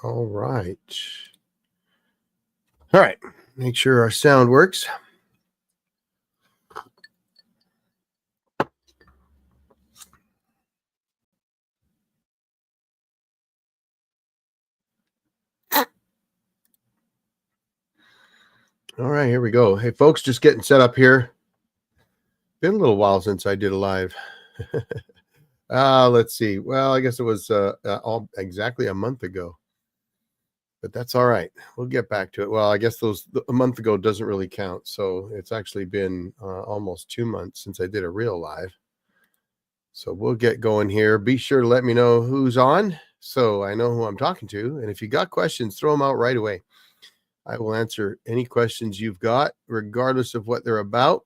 All right. All right. Make sure our sound works. All right, here we go. Hey, folks, just getting set up here. Been a little while since I did a live. Let's see. Well, I guess it was exactly a month ago. But that's all right. We'll get back to it. Well, I guess a month ago doesn't really count. So it's actually been almost 2 months since I did a real live. So we'll get going here. Be sure to let me know who's on so I know who I'm talking to. And if you got questions, throw them out right away. I will answer any questions you've got, regardless of what they're about.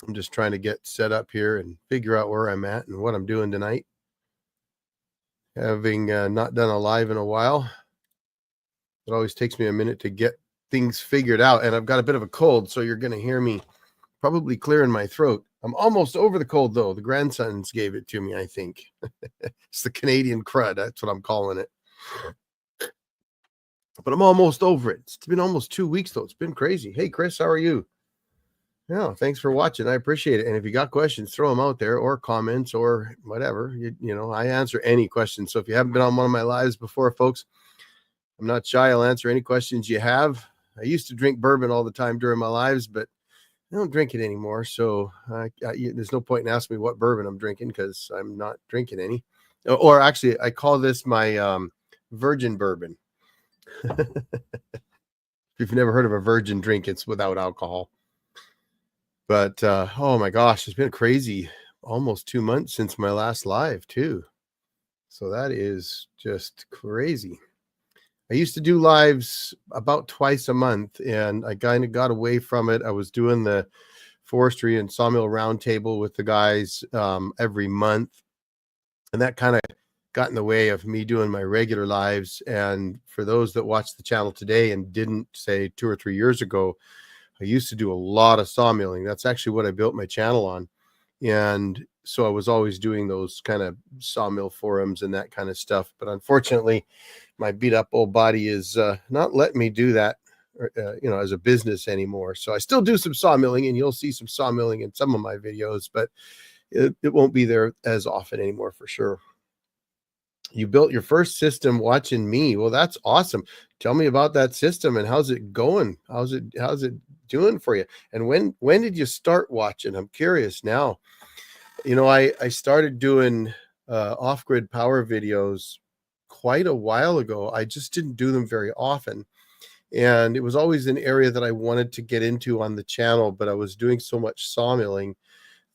I'm just trying to get set up here and figure out where I'm at and what I'm doing tonight. Having not done a live in a while, it always takes me a minute to get things figured out. And I've got a bit of a cold, so you're going to hear me probably clearing my throat. I'm almost over the cold, though. The grandsons gave it to me, I think. It's the Canadian crud. That's what I'm calling it. But I'm almost over it. It's been almost 2 weeks, though. It's been crazy. Hey, Chris, how are you? Yeah, thanks for watching. I appreciate it. And if you got questions, throw them out there, or comments, or whatever. You know, I answer any questions. So if you haven't been on one of my lives before, folks, I'm not shy. I'll answer any questions you have. I used to drink bourbon all the time during my lives, but I don't drink it anymore. So there's no point in asking me what bourbon I'm drinking because I'm not drinking any. Or actually, I call this my virgin bourbon. If you've never heard of a virgin drink, it's without alcohol. But oh my gosh, it's been crazy. Almost 2 months since my last live too. So that is just crazy. I used to do lives about twice a month, and I kind of got away from it. I was doing the forestry and sawmill roundtable with the guys every month, and that kind of got in the way of me doing my regular lives. And for those that watch the channel today and didn't, say 2 or 3 years ago, I used to do a lot of sawmilling. That's actually what I built my channel on. And so I was always doing those kind of sawmill forums and that kind of stuff. But unfortunately, my beat up old body is not letting me do that, as a business anymore. So I still do some sawmilling, and you'll see some sawmilling in some of my videos, but it won't be there as often anymore for sure. You built your first system watching me. Well, that's awesome. Tell me about that system and how's it going? How's it doing for you? And when did you start watching? I'm curious now. You know, I started doing off-grid power videos quite a while ago. I just didn't do them very often. And it was always an area that I wanted to get into on the channel, but I was doing so much sawmilling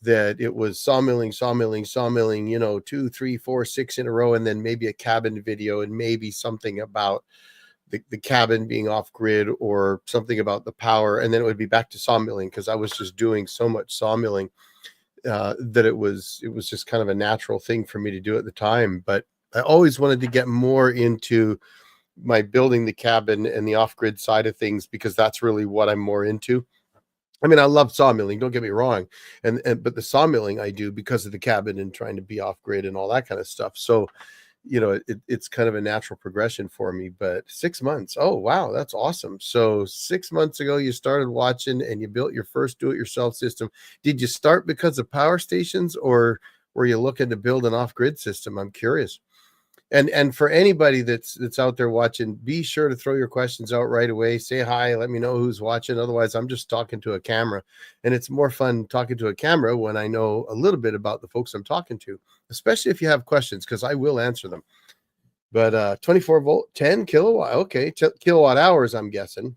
that it was sawmilling, 2, 3, 4, 6 in a row, and then maybe a cabin video and maybe something about the cabin being off grid or something about the power. And then it would be back to sawmilling because I was just doing so much sawmilling that it was just kind of a natural thing for me to do at the time. But I always wanted to get more into my building the cabin and the off-grid side of things because that's really what I'm more into. I mean, I love sawmilling, don't get me wrong. But the sawmilling I do because of the cabin and trying to be off grid and all that kind of stuff. So, you know, it's kind of a natural progression for me. But 6 months, oh wow, that's awesome. So 6 months ago you started watching and you built your first do-it-yourself system. Did you start because of power stations, or were you looking to build an off-grid system? I'm curious. And for anybody that's out there watching, be sure to throw your questions out right away. Say hi, let me know who's watching. Otherwise, I'm just talking to a camera, and it's more fun talking to a camera when I know a little bit about the folks I'm talking to, especially if you have questions, because I will answer them. But 24 volt, 10 kilowatt, okay, kilowatt hours, I'm guessing.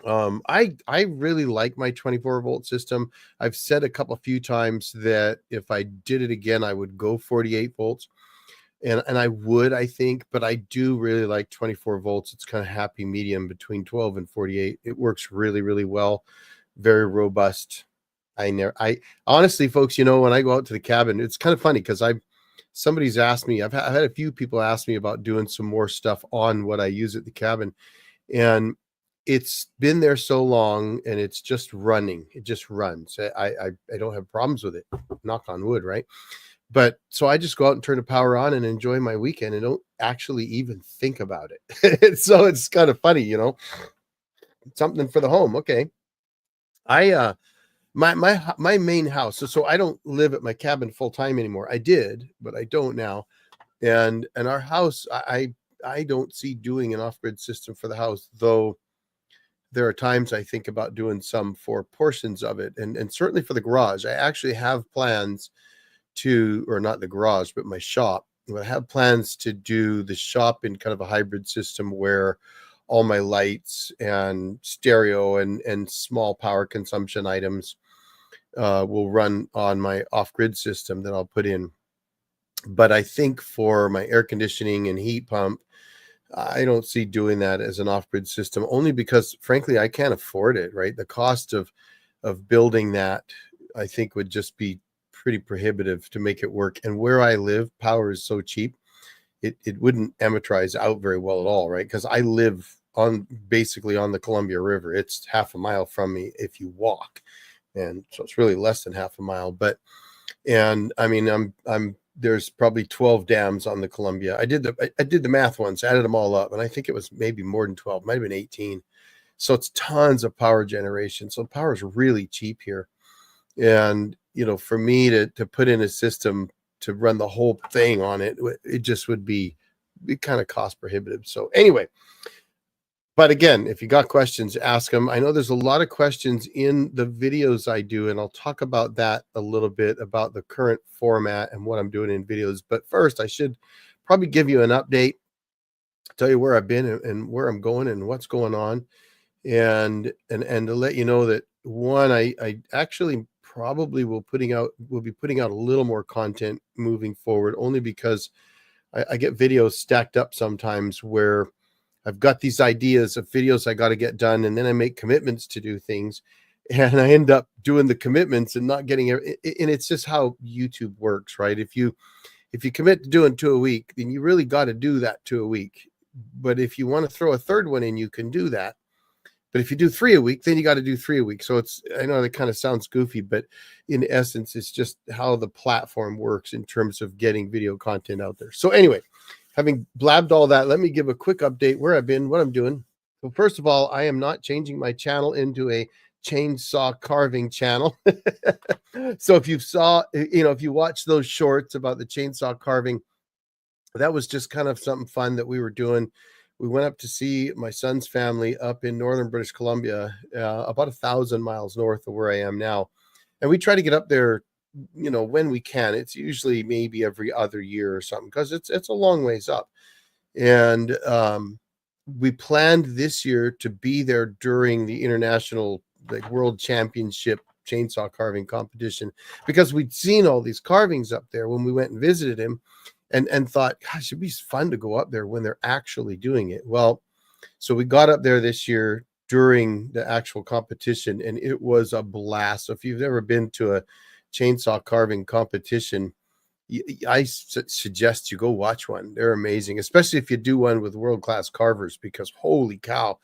I really like my 24 volt system. I've said a few times that if I did it again, I would go 48 volts. And I would, I think, but I do really like 24 volts. It's kind of happy medium between 12 and 48. It works really, really well. Very robust. I honestly, folks, you know, when I go out to the cabin, it's kind of funny because somebody's asked me, I've had a few people ask me about doing some more stuff on what I use at the cabin. And it's been there so long and it's just running. It just runs. I don't have problems with it. Knock on wood, right? But so I just go out and turn the power on and enjoy my weekend and don't actually even think about it. So it's kind of funny, something for the home. Okay. I my main house. So I don't live at my cabin full time anymore. I did, but I don't now. And our house, I don't see doing an off-grid system for the house, though there are times I think about doing some for portions of it. And certainly for the garage. I actually have plans to, or not the garage, but my shop. I have plans to do the shop in kind of a hybrid system where all my lights and stereo and small power consumption items will run on my off-grid system that I'll put in. But I think for my air conditioning and heat pump, I don't see doing that as an off-grid system, only because frankly I can't afford it, right? The cost of building that, I think, would just be pretty prohibitive to make it work. And where I live, power is so cheap, it wouldn't amortize out very well at all, right? Because I live basically on the Columbia River. It's half a mile from me if you walk. And so it's really less than half a mile. But and I mean, I'm there's probably 12 dams on the Columbia. I did the math once, added them all up, and I think it was maybe more than 12, might have been 18. So it's tons of power generation. So power is really cheap here. And for me to put in a system to run the whole thing on it, it just would be kind of cost prohibitive. So anyway, but again, if you got questions, ask them. I know there's a lot of questions in the videos I do, and I'll talk about that a little bit, about the current format and what I'm doing in videos. But first, I should probably give you an update, tell you where I've been and where I'm going and what's going on. And to let you know that one, I actually probably will be putting out a little more content moving forward, only because I get videos stacked up sometimes where I've got these ideas of videos I got to get done, and then I make commitments to do things, and I end up doing the commitments and not getting it. And it's just how YouTube works, right? If you commit to doing 2 a week, then you really got to do that 2 a week. But if you want to throw a third one in, you can do that. But if you do 3 a week, then you got to do 3 a week. So I know that kind of sounds goofy, but in essence, it's just how the platform works in terms of getting video content out there. So anyway, having blabbed all that, let me give a quick update where I've been, what I'm doing. So first of all, I am not changing my channel into a chainsaw carving channel. So if you watch those shorts about the chainsaw carving, that was just kind of something fun that we were doing. We went up to see my son's family up in northern British Columbia, about 1,000 miles north of where I am now. And we try to get up there, when we can. It's usually maybe every other year or something, because it's a long ways up. And we planned this year to be there during the international world championship chainsaw carving competition, because we'd seen all these carvings up there when we went and visited him, and thought, gosh, it'd be fun to go up there when they're actually doing it. Well, so we got up there this year during the actual competition, and it was a blast. So if you've ever been to a chainsaw carving competition, I suggest you go watch one. They're amazing, especially if you do one with world-class carvers, because holy cow,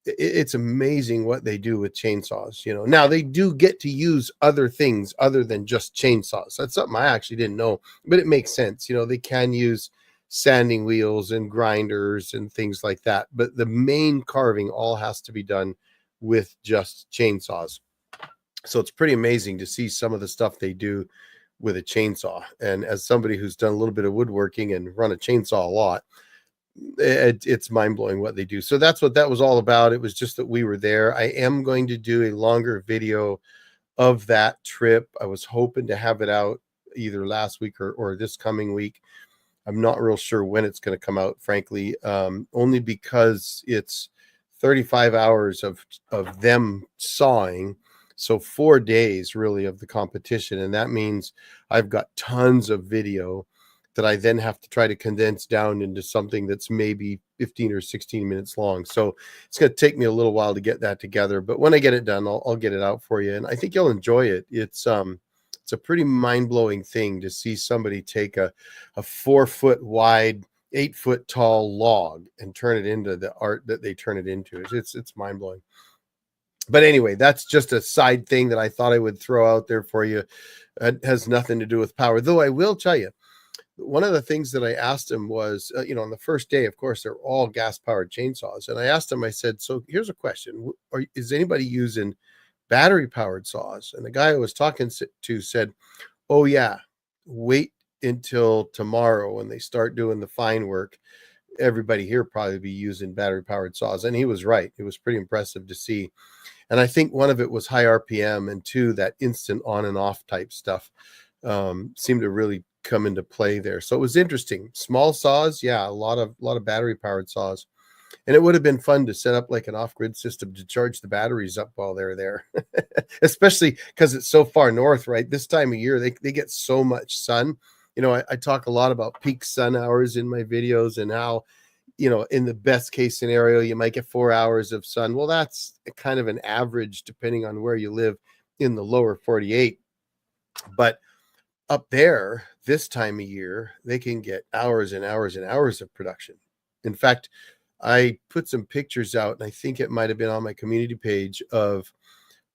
it's amazing what they do with chainsaws. Now they do get to use other things other than just chainsaws. That's something I actually didn't know, but it makes sense. They can use sanding wheels and grinders and things like that, but the main carving all has to be done with just chainsaws. So it's pretty amazing to see some of the stuff they do with a chainsaw. And as somebody who's done a little bit of woodworking and run a chainsaw a lot, it's mind-blowing what they do. So that's what that was all about. It was just that we were there. I am going to do a longer video of that trip. I was hoping to have it out either last week or this coming week. I'm not real sure when it's going to come out, frankly, only because it's 35 hours of them sawing. So 4 days really of the competition. And that means I've got tons of video that I then have to try to condense down into something that's maybe 15 or 16 minutes long. So it's going to take me a little while to get that together, but when I get it done, I'll get it out for you. And I think you'll enjoy it. It's a pretty mind-blowing thing to see somebody take a 4-foot wide, 8-foot tall log and turn it into the art that they turn it into. It's mind-blowing. But anyway, that's just a side thing that I thought I would throw out there for you. It has nothing to do with power, though I will tell you, one of the things that I asked him was, on the first day, of course, they're all gas-powered chainsaws, and I asked him, I said, "So here's a question, is anybody using battery-powered saws?" And the guy I was talking to said, "Oh, yeah, wait until tomorrow when they start doing the fine work. Everybody here probably be using battery-powered saws," and he was right. It was pretty impressive to see, and I think one of it was high RPM, and two, that instant on and off type stuff seemed to really come into play there. So it was interesting. Small saws, yeah, a lot of battery powered saws, and it would have been fun to set up like an off-grid system to charge the batteries up while they're there, especially because it's so far north. Right, this time of year they get so much sun. I talk a lot about peak sun hours in my videos, and how, in the best case scenario, you might get 4 hours of sun. Well, that's kind of an average depending on where you live in the lower 48. But up there, this time of year, they can get hours and hours and hours of production. In fact, I put some pictures out, and I think it might have been on my community page, of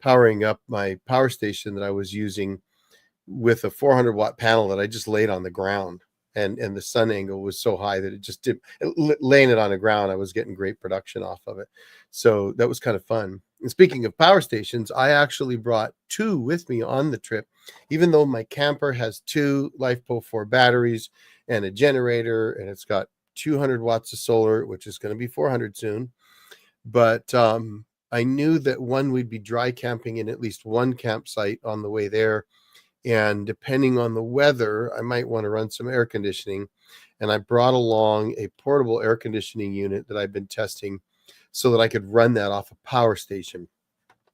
powering up my power station that I was using with a 400-watt panel that I just laid on the ground. And the sun angle was so high that it just did, laying it on the ground, I was getting great production off of it. So that was kind of fun. And speaking of power stations, I actually brought two with me on the trip, even though my camper has two LifePo 4 batteries and a generator, and it's got 200 watts of solar, which is going to be 400 soon. But I knew that we'd be dry camping in at least one campsite on the way there. And depending on the weather, I might want to run some air conditioning. And I brought along a portable air conditioning unit that I've been testing so that I could run that off a power station.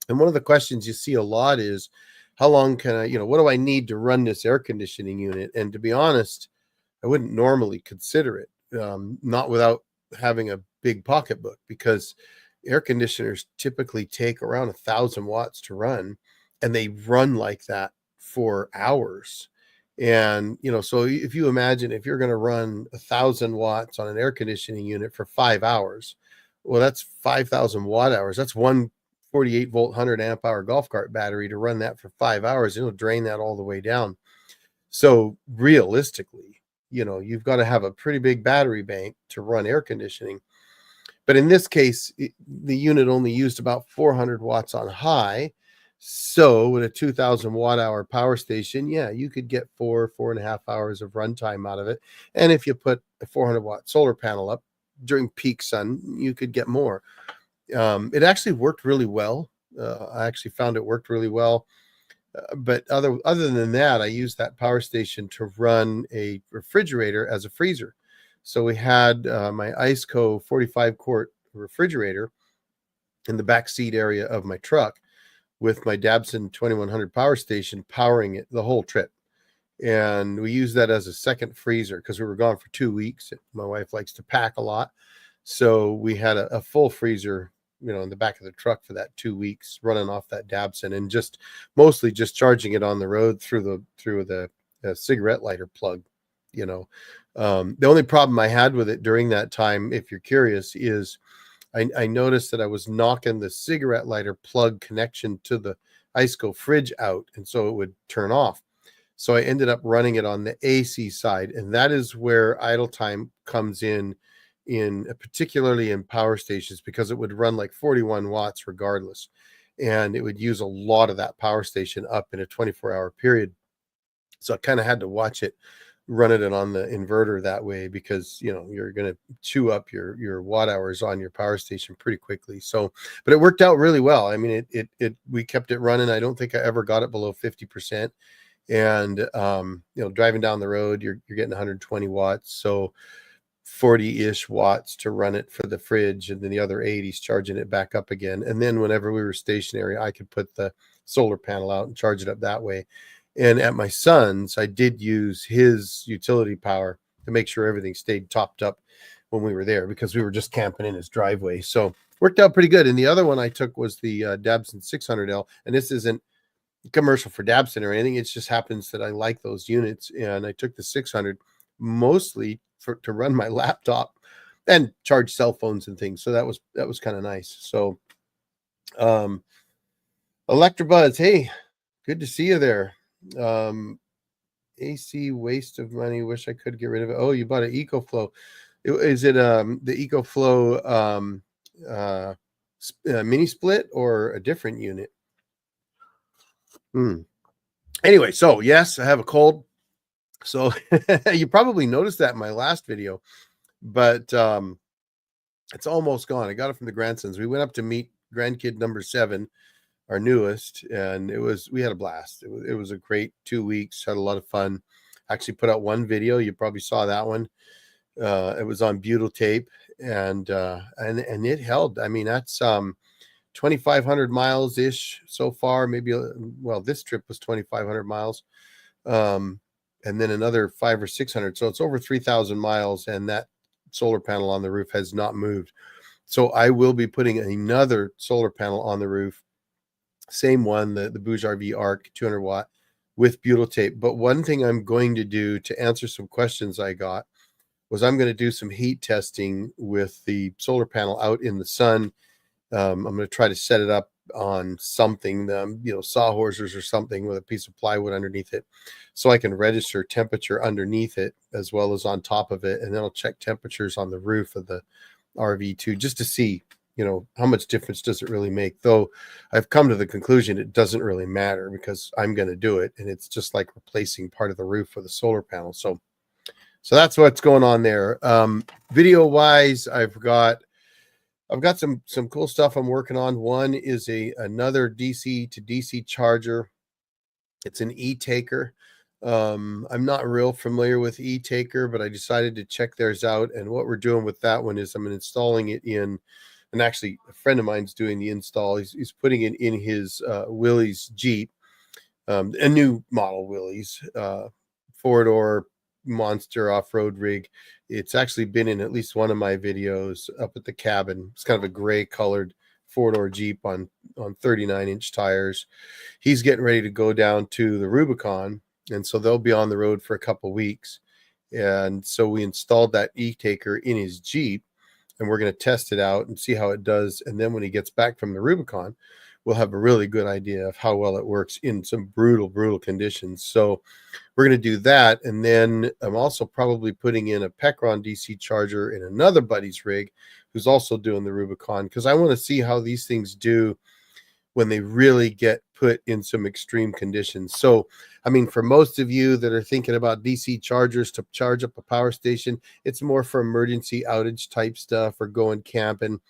And one of the questions you see a lot is, how long can I, what do I need to run this air conditioning unit? And to be honest, I wouldn't normally consider it, not without having a big pocketbook, because air conditioners typically take around 1,000 watts to run, and they run like that for hours. And so if you imagine, if you're going to run 1,000 watts on an air conditioning unit for 5 hours, well, that's 5,000 watt hours. That's one 48-volt 100 amp hour golf cart battery to run that for 5 hours. It'll drain that all the way down. So realistically, you've got to have a pretty big battery bank to run air conditioning. But in this case, the unit only used about 400 watts on high. So with a 2,000 watt hour power station, yeah, you could get 4.5 hours of runtime out of it. And if you put a 400 watt solar panel up during peak sun, you could get more. It actually worked really well. I actually found it worked really well. But other than that, I used that power station to run a refrigerator as a freezer. So we had my IceCo 45-quart refrigerator in the back seat area of my truck, with my Dabson 2100 power station powering it the whole trip. And we used that as a second freezer because we were gone for 2 weeks. My wife likes to pack a lot. So we had a full freezer, in the back of the truck for that 2 weeks, running off that Dabson, and mostly just charging it on the road through the cigarette lighter plug. The only problem I had with it during that time, if you're curious, is I noticed that I was knocking the cigarette lighter plug connection to the IceCo fridge out, and so it would turn off. So I ended up running it on the AC side, and that is where idle time comes in particularly in power stations, because it would run like 41 watts regardless, and it would use a lot of that power station up in a 24-hour period. So I kind of had to watch it, run it on the inverter that way, because you're going to chew up your watt hours on your power station pretty quickly. So, but it worked out really well. I mean, we kept it running. I don't think I ever got it below 50%. And driving down the road, you're getting 120 watts, so 40-ish watts to run it for the fridge, and then the other 80's charging it back up again. And then whenever we were stationary, I could put the solar panel out and charge it up that way. And at my son's, I did use his utility power to make sure everything stayed topped up when we were there, because we were just camping in his driveway. So worked out pretty good. And the other one I took was the Dabson 600L. And this isn't commercial for Dabson or anything. It just happens that I like those units. And I took the 600 mostly to run my laptop and charge cell phones and things. So that was kind of nice. So Electrobuzz, hey, good to see you there. AC waste of money. Wish I could get rid of it. Oh, you bought an EcoFlow. Is it the EcoFlow mini split or a different unit? Anyway, so yes, I have a cold. So you probably noticed that in my last video, but it's almost gone. I got it from the grandsons. We went up to meet grandkid number 7, our newest, and we had a blast. It was a great 2 weeks. Had a lot of fun. Actually put out one video. You probably saw that one. It was on butyl tape, and it held. I mean, that's 2,500 miles ish so far. Maybe this trip was 2,500 miles, and then another 500 or 600. So it's over 3,000 miles, and that solar panel on the roof has not moved. So I will be putting another solar panel on the roof, same one, the Bouge RV Arc 200 watt with butyl tape. But one thing I'm going to do to answer some questions I got was I'm going to do some heat testing with the solar panel out in the sun. I'm going to try to set it up on something, sawhorses or something with a piece of plywood underneath it, so I can register temperature underneath it as well as on top of it. And then I'll check temperatures on the roof of the RV too, just to see, how much difference does it really make? Though I've come to the conclusion it doesn't really matter because I'm going to do it. And it's just like replacing part of the roof with a solar panel. So that's what's going on there. Video wise, I've got some cool stuff I'm working on. One is another DC to DC charger. It's an e-taker. I'm not real familiar with e-taker, but I decided to check theirs out. And what we're doing with that one is I'm installing it in, and actually a friend of mine's doing the install. He's putting it in his Willys Jeep, a new model Willys, 4-door monster off-road rig. It's actually been in at least one of my videos up at the cabin. It's kind of a gray colored 4-door Jeep on 39-inch tires. He's getting ready to go down to the Rubicon, and so they'll be on the road for a couple weeks. And so we installed that e-taker in his Jeep, and we're going to test it out and see how it does. And then when he gets back from the Rubicon, we'll have a really good idea of how well it works in some brutal conditions. So we're going to do that. And then I'm also probably putting in a Pecron DC charger in another buddy's rig who's also doing the Rubicon, because I want to see how these things do when they really get put in some extreme conditions. So, I mean, for most of you that are thinking about DC chargers to charge up a power station, it's more for emergency outage type stuff or going camping.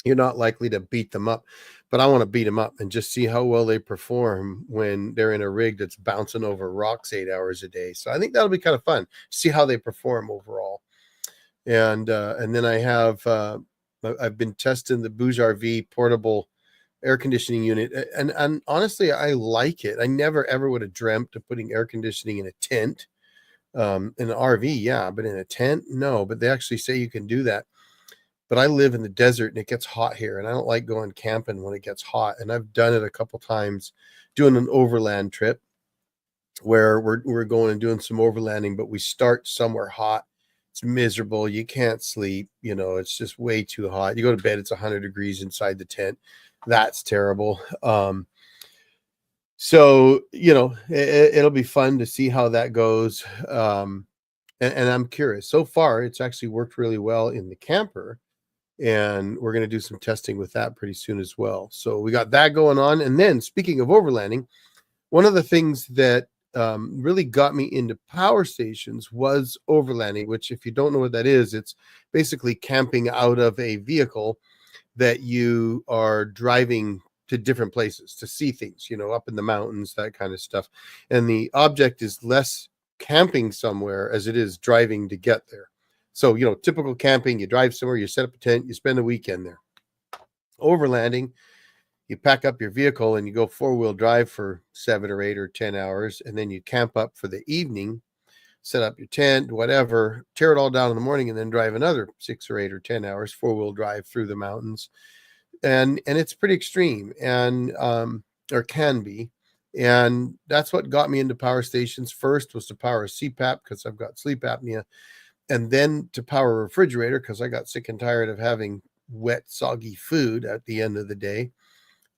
You're not likely to beat them up, but I want to beat them up and just see how well they perform when they're in a rig that's bouncing over rocks 8 hours a day. So I think that'll be kind of fun, see how they perform overall. And then I have, I've been testing the Bouge RV portable air conditioning unit. And honestly, I like it. I never, ever would have dreamt of putting air conditioning in a tent, in an RV. Yeah. But in a tent, no, but they actually say you can do that. But I live in the desert and it gets hot here, and I don't like going camping when it gets hot. And I've done it a couple times doing an overland trip where we're going and doing some overlanding, but we start somewhere hot. It's miserable. You can't sleep. It's just way too hot. You go to bed, it's 100 degrees inside the tent. That's terrible. So, it'll be fun to see how that goes. And I'm curious. So far, it's actually worked really well in the camper. And we're going to do some testing with that pretty soon as well. So we got that going on. And then speaking of overlanding, one of the things that really got me into power stations was overlanding, which if you don't know what that is, it's basically camping out of a vehicle that you are driving to different places to see things, up in the mountains, that kind of stuff. And the object is less camping somewhere as it is driving to get there. So, typical camping, you drive somewhere, you set up a tent, you spend a weekend there. Overlanding, you pack up your vehicle and you go 4-wheel drive for 7 or 8 or 10 hours, and then you camp up for the evening, set up your tent, whatever, tear it all down in the morning, and then drive another 6 or 8 or 10 hours 4-wheel drive through the mountains. And it's pretty extreme, and or can be. And that's what got me into power stations. First was to power a CPAP because I've got sleep apnea, and then to power a refrigerator because I got sick and tired of having wet, soggy food at the end of the day.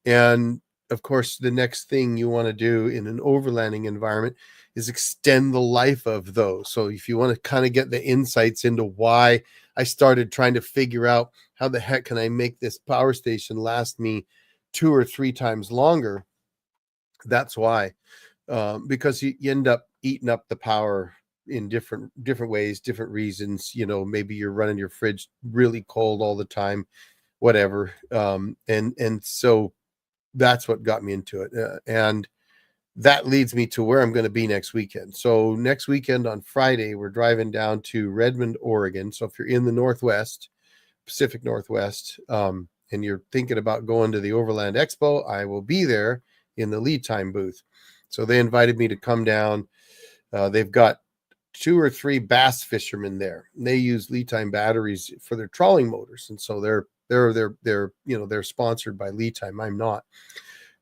And of course, the next thing you want to do in an overlanding environment is extend the life of those. So if you want to kind of get the insights into why I started trying to figure out how the heck can I make this power station last me 2 or 3 times longer, that's why. Because you end up eating up the power in different ways, different reasons. Maybe you're running your fridge really cold all the time, whatever. And so that's what got me into it. And that leads me to where I'm going to be next weekend. So next weekend on Friday, we're driving down to Redmond, Oregon. So if you're in the Northwest, Pacific Northwest, and you're thinking about going to the Overland Expo, I will be there in the lead time booth. So they invited me to come down. They've got 2 or 3 bass fishermen there. And they use lead time batteries for their trawling motors, and so they're sponsored by lead time. I'm not,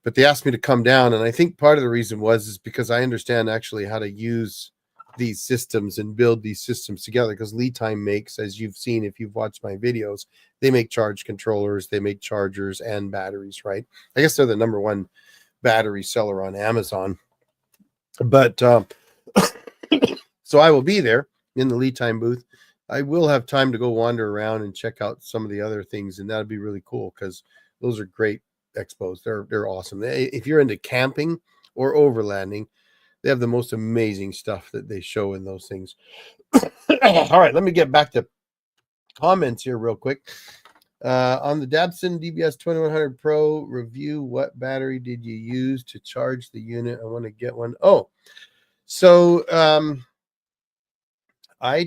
but they asked me to come down, and I think part of the reason is because I understand actually how to use these systems and build these systems together, because lead time makes, as you've seen if you've watched my videos, they make charge controllers, they make chargers and batteries, right? I guess they're the number one battery seller on Amazon. But so I will be there in the lead time booth. I will have time to go wander around and check out some of the other things, and that'd be really cool because those are great expos. They're awesome. If you're into camping or overlanding, they have the most amazing stuff that they show in those things. All right, let me get back to comments here real quick. On the Dabson DBS 2100 Pro review, what battery did you use to charge the unit? I want to get one. Oh, so I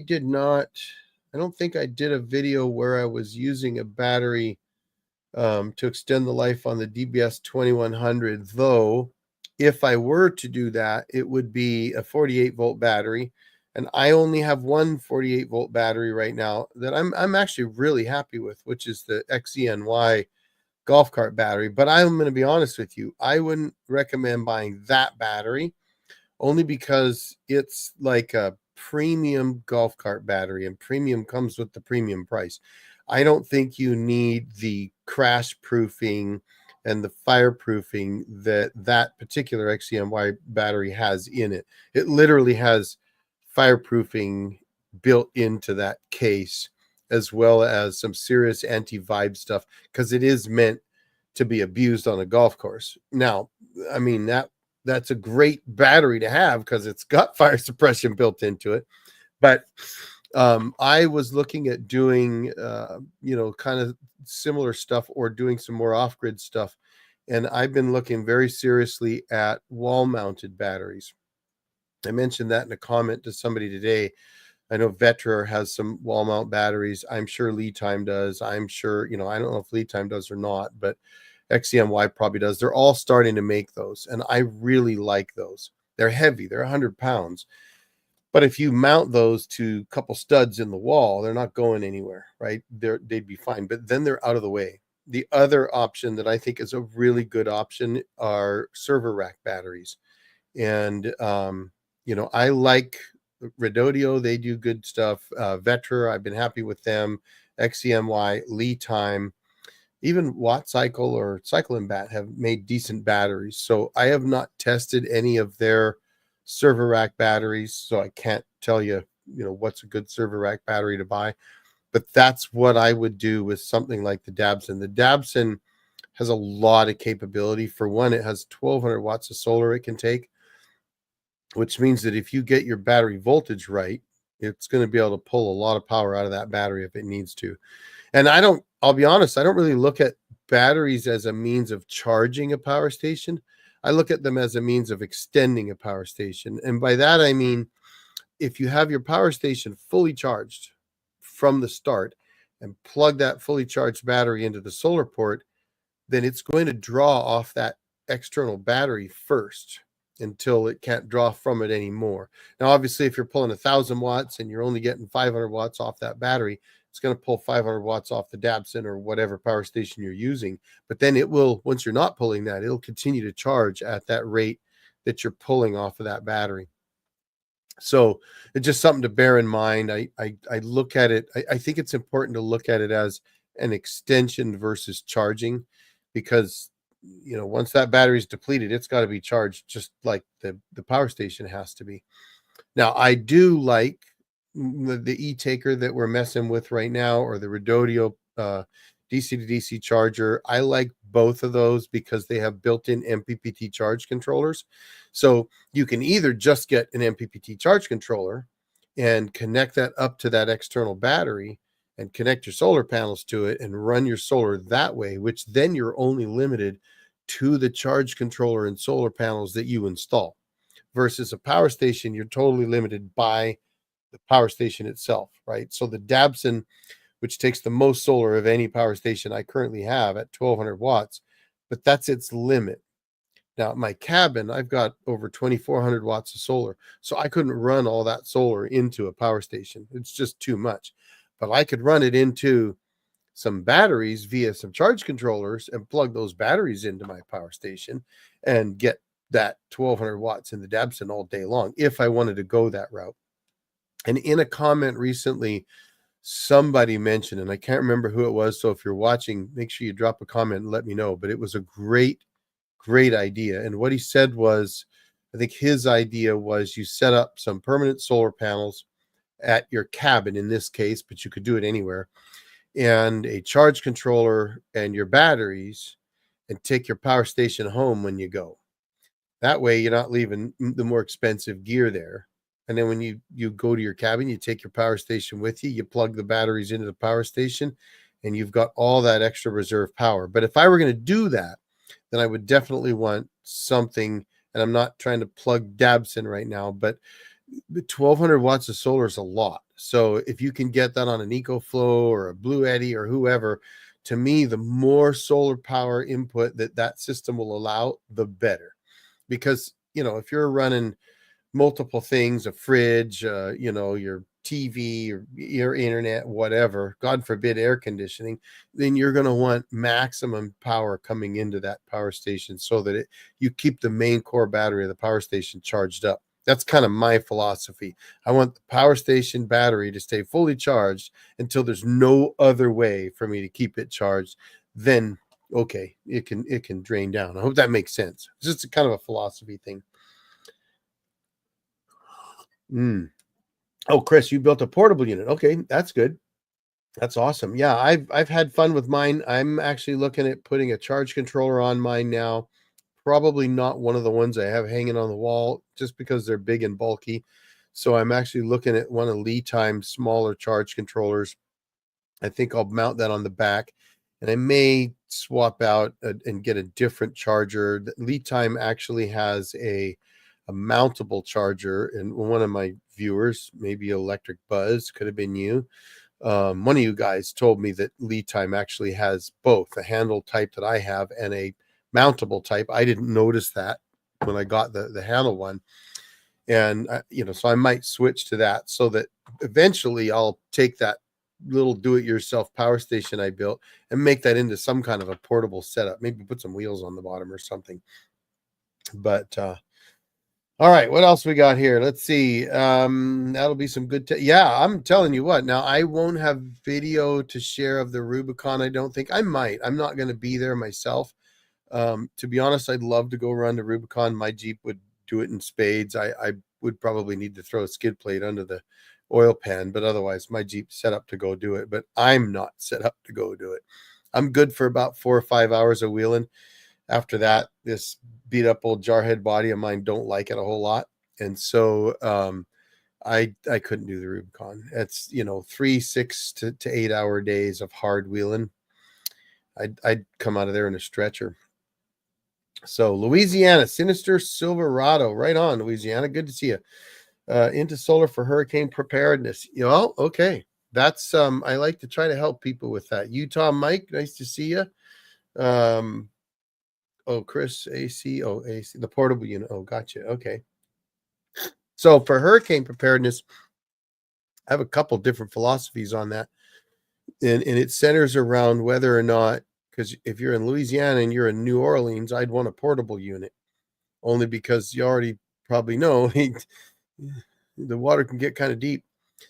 don't think I did a video where I was using a battery to extend the life on the DBS 2100, though. If I were to do that, it would be a 48 volt battery, and I only have one 48 volt battery right now that I'm actually really happy with, which is the XENY golf cart battery. But I'm going to be honest with you, I wouldn't recommend buying that battery, only because it's like a premium golf cart battery, and premium comes with the premium price. I don't think you need the crash proofing and the fireproofing that particular XCMY battery has in it. It literally has fireproofing built into that case, as well as some serious anti-vibe stuff, because it is meant to be abused on a golf course. Now, I mean, that's a great battery to have because it's got fire suppression built into it. But I was looking at doing, kind of similar stuff, or doing some more off-grid stuff. And I've been looking very seriously at wall-mounted batteries. I mentioned that in a comment to somebody today. I know Vetra has some wall mount batteries. I'm sure Lead Time does. I'm sure, I don't know if Lead Time does or not, but XCMY probably does. They're all starting to make those, and I really like those. They're heavy. They're 100 pounds. But if you mount those to a couple studs in the wall, they're not going anywhere, right? They'd be fine, but then they're out of the way. The other option that I think is a really good option are server rack batteries. And, I like Redodio. They do good stuff. Vetra, I've been happy with them. XCMY, Lead Time, even Watt Cycle or Cycle and Bat have made decent batteries. So I have not tested any of their server rack batteries, so I can't tell you, what's a good server rack battery to buy. But that's what I would do with something like the Dabson. The Dabson has a lot of capability. For one, it has 1200 watts of solar it can take, which means that if you get your battery voltage right, it's going to be able to pull a lot of power out of that battery if it needs to. And I'll be honest, I don't really look at batteries as a means of charging a power station. I look at them as a means of extending a power station. And by that, I mean, if you have your power station fully charged from the start and plug that fully charged battery into the solar port, then it's going to draw off that external battery first until it can't draw from it anymore. Now, obviously, if you're pulling 1,000 watts and you're only getting 500 watts off that battery, it's going to pull 500 watts off the Dabson or whatever power station you're using. But then it will, once you're not pulling that, it'll continue to charge at that rate that you're pulling off of that battery. So it's just something to bear in mind. I look at it. I think it's important to look at it as an extension versus charging, because once that battery is depleted, it's got to be charged just like the power station has to be. Now, I do like the e-taker that we're messing with right now, or the Redodio DC to DC charger. I like both of those because they have built-in MPPT charge controllers. So you can either just get an MPPT charge controller and connect that up to that external battery and connect your solar panels to it and run your solar that way, which then you're only limited to the charge controller and solar panels that you install. Versus a power station, you're totally limited by the power station itself, right? So the Dabson, which takes the most solar of any power station I currently have at 1200 watts, but that's its limit. Now, at my cabin, I've got over 2400 watts of solar, so I couldn't run all that solar into a power station. It's just too much. But I could run it into some batteries via some charge controllers and plug those batteries into my power station and get that 1200 watts in the Dabson all day long if I wanted to go that route. And in a comment recently, somebody mentioned, and I can't remember who it was, so if you're watching, make sure you drop a comment and let me know, but it was a great idea. And what he said was, I think his idea was you set up some permanent solar panels at your cabin in this case, but you could do it anywhere, and a charge controller and your batteries, and take your power station home when you go. That way you're not leaving the more expensive gear there. And then when you go to your cabin, you take your power station with you, you plug the batteries into the power station, and you've got all that extra reserve power. But if I were going to do that, then I would definitely want something, and I'm not trying to plug Dabson right now, but 1200 watts of solar is a lot. So if you can get that on an EcoFlow or a Blue Eddy or whoever, to me, the more solar power input that system will allow, the better. Because, if you're running multiple things, a fridge, your TV, or your internet, whatever, God forbid air conditioning, then you're going to want maximum power coming into that power station so that you keep the main core battery of the power station charged up. That's kind of my philosophy. I want the power station battery to stay fully charged until there's no other way for me to keep it charged. Then, okay, it can drain down. I hope that makes sense. It's just a kind of a philosophy thing. Oh, Chris, you built a portable unit. Okay, that's good. That's awesome. Yeah, I've had fun with mine. I'm actually looking at putting a charge controller on mine now. Probably not one of the ones I have hanging on the wall, just because they're big and bulky. So I'm actually looking at one of Lead Time smaller charge controllers. I think I'll mount that on the back, and I may swap out and get a different charger. Lead Time actually has a mountable charger, and one of my viewers, maybe Electric Buzz, could have been you. One of you guys told me that Lead Time actually has both a handle type that I have and a mountable type. I didn't notice that when I got the handle one, and so I might switch to that so that eventually I'll take that little do-it-yourself power station I built and make that into some kind of a portable setup. Maybe put some wheels on the bottom or something. But all right, what else we got here? Let's see. That'll be some good. Yeah, I'm telling you what. Now I won't have video to share of the Rubicon. I don't think I might. I'm not going to be there myself. To be honest, I'd love to go run the Rubicon. My Jeep would do it in spades. I would probably need to throw a skid plate under the oil pan, but otherwise my Jeep's set up to go do it. But I'm not set up to go do it. I'm good for about 4 or 5 hours of wheeling. After that, this beat up old Jarhead body of mine don't like it a whole lot. And so I couldn't do the Rubicon. It's 3, 6 to 8 hour days of hard wheeling. I'd come out of there in a stretcher. So Louisiana, Sinister Silverado, right on, Louisiana. Good to see you. Into solar for hurricane preparedness. Okay. That's I like to try to help people with that. Utah Mike, nice to see you. Chris, AC, AC, the portable unit. Oh, gotcha. Okay. So for hurricane preparedness, I have a couple different philosophies on that. And it centers around whether or not, because if you're in Louisiana and you're in New Orleans, I'd want a portable unit, only because you already probably know the water can get kind of deep.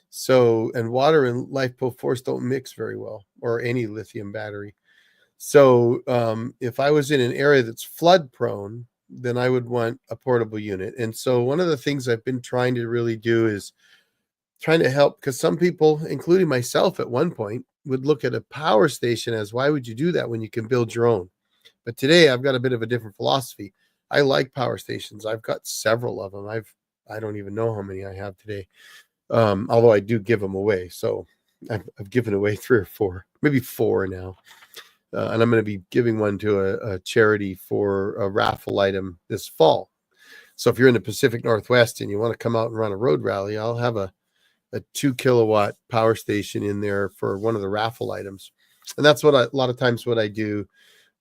So, and water and LiFePro Force don't mix very well, or any lithium battery. So if I was in an area that's flood prone, then I would want a portable unit. And so one of the things I've been trying to really do is trying to help, because some people, including myself at one point, would look at a power station as, why would you do that when you can build your own? But today I've got a bit of a different philosophy. I like power stations. I've got several of them. I don't even know how many I have today. Although I do give them away. So I've given away 3 or 4, maybe 4 now. And I'm going to be giving one to a charity for a raffle item this fall. So if you're in the Pacific Northwest and you want to come out and run a road rally, I'll have a 2 kilowatt power station in there for one of the raffle items. And that's what a lot of times what I do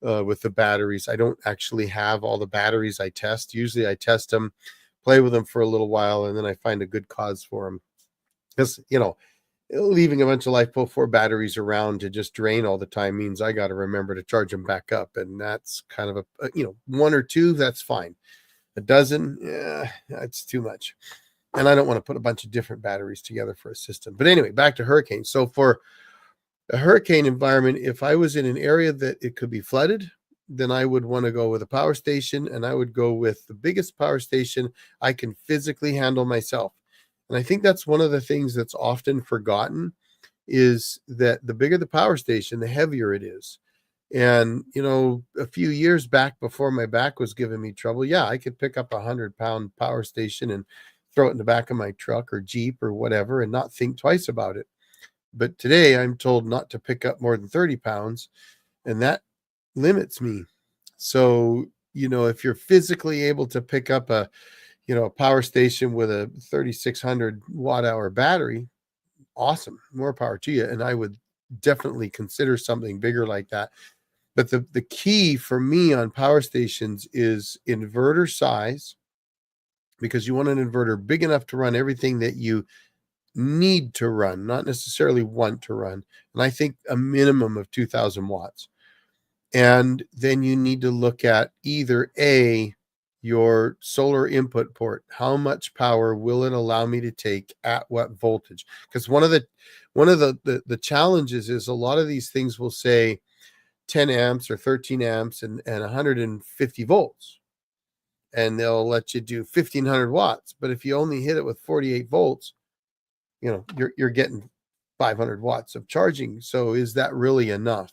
with the batteries. I don't actually have all the batteries I test. Usually I test them, play with them for a little while, and then I find a good cause for them. Because, leaving a bunch of LiFePO4 batteries around to just drain all the time means I got to remember to charge them back up. And that's kind of a 1 or 2, that's fine. A dozen, yeah, that's too much. And I don't want to put a bunch of different batteries together for a system. But anyway, back to hurricanes. So for a hurricane environment, if I was in an area that it could be flooded, then I would want to go with a power station, and I would go with the biggest power station I can physically handle myself. And I think that's one of the things that's often forgotten, is that the bigger the power station, the heavier it is. And, a few years back, before my back was giving me trouble, yeah, I could pick up a 100-pound power station and throw it in the back of my truck or Jeep or whatever and not think twice about it. But today I'm told not to pick up more than 30 pounds, and that limits me. So, if you're physically able to pick up a power station with a 3,600 watt hour battery, awesome, more power to you. And I would definitely consider something bigger like that. But the key for me on power stations is inverter size, because you want an inverter big enough to run everything that you need to run, not necessarily want to run. And I think a minimum of 2,000 watts. And then you need to look at either your solar input port. How much power will it allow me to take at what voltage? Because one of the challenges is a lot of these things will say 10 amps or 13 amps and 150 volts. And they'll let you do 1,500 watts. But if you only hit it with 48 volts, you're getting 500 watts of charging. So is that really enough?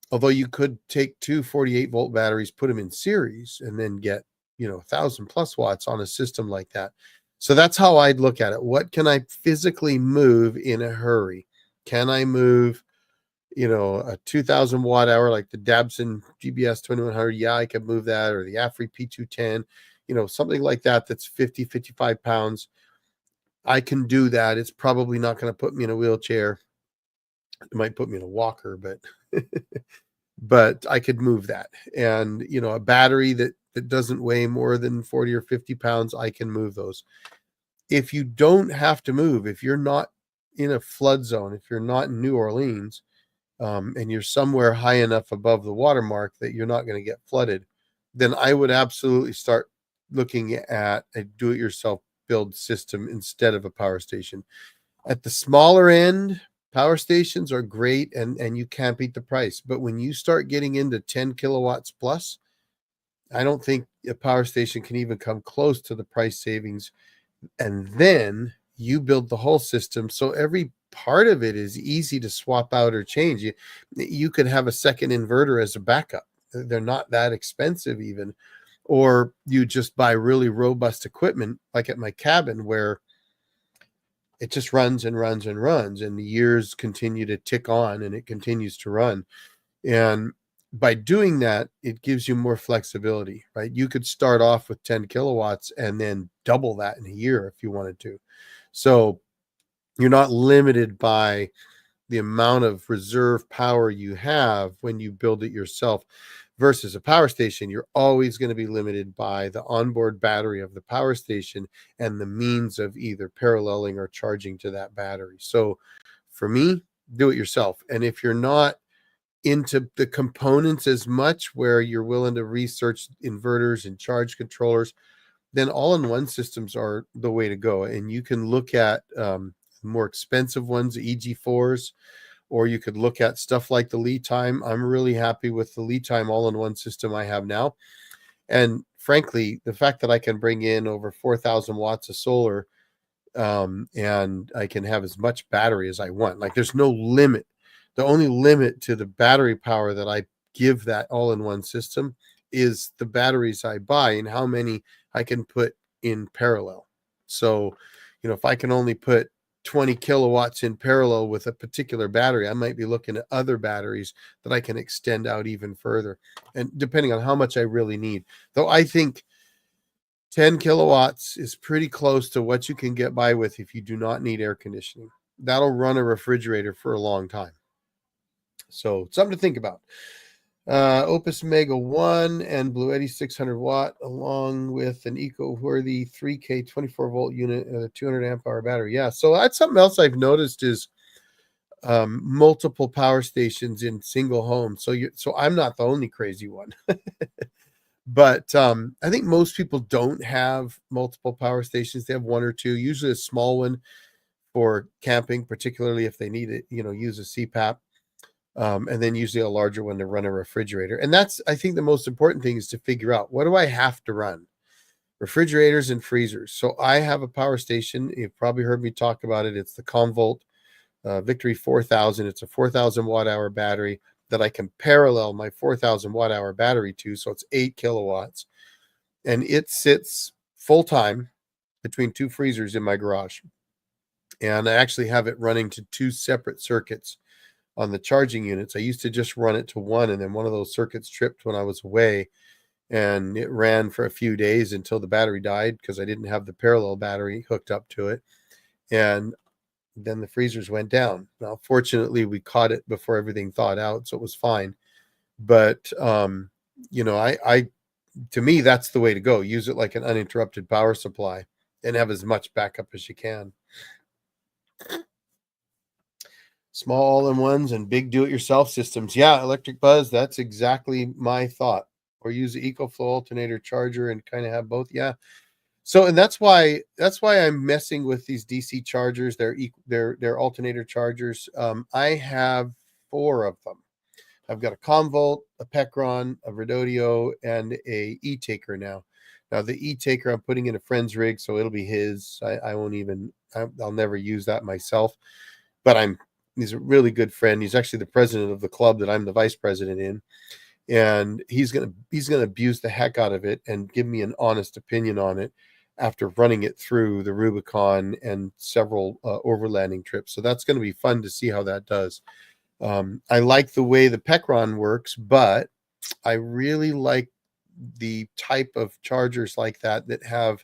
Although you could take 2 48-volt batteries, put them in series, and then get 1,000+ watts on a system like that. So that's how I'd look at it. What can I physically move in a hurry? Can I move a 2,000 watt hour like the Dabson GBS 2100? Yeah, I could move that. Or the AFRI P210, something like that, that's 55 pounds. I can do that. It's probably not going to put me in a wheelchair. It might put me in a walker, but but I could move that. And a battery that doesn't weigh more than 40 or 50 pounds, I can move those. If you don't have to move, if you're not in a flood zone, if you're not in New Orleans, and you're somewhere high enough above the watermark that you're not going to get flooded, then I would absolutely start looking at a do-it-yourself build system instead of a power station. At the smaller end, power stations are great, and you can't beat the price. But when you start getting into 10 kilowatts plus, I don't think a power station can even come close to the price savings. And then you build the whole system, so every part of it is easy to swap out or change. You could have a second inverter as a backup. They're not that expensive even. Or you just buy really robust equipment, like at my cabin, where it just runs and runs and runs, and the years continue to tick on, and it continues to run. And by doing that, it gives you more flexibility, right? You could start off with 10 kilowatts and then double that in a year if you wanted to. So you're not limited by the amount of reserve power you have when you build it yourself. Versus a power station, you're always going to be limited by the onboard battery of the power station and the means of either paralleling or charging to that battery. So for me, do it yourself. And if you're not into the components as much, where you're willing to research inverters and charge controllers, then all-in-one systems are the way to go. And you can look at more expensive ones, EG4s, or you could look at stuff like the lead time. I'm really happy with the lead time all-in-one system I have now. And frankly, the fact that I can bring in over 4,000 watts of solar, and I can have as much battery as I want. Like, there's no limit. The only limit to the battery power that I give that all-in-one system is the batteries I buy and how many I can put in parallel. So, if I can only put 20 kilowatts in parallel with a particular battery, I might be looking at other batteries that I can extend out even further, and depending on how much I really need. Though I think 10 kilowatts is pretty close to what you can get by with if you do not need air conditioning. That'll run a refrigerator for a long time. So something to think about. Opus Mega 1 and Blue Eddy 600 watt, along with an eco-worthy 3K 24 volt unit and a 200 amp hour battery. Yeah, so that's something else I've noticed is multiple power stations in single homes. So I'm not the only crazy one. But I think most people don't have multiple power stations. They have one or two, usually a small one for camping, particularly if they need it, use a CPAP. And then usually a larger one to run a refrigerator. And that's, I think, the most important thing is to figure out, what do I have to run? Refrigerators and freezers. So I have a power station. You've probably heard me talk about it. It's the Convolt Victory 4000. It's a 4,000 watt hour battery that I can parallel my 4,000 watt hour battery to. So it's 8 kilowatts. And it sits full time between two freezers in my garage. And I actually have it running to two separate circuits on the charging units. I used to just run it to one, and then one of those circuits tripped when I was away, and it ran for a few days until the battery died because I didn't have the parallel battery hooked up to it. And then the freezers went down. Now, fortunately, we caught it before everything thawed out, so it was fine. But I to me, that's the way to go. Use it like an uninterrupted power supply and have as much backup as you can. Small all-in-ones and big do-it-yourself systems. Yeah, Electric Buzz, that's exactly my thought. Or use the EcoFlow alternator charger and kind of have both. Yeah. So, and that's why I'm messing with these DC chargers. They're alternator chargers. I have 4 of them. I've got a Convolt, a Pecron, a Redodio, and a E-Taker now. Now the E-Taker I'm putting in a friend's rig, so it'll be his. I'll never use that myself. But he's a really good friend. He's actually the president of the club that I'm the vice president in. And he's gonna abuse the heck out of it and give me an honest opinion on it after running it through the Rubicon and several overlanding trips. So that's going to be fun to see how that does. I like the way the Pecron works, but I really like the type of chargers like that have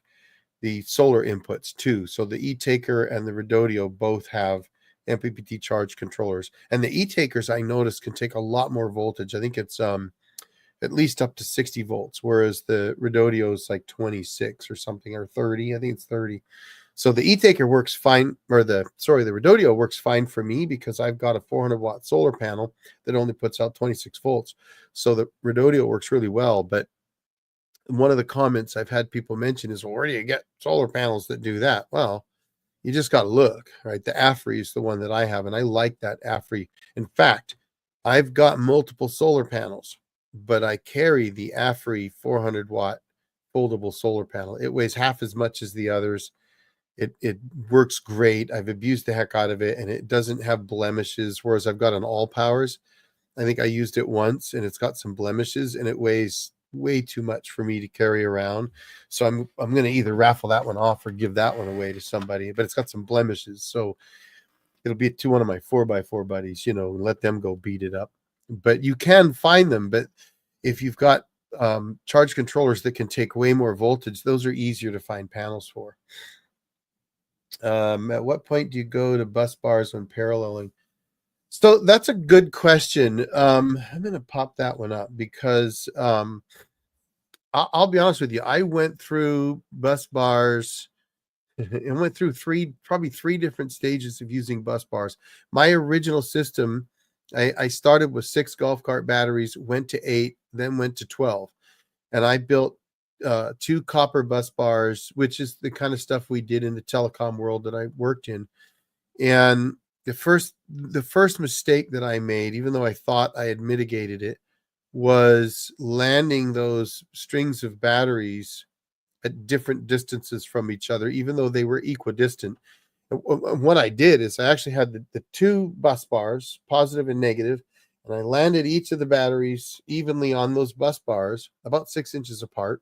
the solar inputs too. So the E-Taker and the Redodio both have MPPT charge controllers, and the E-Takers I noticed can take a lot more voltage. I think it's at least up to 60 volts, whereas the Redodio is like 26 or something, or 30. I think it's 30. So the E-Taker works fine, or the Redodio works fine for me because I've got a 400 watt solar panel that only puts out 26 volts. So the Redodio works really well. But one of the comments I've had people mention is, well, where do you get solar panels that do that? Well, you just got to look, right? The AFRI is the one that I have, and I like that AFRI. In fact, I've got multiple solar panels, but I carry the AFRI 400 watt foldable solar panel. It weighs half as much as the others. It works great. I've abused the heck out of it, and it doesn't have blemishes, whereas I've got an all powers. I think I used it once, and it's got some blemishes, and it weighs way too much for me to carry around. So I'm going to either raffle that one off or give that one away to somebody, but it's got some blemishes. So it'll be to one of my 4x4 buddies, let them go beat it up. But you can find them. But if you've got charge controllers that can take way more voltage, those are easier to find panels for. At what point do you go to bus bars when paralleling? So that's a good question. I'm going to pop that one up because I'll be honest with you. I went through bus bars and went through probably three different stages of using bus bars. My original system, I started with 6 golf cart batteries, went to 8, then went to 12. And I built 2 copper bus bars, which is the kind of stuff we did in the telecom world that I worked in. And the first mistake that I made, even though I thought I had mitigated it, was landing those strings of batteries at different distances from each other, even though they were equidistant. What I did is I actually had the two bus bars, positive and negative, and I landed each of the batteries evenly on those bus bars, about 6 inches apart.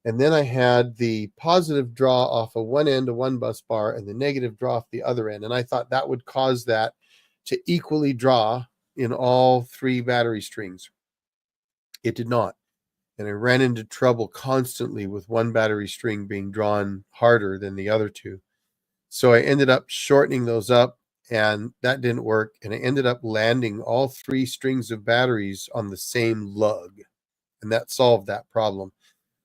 And then I had the positive draw off of one end of one bus bar and the negative draw off the other end. And I thought that would cause that to equally draw in all three battery strings. It did not. And I ran into trouble constantly with one battery string being drawn harder than the other two. So I ended up shortening those up, and that didn't work. And I ended up landing all three strings of batteries on the same lug, and that solved that problem.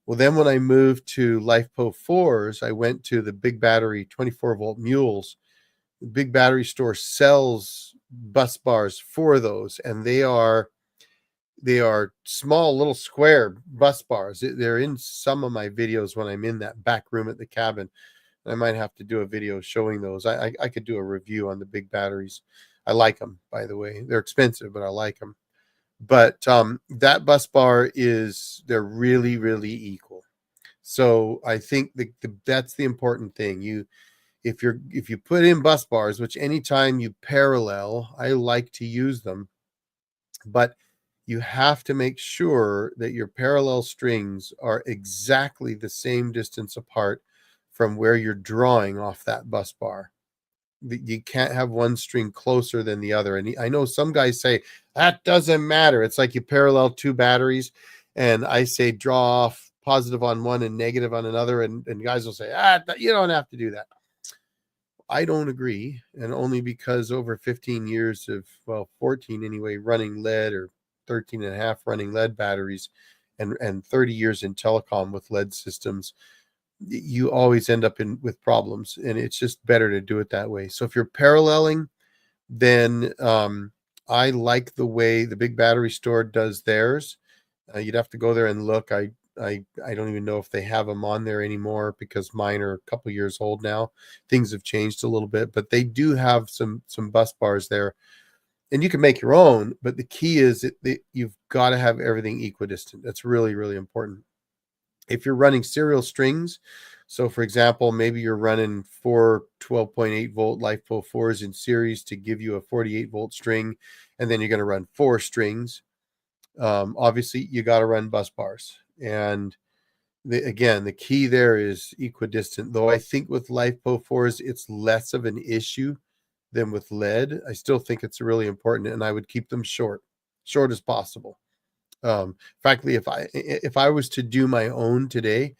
Well, then when I moved to LifePo 4s, I went to the big battery 24-volt mules. The big battery store sells bus bars for those, and they are small little square bus bars. They're in some of my videos when I'm in that back room at the cabin. I might have to do a video showing those. I could do a review on the big batteries. I like them, by the way. They're expensive, but I like them. But that bus bar they're really, really equal. So I think that's the important thing. If you put in bus bars, which anytime you parallel, I like to use them, but you have to make sure that your parallel strings are exactly the same distance apart from where you're drawing off that bus bar. You can't have one string closer than the other. And I know some guys say that doesn't matter. It's like you parallel two batteries, and I say draw off positive on one and negative on another, and guys will say, you don't have to do that. I don't agree, and only because over 15 years of, well, 14 anyway, running lead, or 13 and a half running lead batteries, and 30 years in telecom with lead systems, you always end up with problems, and it's just better to do it that way. So if you're paralleling, then I like the way the big battery store does theirs. You'd have to go there and look. I don't even know if they have them on there anymore, because mine are a couple years old now. Things have changed a little bit, but they do have some bus bars there, and you can make your own. But the key is that you've got to have everything equidistant. That's really, really important. If you're running serial strings, so for example, maybe you're running 4 12.8-volt LifePo 4s in series to give you a 48-volt string, and then you're going to run 4 strings. Obviously, you got to run bus bars. And again, the key there is equidistant. Though I think with LifePo 4s, it's less of an issue than with lead. I still think it's really important, and I would keep them short as possible. Frankly, if I was to do my own today,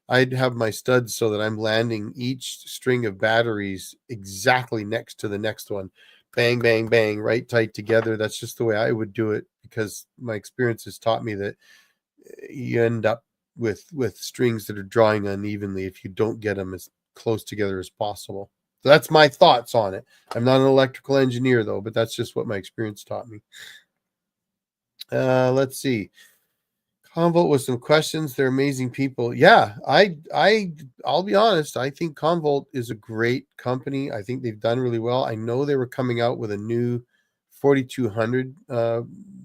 I'd have my studs so that I'm landing each string of batteries exactly next to the next one. Bang, bang, bang, right tight together. That's just the way I would do it, because my experience has taught me that you end up with strings that are drawing unevenly if you don't get them as close together as possible. So that's my thoughts on it. I'm not an electrical engineer, though, but that's just what my experience taught me. Let's see. Convolt with some questions. They're amazing people. Yeah, I'll be honest. I think Convolt is a great company. I think they've done really well. I know they were coming out with a new 4200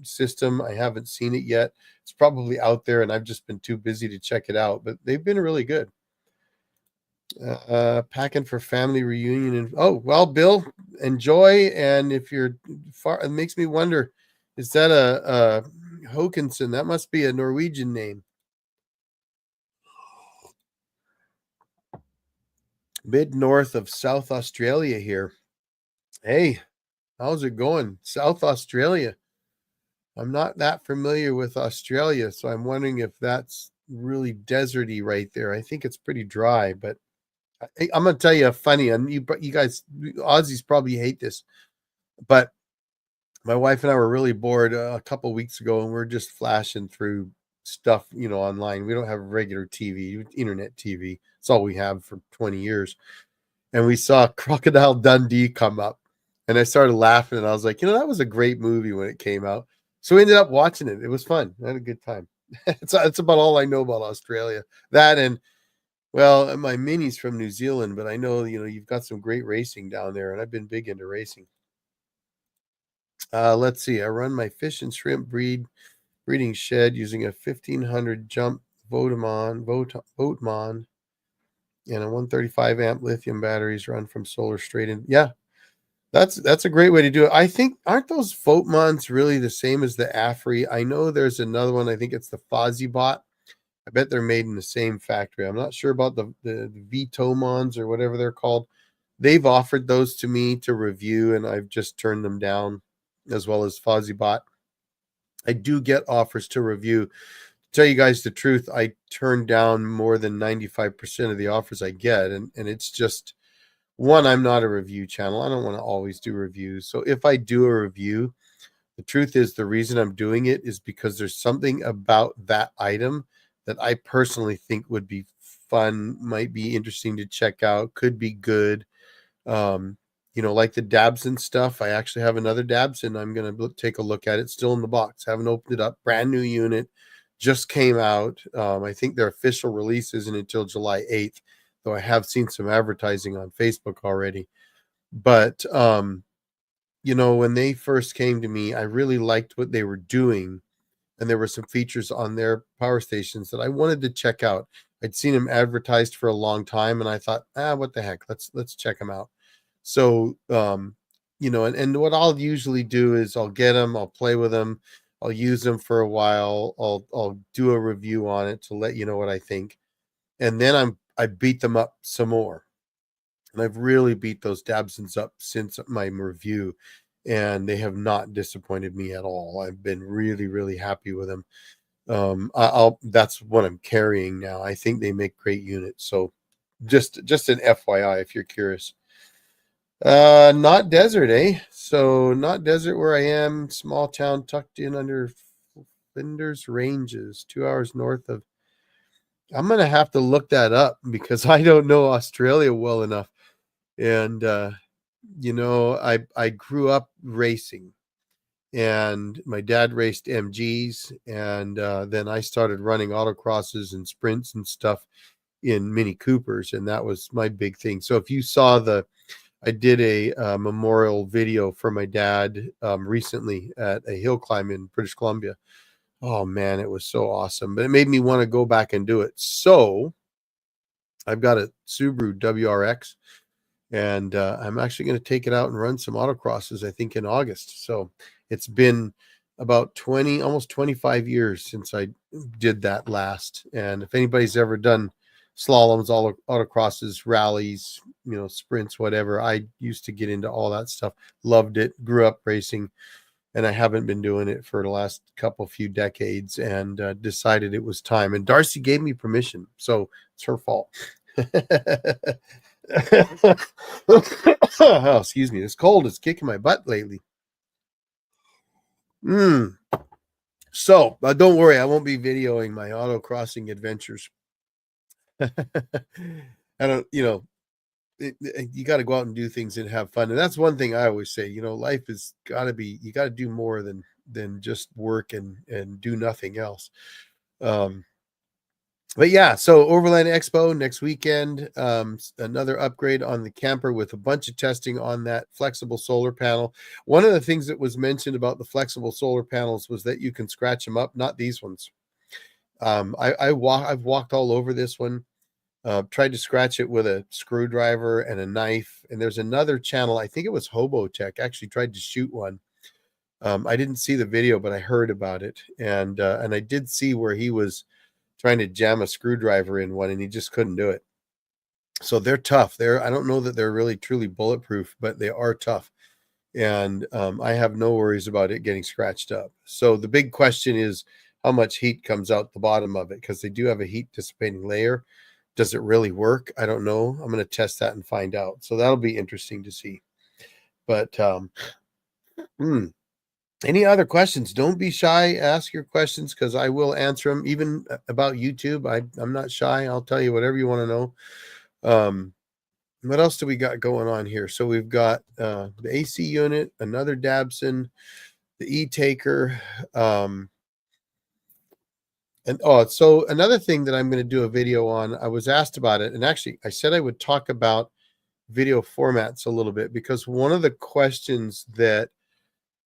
system. I haven't seen it yet. It's probably out there, and I've just been too busy to check it out. But they've been really good. Packing for family reunion. And oh well, Bill, enjoy. And if you're far, it makes me wonder, is that a Håkanson? That must be a Norwegian name. Mid north of South Australia here. Hey, how's it going? South Australia. I'm not that familiar with Australia, so I'm wondering if that's really deserty right there. I think it's pretty dry, but I'm going to tell you a funny, and you guys, Aussies probably hate this, but my wife and I were really bored a couple of weeks ago, and we're just flashing through stuff, online. We don't have regular TV, internet TV. It's all we have for 20 years. And we saw Crocodile Dundee come up, and I started laughing, and I was like, that was a great movie when it came out. So we ended up watching it. It was fun. I had a good time. It's about all I know about Australia. That, and well, my mini's from New Zealand, but I know, you've got some great racing down there, and I've been big into racing. Let's see. I run my fish and shrimp breeding shed using a 1500 jump Votemon and a 135 amp lithium batteries run from solar straight in. Yeah, that's a great way to do it. I think, aren't those Votemons really the same as the Afri? I know there's another one. I think it's the Fozzybot. I bet they're made in the same factory. I'm not sure about the Vitomons or whatever they're called. They've offered those to me to review, and I've just turned them down, as well as Fozzybot. I do get offers to review. To tell you guys the truth, I turn down more than 95% of the offers I get, and it's just, one, I'm not a review channel. I don't want to always do reviews. So if I do a review, the truth is the reason I'm doing it is because there's something about that item that I personally think would be fun, might be interesting to check out, could be good. Like the Dabson stuff. I actually have another Dabson. I'm going to take a look at it. Still in the box. Haven't opened it up. Brand new unit. Just came out. I think their official release isn't until July 8th, though I have seen some advertising on Facebook already. But, when they first came to me, I really liked what they were doing. And there were some features on their power stations that I wanted to check out. I'd seen them advertised for a long time, and I thought, what the heck? Let's check them out. So, and what I'll usually do is I'll get them, I'll play with them, I'll use them for a while, I'll do a review on it to let you know what I think, and then I beat them up some more, and I've really beat those Dabsons up since my review, and they have not disappointed me at all. I've been really, really happy with them. That's what I'm carrying now. I think they make great units. So just an FYI if you're curious. Not desert, eh? So not desert where I am. Small town tucked in under Flinders Ranges, 2 hours north of. I'm gonna have to look that up because I don't know Australia well enough. And I grew up racing, and my dad raced MGs, and then I started running autocrosses and sprints and stuff in Mini Coopers, and that was my big thing. So if you saw I did a memorial video for my dad recently at a hill climb in British Columbia. Oh man, it was so awesome. But it made me want to go back and do it. So I've got a Subaru WRX, and I'm actually going to take it out and run some autocrosses, I think, in August. So it's been about almost 25 years since I did that last. And if anybody's ever done slaloms, autocrosses, rallies, sprints, whatever, I used to get into all that stuff. Loved it. Grew up racing, and I haven't been doing it for the last few decades, and decided it was time. And Darcy gave me permission, so it's her fault. Oh, excuse me. This cold is kicking my butt lately. So don't worry, I won't be videoing my autocrossing adventures. I don't, you got to go out and do things and have fun. And that's one thing I always say, life has got to be, you got to do more than just work and do nothing else. But yeah, so Overland Expo next weekend, another upgrade on the camper with a bunch of testing on that flexible solar panel. One of the things that was mentioned about the flexible solar panels was that you can scratch them up, not these ones. I've walked all over this one, tried to scratch it with a screwdriver and a knife. And there's another channel, I think it was Hobo Tech, actually tried to shoot one. I didn't see the video, but I heard about it. And I did see where he was trying to jam a screwdriver in one, and he just couldn't do it. So they're tough. I don't know that they're really truly bulletproof, but they are tough. And I have no worries about it getting scratched up. So the big question is how much heat comes out the bottom of it, because they do have a heat dissipating layer. Does it really work? I don't know. I'm going to test that and find out. So that'll be interesting to see. But any other questions? Don't be shy. Ask your questions, because I will answer them. Even about YouTube, I'm not shy. I'll tell you whatever you want to know. What else do we got going on here? So we've got the AC unit, another Dabson, the E-Taker. So another thing that I'm going to do a video on, I was asked about it. And actually, I said I would talk about video formats a little bit, because one of the questions that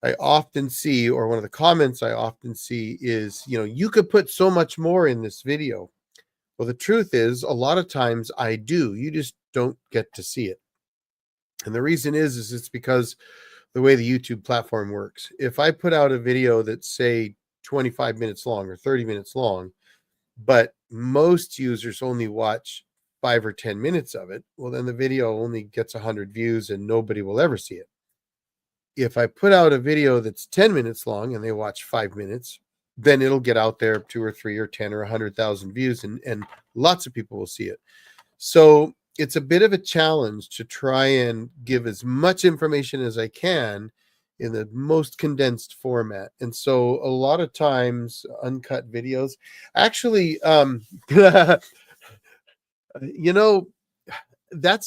I often see, or one of the comments I often see is, you could put so much more in this video. Well, the truth is, a lot of times I do. You just don't get to see it. And the reason is it's because the way the YouTube platform works. If I put out a video that's, say, 25 minutes long or 30 minutes long, but most users only watch 5 or 10 minutes of it, well, then the video only gets 100 views and nobody will ever see it. If I put out a video that's 10 minutes long and they watch 5 minutes, then it'll get out there 2 or 3 or 10 or 100,000 views, and lots of people will see it. So it's a bit of a challenge to try and give as much information as I can in the most condensed format. And so a lot of times uncut videos actually, that's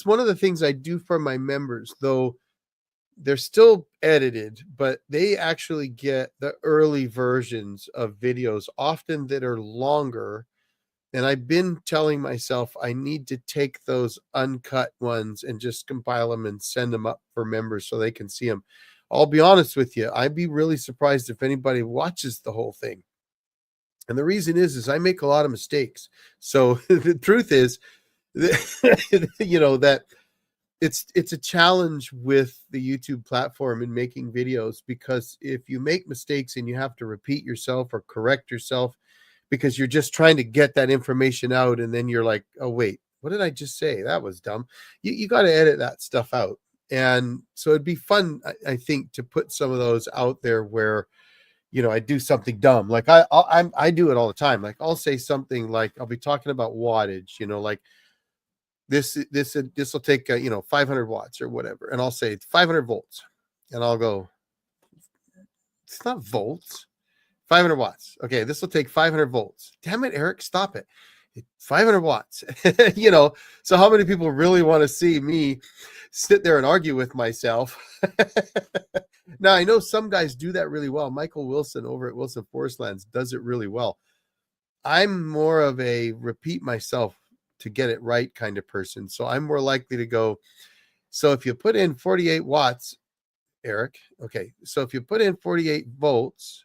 one of the things I do for my members, though they're still edited, but they actually get the early versions of videos, often that are longer. And I've been telling myself I need to take those uncut ones and just compile them and send them up for members so they can see them. I'll be honest with you, I'd be really surprised if anybody watches the whole thing. And the reason is I make a lot of mistakes. So the truth is, that it's a challenge with the YouTube platform in making videos, because if you make mistakes and you have to repeat yourself or correct yourself because you're just trying to get that information out, and then you're like, oh wait, what did I just say? That was dumb. You got to edit that stuff out. And so it'd be fun, I think, to put some of those out there where, I do something dumb. Like I do it all the time. Like I'll say something like, I'll be talking about wattage, like this will take 500 watts or whatever, and I'll say 500 volts, and I'll go, it's not volts, 500 watts. Okay, this will take 500 volts. Damn it, Eric, stop it. 500 watts. So how many people really want to see me sit there and argue with myself? Now, I know some guys do that really well. Michael Wilson over at Wilson Forestlands does it really well. I'm more of a repeat myself to get it right kind of person. So I'm more likely to go, so if you put in 48 watts, Eric, okay, so if you put in 48 volts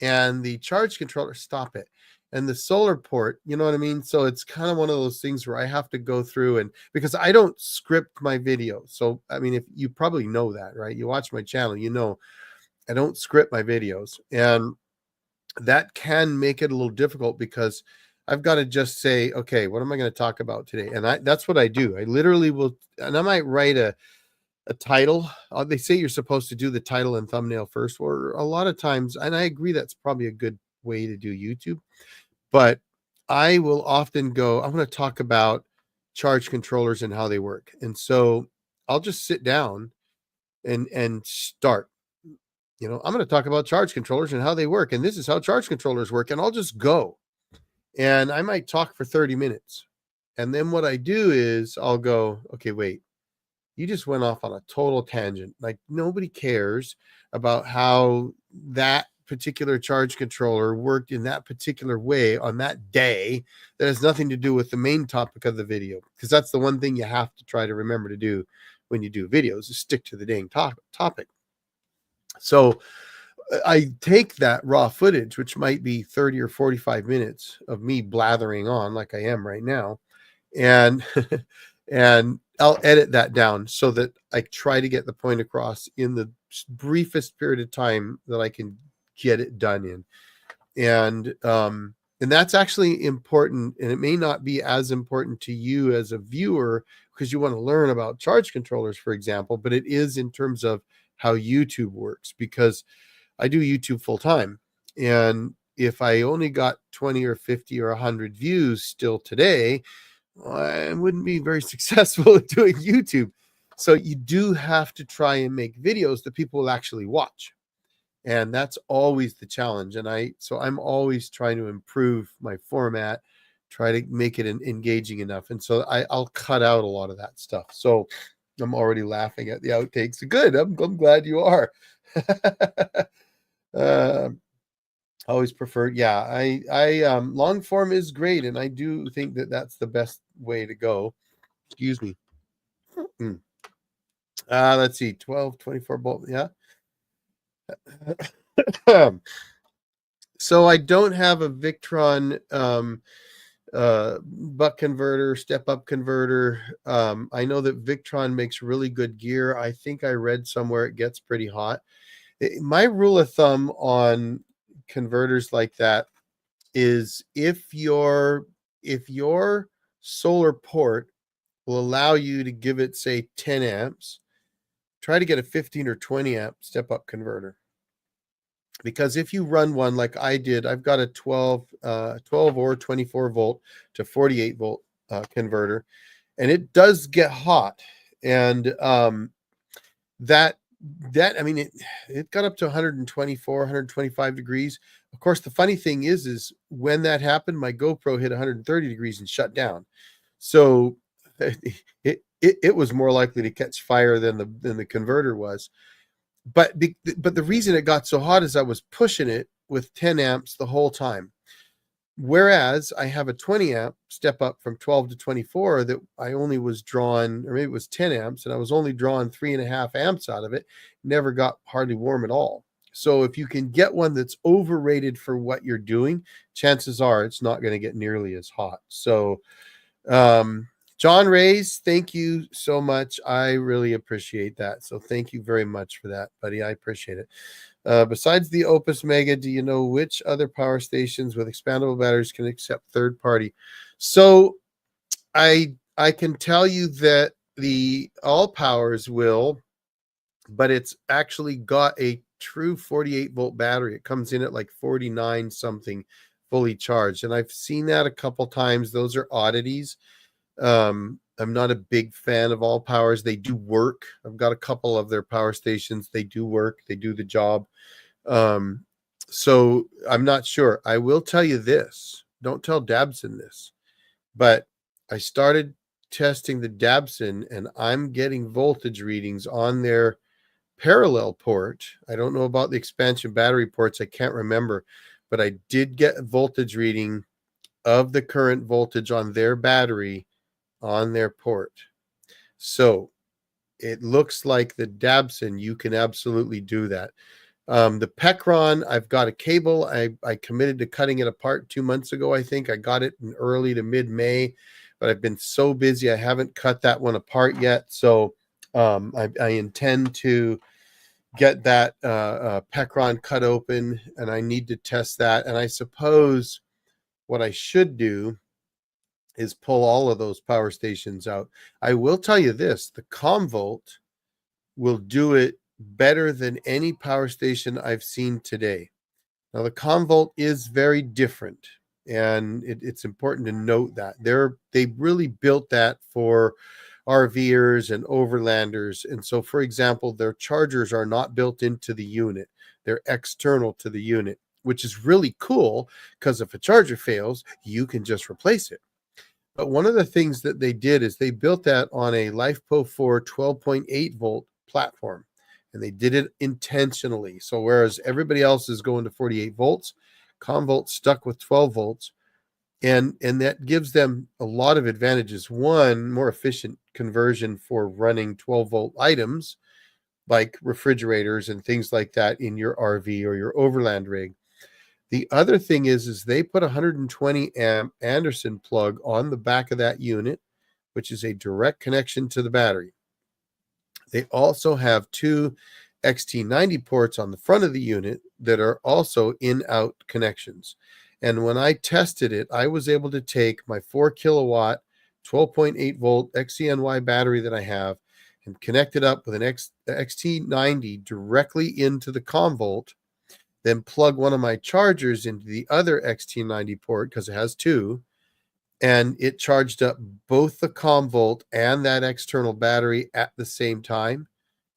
and the charge controller, stop it, and the solar port, you know what I mean? So it's kind of one of those things where I have to go through, and because I don't script my videos. So, I mean, if you probably know that, right? You watch my channel, I don't script my videos, and that can make it a little difficult because I've got to just say, okay, what am I going to talk about today? And that's what I do. I literally will, and I might write a title. They say you're supposed to do the title and thumbnail first, or a lot of times, and I agree that's probably a good way to do YouTube, but I will often go, I want to talk about charge controllers and how they work. And so I'll just sit down and start. I'm going to talk about charge controllers and how they work. And this is how charge controllers work. And I'll just go. And I might talk for 30 minutes. And then what I do is I'll go, okay, wait, you just went off on a total tangent. Like nobody cares about how that particular charge controller worked in that particular way on that day. That has nothing to do with the main topic of the video. Because that's the one thing you have to try to remember to do when you do videos, is stick to the dang topic. So I take that raw footage, which might be 30 or 45 minutes of me blathering on like I am right now, and and I'll edit that down so that I try to get the point across in the briefest period of time that I can get it done in. And that's actually important, and it may not be as important to you as a viewer because you want to learn about charge controllers, for example, but it is in terms of how YouTube works, because I do YouTube full time. And if I only got 20 or 50 or 100 views still today, I wouldn't be very successful at doing YouTube. So you do have to try and make videos that people will actually watch. And that's always the challenge. And I'm always trying to improve my format, try to make it engaging enough. And so I'll cut out a lot of that stuff. So I'm already laughing at the outtakes. Good. I'm glad you are. Always preferred. Yeah, I long form is great, and I do think that that's the best way to go. Excuse me. Let's see, 12, 24 bolt. Yeah. So I don't have a Victron buck converter, step up converter. I know that Victron makes really good gear. I think I read somewhere it gets pretty hot. My rule of thumb on converters like that is if your solar port will allow you to give it, say, 10 amps, try to get a 15 or 20 amp step up converter. Because if you run one like I did, I've got a 12 or 24 volt to 48 volt converter, and it does get hot. And that I mean, it got up to 124, 125 degrees. Of course, the funny thing is when that happened, my GoPro hit 130 degrees and shut down. So it was more likely to catch fire than the converter was. But the reason it got so hot is I was pushing it with 10 amps the whole time. Whereas I have a 20 amp step up from 12 to 24 that I only was drawing, or maybe it was 10 amps, and I was only drawing 3.5 amps out of it. Never got hardly warm at all. So if you can get one that's overrated for what you're doing, chances are it's not going to get nearly as hot. So John Rays, thank you so much. I really appreciate that. So thank you very much for that, buddy. I appreciate it. Besides the Opus Mega, do you know which other power stations with expandable batteries can accept third party? So I can tell you that the All Powers will, but it's actually got a true 48 volt battery. It comes in at like 49 something fully charged. And I've seen that a couple times. Those are oddities. I'm not a big fan of All Powers. They do work. I've got a couple of their power stations. They do work. They do the job. So I'm not sure. I will tell you this. Don't tell Dabson this, but I started testing the Dabson and I'm getting voltage readings on their parallel port. I don't know about the expansion battery ports. I can't remember, but I did get a voltage reading of the current voltage on their battery on their port. So it looks like the Dabson, you can absolutely do that. The Pecron, I've got a cable. I committed to cutting it apart 2 months ago. I think I got it in early to mid-May, but I've been so busy. I haven't cut that one apart yet. So I intend to get that Pecron cut open, and I need to test that. And I suppose what I should do is pull all of those power stations out. I will tell you this, the Comvolt will do it better than any power station I've seen today. Now, the Comvolt is very different, and it's important to note that. They really built that for RVers and overlanders. And so, for example, their chargers are not built into the unit. They're external to the unit, which is really cool because if a charger fails, you can just replace it. But one of the things that they did is they built that on a LifePo 4 12.8 volt platform, and they did it intentionally. So whereas everybody else is going to 48 volts, Comvolt stuck with 12 volts, and that gives them a lot of advantages. One, more efficient conversion for running 12 volt items like refrigerators and things like that in your RV or your overland rig. The other thing is they put a 120 amp Anderson plug on the back of that unit, which is a direct connection to the battery. They also have two XT90 ports on the front of the unit that are also in-out connections. And when I tested it, I was able to take my 4 kilowatt, 12.8 volt XCNY battery that I have and connect it up with an XT90 directly into the Comvolt, then plug one of my chargers into the other XT90 port because it has two, and it charged up both the Comvolt and that external battery at the same time,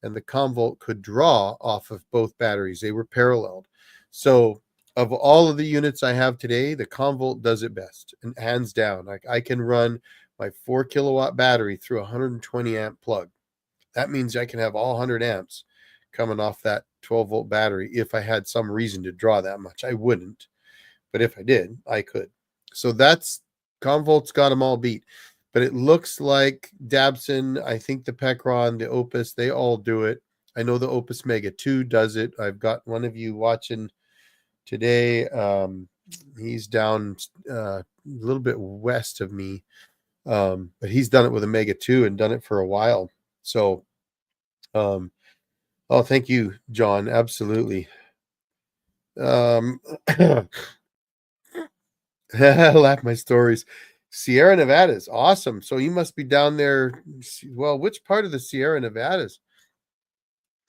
and the Comvolt could draw off of both batteries. They were paralleled. So of all of the units I have today, the Comvolt does it best, and hands down. Like I can run my 4 kilowatt battery through a 120 amp plug. That means I can have all 100 amps coming off that 12 volt battery. If I had some reason to draw that much, I wouldn't, but if I did, I could. So that's Comvolt's got them all beat, but it looks like Dabson, I think the Pecron, the Opus, they all do it. I know the Opus Mega 2 does it. I've got one of you watching today. He's down a little bit west of me, but he's done it with a Mega 2 and done it for a while. So, oh, thank you, John. Absolutely. Laugh my stories. Sierra Nevadas, awesome. So you must be down there. Well, which part of the Sierra Nevadas?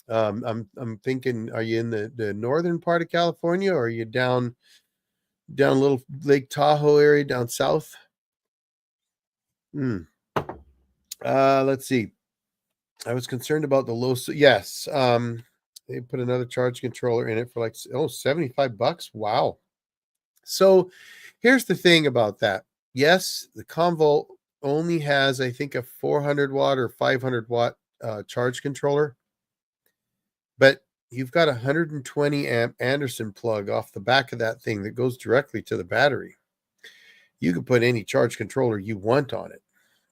I'm thinking, are you in the northern part of California, or are you down a little Lake Tahoe area down south? Let's see. I was concerned about the low. Yes. They put another charge controller in it for like $75. Wow. So here's the thing about that. Yes, the Convolt only has, I think, a 400 watt or 500 watt charge controller, but you've got a 120 amp Anderson plug off the back of that thing that goes directly to the battery. You could put any charge controller you want on it.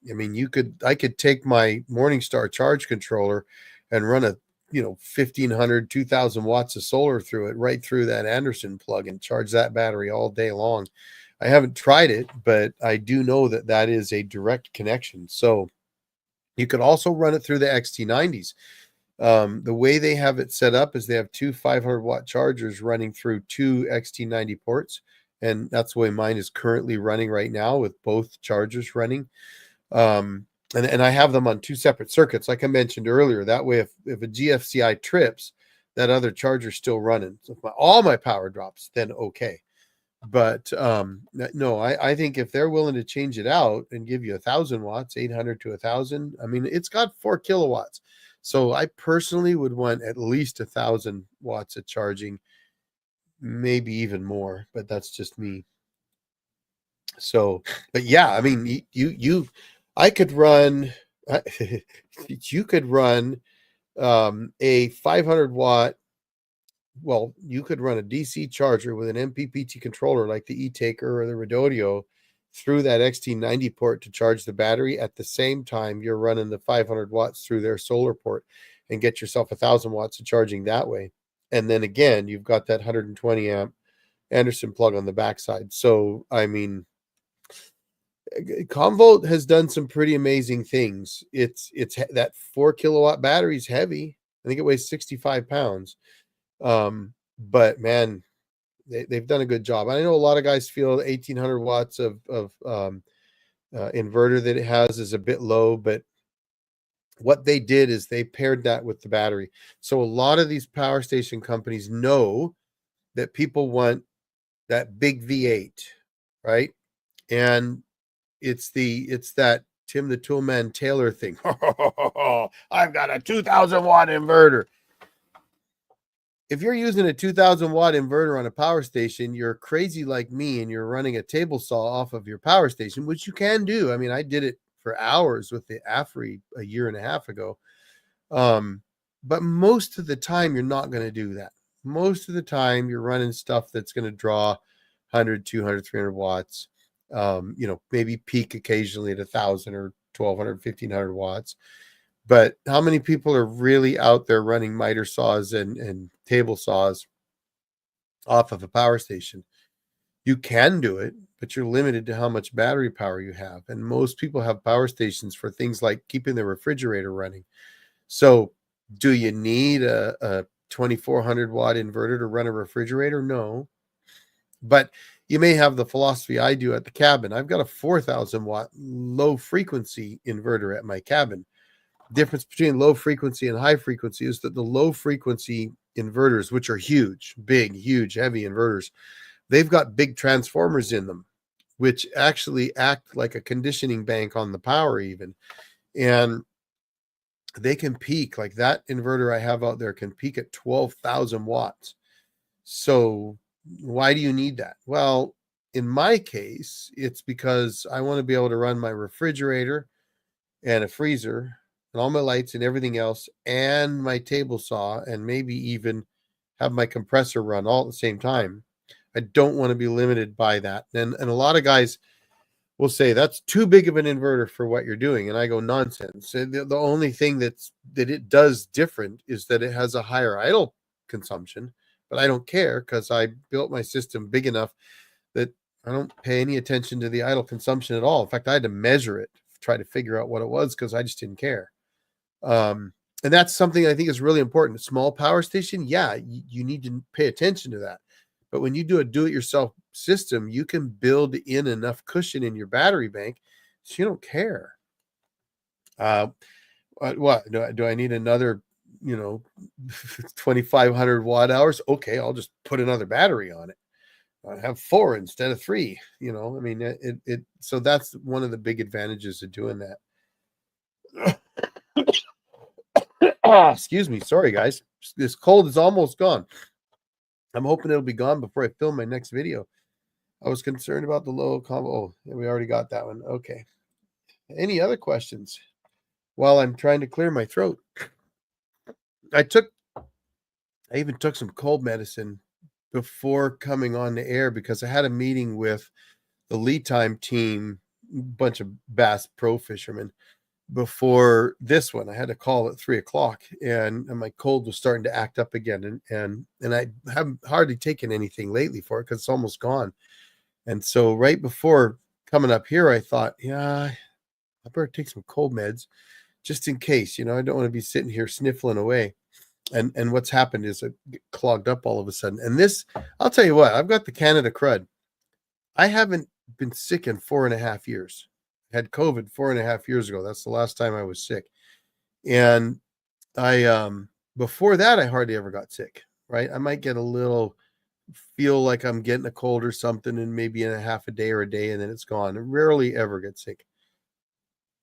I mean, I could take my Morningstar charge controller and run a 1,500, 2,000 watts of solar through it, right through that Anderson plug, and charge that battery all day long. I haven't tried it, but I do know that that is a direct connection. So you could also run it through the XT90s. The way they have it set up is they have two 500 watt chargers running through two XT90 ports. And that's the way mine is currently running right now, with both chargers running. And I have them on two separate circuits, like I mentioned earlier. That way, if a GFCI trips, that other charger's still running. So if all my power drops, then okay. But no, I think if they're willing to change it out and give you 1,000 watts, 800 to 1,000, I mean, it's got 4 kilowatts. So I personally would want at least 1,000 watts of charging, maybe even more, but that's just me. So, but yeah, I mean, I could run, you could run a 500 watt. Well, you could run a DC charger with an MPPT controller like the E-Taker or the Rodotio through that XT90 port to charge the battery. At the same time, you're running the 500 watts through their solar port, and get yourself 1,000 watts of charging that way. And then again, you've got that 120 amp Anderson plug on the backside. So, I mean, Convolt has done some pretty amazing things. It's that 4 kilowatt battery is heavy. I think it weighs 65 pounds. But man, they've done a good job. I know a lot of guys feel 1,800 watts of inverter that it has is a bit low, but what they did is they paired that with the battery. So a lot of these power station companies know that people want that big V8, right? And it's that Tim the Toolman Taylor thing. I've got a 2,000 watt inverter. If you're using a 2,000 watt inverter on a power station, you're crazy like me, and you're running a table saw off of your power station, which you can do. I mean, I did it for hours with the AFRI a year and a half ago. But most of the time, you're not going to do that. Most of the time, you're running stuff that's going to draw 100, 200, 300 watts. Maybe peak occasionally at 1,000 or 1,200, 1,500 watts. But how many people are really out there running miter saws and table saws off of a power station? You can do it, but you're limited to how much battery power you have. And most people have power stations for things like keeping the refrigerator running. So do you need a 2,400 watt inverter to run a refrigerator? No. But you may have the philosophy I do at the cabin. I've got a 4,000 watt low frequency inverter at my cabin. Difference between low frequency and high frequency is that the low frequency inverters, which are huge, big, huge, heavy inverters, they've got big transformers in them, which actually act like a conditioning bank on the power even. And they can peak, like that inverter I have out there can peak at 12,000 watts. So why do you need that? Well, in my case, it's because I want to be able to run my refrigerator and a freezer and all my lights and everything else, and my table saw, and maybe even have my compressor run all at the same time. I don't want to be limited by that. And a lot of guys, will say that's too big of an inverter for what you're doing. And I go, nonsense. And the only thing that it does different is that it has a higher idle consumption, but I don't care because I built my system big enough that I don't pay any attention to the idle consumption at all. In fact, I had to measure it, try to figure out what it was because I just didn't care. And that's something I think is really important. A small power station, yeah, you need to pay attention to that. But when you do a do-it-yourself system, you can build in enough cushion in your battery bank so you don't care. What do I need another, 2,500 watt hours? Okay, I'll just put another battery on it. I have 4 instead of 3. I mean, so that's one of the big advantages of doing that. Excuse me. Sorry, guys. This cold is almost gone. I'm hoping it'll be gone before I film my next video. I was concerned about the low combo. Oh, we already got that one. Okay. Any other questions? While I'm trying to clear my throat. I even took some cold medicine before coming on the air because I had a meeting with the lead time team, bunch of Bass Pro fishermen. Before this one, I had a call at 3:00, and my cold was starting to act up again, and I haven't hardly taken anything lately for it because it's almost gone. And so right before coming up here, I thought, yeah, I better take some cold meds just in case. I don't want to be sitting here sniffling away. And what's happened is it clogged up all of a sudden. And this, I'll tell you what, I've got the Canada crud. I haven't been sick in 4.5 years. Had COVID 4.5 years ago. That's the last time I was sick. And I before that I hardly ever got sick, right? I might get a little feel like I'm getting a cold or something, and maybe in a half a day or a day, and then it's gone. I rarely ever get sick.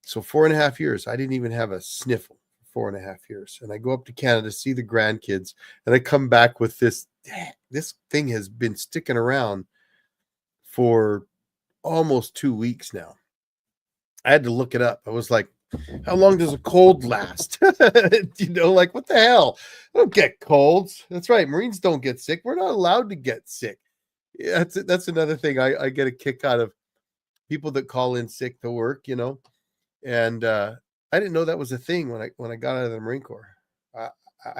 So 4.5 years, I didn't even have a sniffle for 4.5 years. And I go up to Canada, see the grandkids, and I come back with this thing has been sticking around for almost 2 weeks now. I had to look it up. I was like, how long does a cold last? Like, what the hell? I don't get colds. That's right. Marines don't get sick. We're not allowed to get sick. Yeah, that's another thing I get a kick out of, people that call in sick to work, and I didn't know that was a thing when I got out of the Marine Corps. I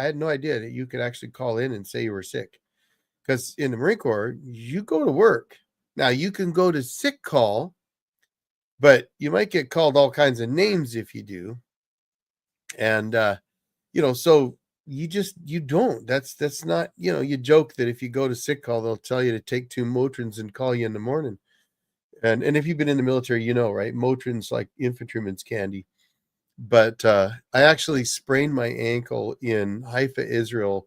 had no idea that you could actually call in and say you were sick, because in the Marine Corps, you go to work. Now, you can go to sick call, but you might get called all kinds of names if you do. And, so you don't, that's not, you joke that if you go to sick call, they'll tell you to take 2 Motrins and call you in the morning. And if you've been in the military, right? Motrin's like infantryman's candy. But I actually sprained my ankle in Haifa, Israel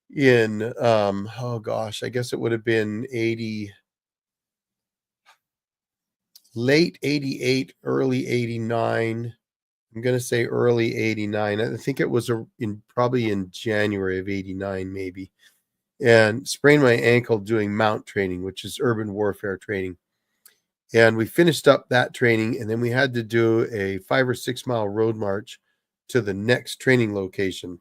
in, I guess it would have been late 88, early 89. I'm going to say early 89. I think it was probably in January of 89, maybe. And sprained my ankle doing mount training, which is urban warfare training. And we finished up that training, and then we had to do a 5 or 6 mile road march to the next training location.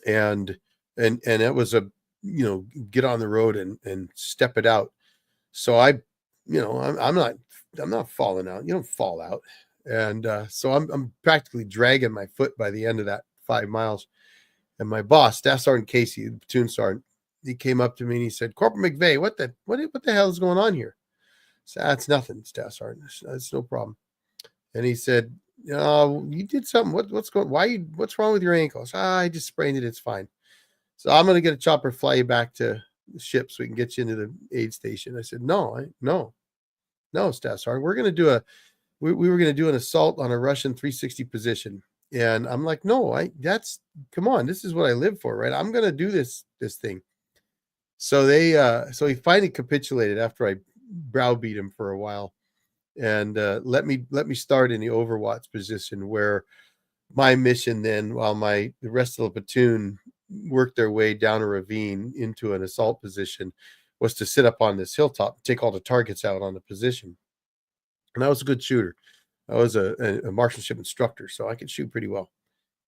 And it was get on the road and step it out. So I'm not falling out. You don't fall out. And so I'm practically dragging my foot by the end of that 5 miles. And my boss, Staff Sergeant Casey, the platoon sergeant, he came up to me and he said, "Corporal McVeigh, what the hell is going on here?" I said, "That's nothing, Staff Sergeant. That's no problem." And he said, "You did something. What's wrong with your ankle?" I said, "I just sprained it. It's fine. So I'm going to get a chopper, fly you back to the ship so we can get you into the aid station." I said, No, Staff Sergeant. We're going to do we were going to do an assault on a Russian 360 position. And I'm like, no, come on. This is what I live for, right? I'm going to do this thing. So he finally capitulated after I browbeat him for a while, and let me start in the Overwatch position, where my mission then, while the rest of the platoon worked their way down a ravine into an assault position, was to sit up on this hilltop, take all the targets out on the position. And I was a good shooter. I was a marksmanship instructor, so I could shoot pretty well.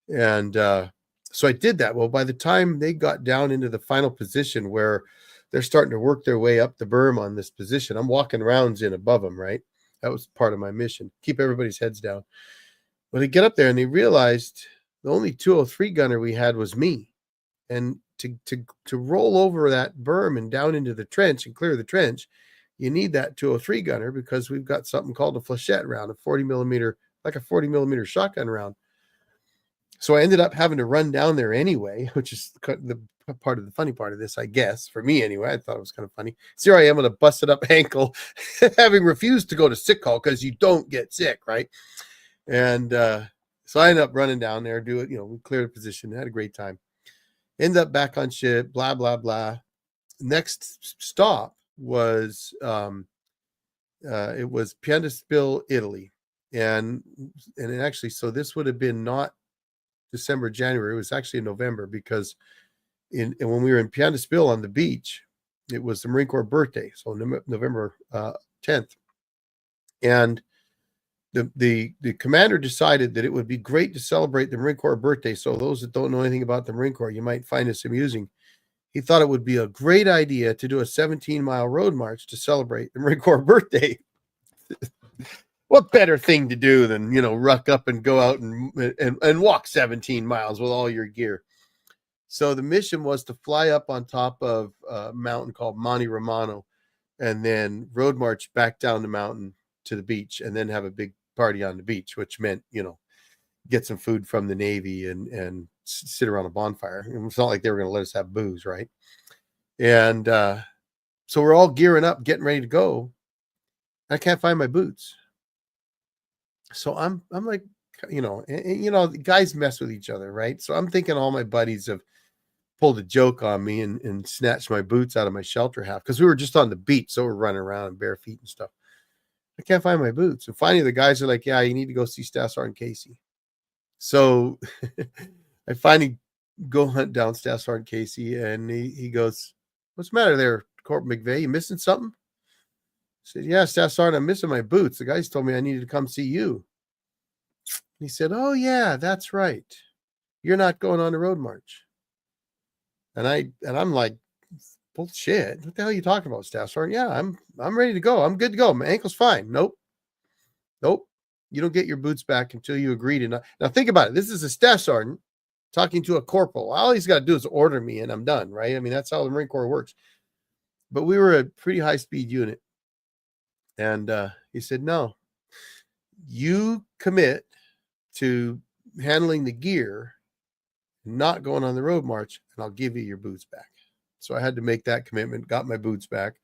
And so I did that. Well, by the time they got down into the final position where they're starting to work their way up the berm on this position, I'm walking rounds in above them, right? That was part of my mission. Keep everybody's heads down. But they get up there and they realized the only 203 gunner we had was me. And to roll over that berm and down into the trench and clear the trench, you need that 203 gunner because we've got something called a flechette round, a 40 millimeter, like a 40 millimeter shotgun round. So I ended up having to run down there anyway, which is the part of the funny part of this, I guess, for me anyway. I thought it was kind of funny. So here I am with a busted up ankle, having refused to go to sick call because you don't get sick, right? And so I ended up running down there, do it, we cleared a position, had a great time. End up back on ship, blah, blah, blah. Next stop was it was Piandaspil, Italy. And actually, so this would have been not December, January. It was actually in November because and when we were in Piandaspil on the beach, it was the Marine Corps birthday, so November 10th. And the commander decided that it would be great to celebrate the Marine Corps birthday. So those that don't know anything about the Marine Corps, you might find this amusing. He thought it would be a great idea to do a 17-mile road march to celebrate the Marine Corps birthday. What better thing to do than, ruck up and go out and walk 17 miles with all your gear. So the mission was to fly up on top of a mountain called Monte Romano and then road march back down the mountain to the beach and then have a big party on the beach, which meant, get some food from the Navy and sit around a bonfire. It's not like they were going to let us have booze, right? And so we're all gearing up, getting ready to go. I can't find my boots. So I'm like, guys mess with each other, right? So I'm thinking all my buddies have pulled a joke on me and snatched my boots out of my shelter half because we were just on the beach, so we're running around in bare feet and stuff. I can't find my boots. And finally, the guys are like, yeah, you need to go see Staff Sergeant Casey. So I finally go hunt down Staff Sergeant Casey, and he goes, what's the matter there, Corporal McVeigh? You missing something? I said, yeah, Staff Sergeant, I'm missing my boots. The guys told me I needed to come see you. He said, oh, yeah, that's right. You're not going on the road march. And I'm like, bullshit. What the hell are you talking about, Staff Sergeant? Yeah, I'm ready to go. I'm good to go. My ankle's fine. Nope. You don't get your boots back until you agree to not. Now think about it. This is a Staff Sergeant talking to a corporal. All he's got to do is order me and I'm done, right? I mean, that's how the Marine Corps works. But we were a pretty high-speed unit. And he said, no, you commit to handling the gear, not going on the road march, and I'll give you your boots back. So I had to make that commitment, got my boots back,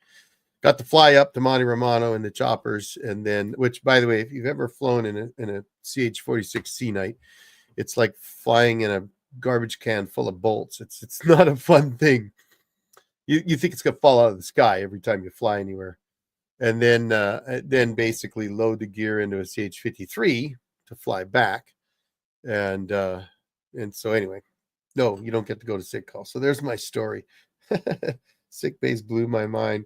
got to fly up to Monte Romano in the choppers. And then, which by the way, if you've ever flown in a CH-46C night, it's like flying in a garbage can full of bolts. It's not a fun thing. You think it's going to fall out of the sky every time you fly anywhere. And then basically load the gear into a CH-53 to fly back. And so anyway, no, you don't get to go to sick call. So there's my story. Sick base blew my mind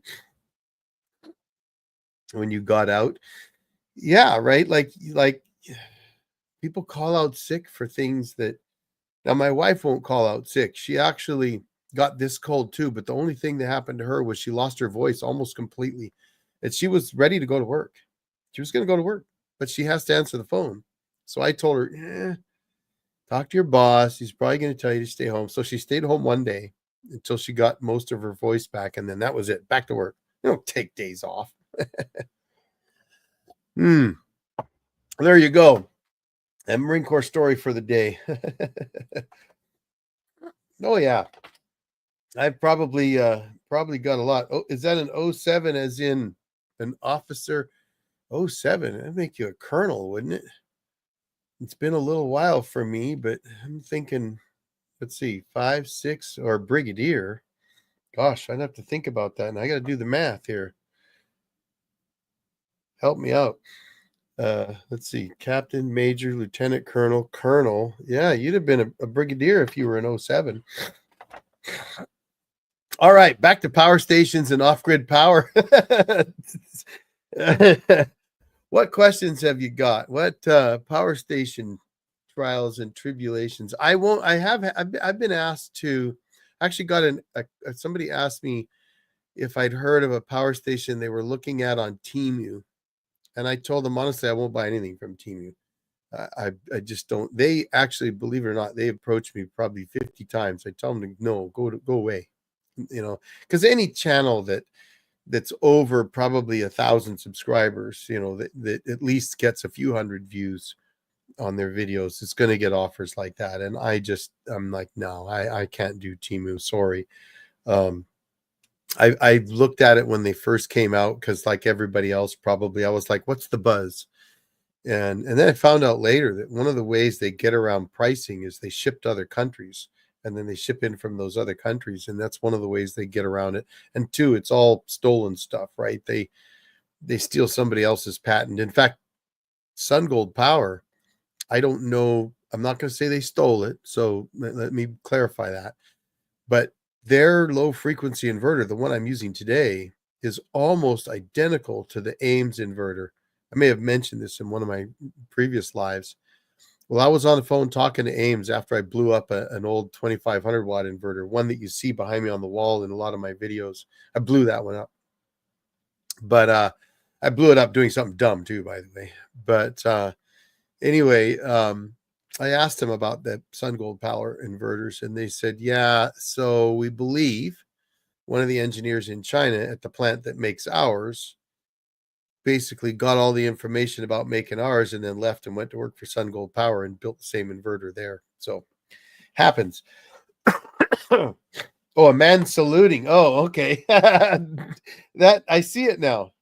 when you got out. Yeah, right. Like people call out sick for things that now my wife won't call out sick. She actually got this cold too, but the only thing that happened to her was she lost her voice almost completely. And she was ready to go to work. She was going to go to work, but she has to answer the phone. So I told her, talk to your boss. He's probably going to tell you to stay home. So she stayed home one day until she got most of her voice back. And then that was it. Back to work. You don't take days off. There you go. A Marine Corps story for the day. Oh, yeah. I've probably got a lot. Oh, is that an 07 as in an officer? 07. That'd make you a colonel, wouldn't it? It's been a little while for me, but I'm thinking, let's see, 5, 6, or brigadier. Gosh, I'd have to think about that. And I got to do the math here. Help me out. Let's see, captain, major, lieutenant, colonel. Yeah, you'd have been a brigadier if you were in 07. All right, back to power stations and off-grid power. What questions have you got? What power station trials and tribulations? I've been asked to, actually got somebody asked me if I'd heard of a power station they were looking at on Temu. And I told them honestly, I won't buy anything from Temu. I just don't. They actually, believe it or not, they approached me probably 50 times. I tell them to no, go away. Because any channel that's over probably 1,000 subscribers, that at least gets a few hundred views on their videos, it's going to get offers like that. And I'm like, no, I can't do Temu. Sorry. Um, I looked at it when they first came out because, like everybody else, probably I was like, "What's the buzz?" And then I found out later that one of the ways they get around pricing is they ship to other countries, and then they ship in from those other countries, and that's one of the ways they get around it. And two, it's all stolen stuff, right? They steal somebody else's patent. In fact, Sun Gold Power, I don't know. I'm not going to say they stole it, so let me clarify that. But their low frequency inverter, the one I'm using today, is almost identical to the Ames inverter. I may have mentioned this in one of my previous lives. Well, I was on the phone talking to Ames after I blew up an old 2500 watt inverter, one that you see behind me on the wall in a lot of my videos. I blew that one up. But I blew it up doing something dumb too, by the way. But anyway, I asked them about the Sun Gold Power inverters, and they said, yeah, so we believe one of the engineers in China at the plant that makes ours basically got all the information about making ours and then left and went to work for Sun Gold Power and built the same inverter there. So happens. Oh, a man saluting. Oh, okay. That I see it now.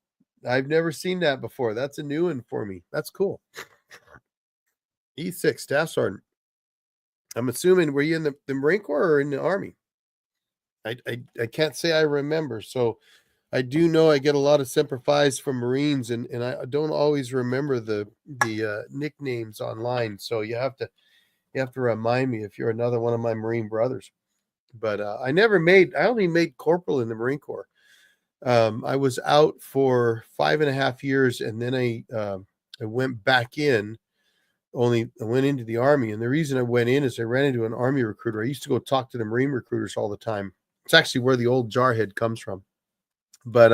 I've never seen that before. That's a new one for me. That's cool. E6 Staff Sergeant. I'm assuming, were you in the Marine Corps or in the Army? I can't say I remember. So I do know I get a lot of Semper Fi's from Marines, and I don't always remember the nicknames online. So you have to remind me if you're another one of my Marine brothers. But I only made corporal in the Marine Corps. I was out for 5.5 years, and then I went back in. I went into the Army, and the reason I went in is I ran into an Army recruiter. I used to go talk to the Marine recruiters all the time. It's actually where the old Jarhead comes from. But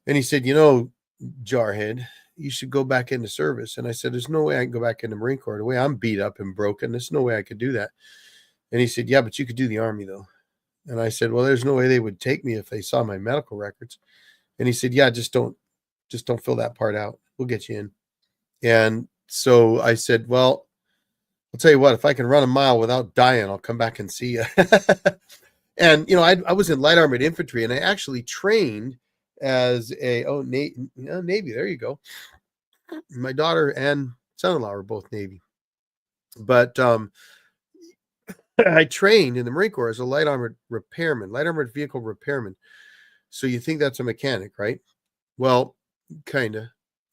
and he said, Jarhead, you should go back into service. And I said, there's no way I can go back into Marine Corps. The way I'm beat up and broken, there's no way I could do that. And he said, yeah, but you could do the Army though. And I said, well, there's no way they would take me if they saw my medical records. And he said, yeah, just don't fill that part out. We'll get you in. And so I said, well, I'll tell you what, if I can run a mile without dying, I'll come back and see you. And, I was in light armored infantry, and I actually trained as Navy. There you go. My daughter and son-in-law were both Navy. But I trained in the Marine Corps as a light armored vehicle repairman. So you think that's a mechanic, right? Well, kind of.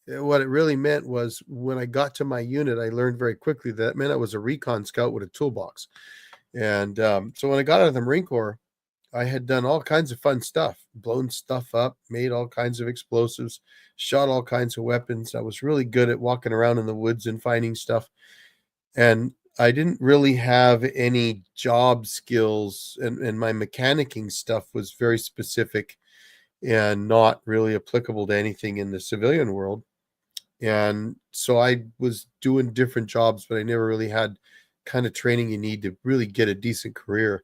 What it really meant was when I got to my unit, I learned very quickly that meant I was a recon scout with a toolbox. And so when I got out of the Marine Corps, I had done all kinds of fun stuff, blown stuff up, made all kinds of explosives, shot all kinds of weapons. I was really good at walking around in the woods and finding stuff. And I didn't really have any job skills, and my mechanicking stuff was very specific and not really applicable to anything in the civilian world. And so I was doing different jobs, but I never really had kind of training you need to really get a decent career.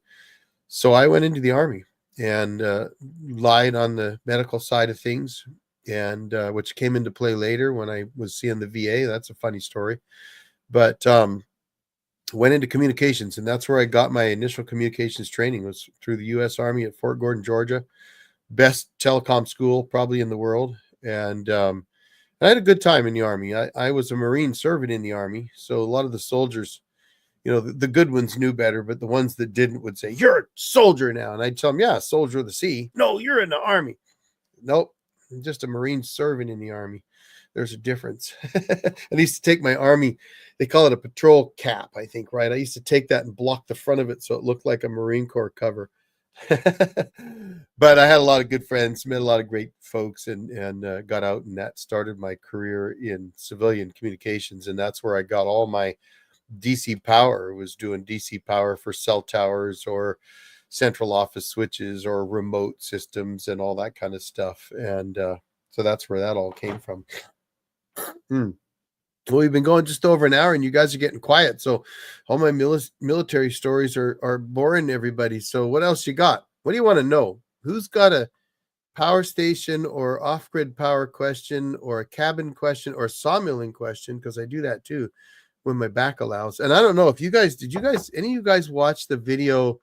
So I went into the Army and lied on the medical side of things, and which came into play later when I was seeing the VA. That's a funny story. But went into communications, and that's where I got my initial communications training, was through the U.S. Army at Fort Gordon, Georgia. Best telecom school probably in the world. And I had a good time in the Army. I was a Marine serving in the Army, so a lot of the soldiers, the good ones knew better, but the ones that didn't would say, you're a soldier now. And I'd tell them, yeah, soldier of the sea. No, you're in the Army. Nope, I'm just a Marine serving in the Army. There's a difference. I used to take my Army, they call it a patrol cap, I think, right? I used to take that and block the front of it so it looked like a Marine Corps cover. But I had a lot of good friends, met a lot of great folks, and got out, and that started my career in civilian communications. And that's where I got all my DC power. Was doing DC power for cell towers or central office switches or remote systems and all that kind of stuff. And so that's where that all came from. Hmm. Well, we've been going just over an hour and you guys are getting quiet. So all my military stories are boring everybody. So what else you got? What do you want to know? Who's got a power station or off-grid power question or a cabin question or a sawmilling question? Because I do that too when my back allows. And I don't know if you guys, any of you guys watch the video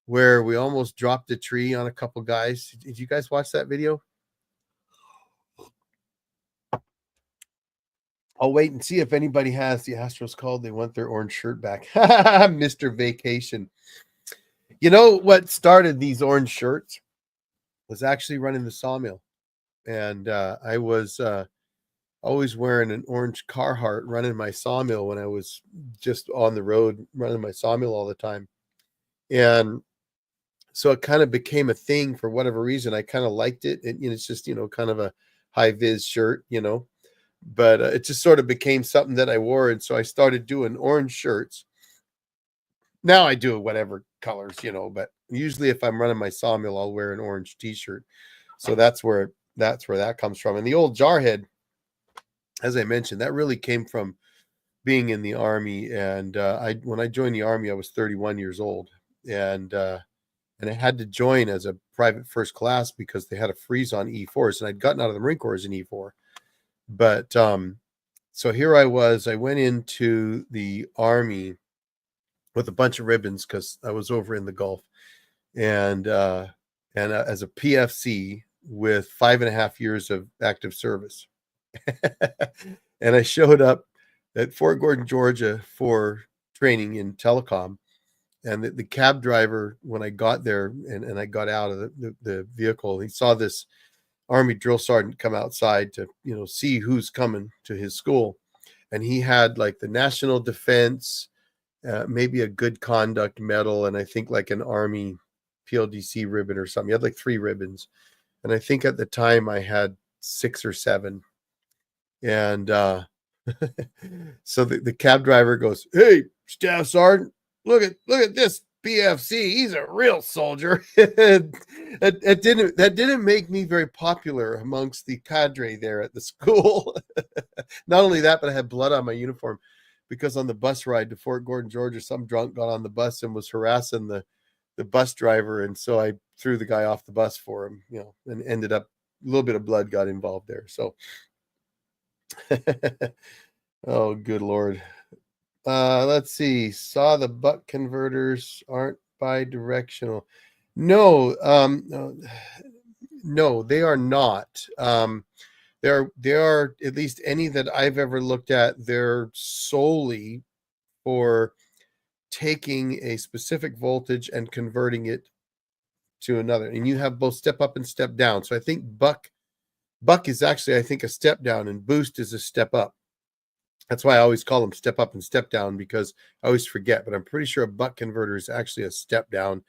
where we almost dropped a tree on a couple guys? Did you guys watch that video? I'll wait and see if anybody has. The Astros called. They want their orange shirt back. Mr. Vacation. You know what started these orange shirts was actually running the sawmill. And I was always wearing an orange Carhartt running my sawmill when I was just on the road running my sawmill all the time. And so it kind of became a thing for whatever reason. I kind of liked it. And it's just, kind of a high vis shirt, but it just sort of became something that I wore. And so I started doing orange shirts. Now I do whatever colors, but usually if I'm running my sawmill, I'll wear an orange t-shirt. So that's where that comes from. And the old Jarhead, as I mentioned, that really came from being in the Army. And when I joined the Army, I was 31 years old. And I had to join as a private first class because they had a freeze on E4s. And I'd gotten out of the Marine Corps as an E4. But so here I was. I went into the Army with a bunch of ribbons because I was over in the Gulf. And as a PFC with 5.5 years of active service. And I showed up at Fort Gordon, Georgia for training in telecom. And the cab driver, when I got there and I got out of the vehicle, he saw this Army drill sergeant come outside to, see who's coming to his school. And he had like the National Defense, maybe a good conduct medal, and I think like an Army PLDC ribbon or something. He had like 3 ribbons. And I think at the time I had 6 or 7. And so the cab driver goes, "Hey, Staff Sergeant, look at this PFC. He's a real soldier." That didn't make me very popular amongst the cadre there at the school. Not only that, but I had blood on my uniform because on the bus ride to Fort Gordon, Georgia, some drunk got on the bus and was harassing the bus driver, and so I threw the guy off the bus for him, and ended up a little bit of blood got involved there. So oh, good Lord. Let's see. Saw the buck converters aren't bi-directional. No, no, they are not. There are at least any that I've ever looked at. They're solely for taking a specific voltage and converting it to another. And you have both step up and step down. So I think buck is actually, I think, a step down, and boost is a step up. That's why I always call them step up and step down, because I always forget, but I'm pretty sure a buck converter is actually a step down.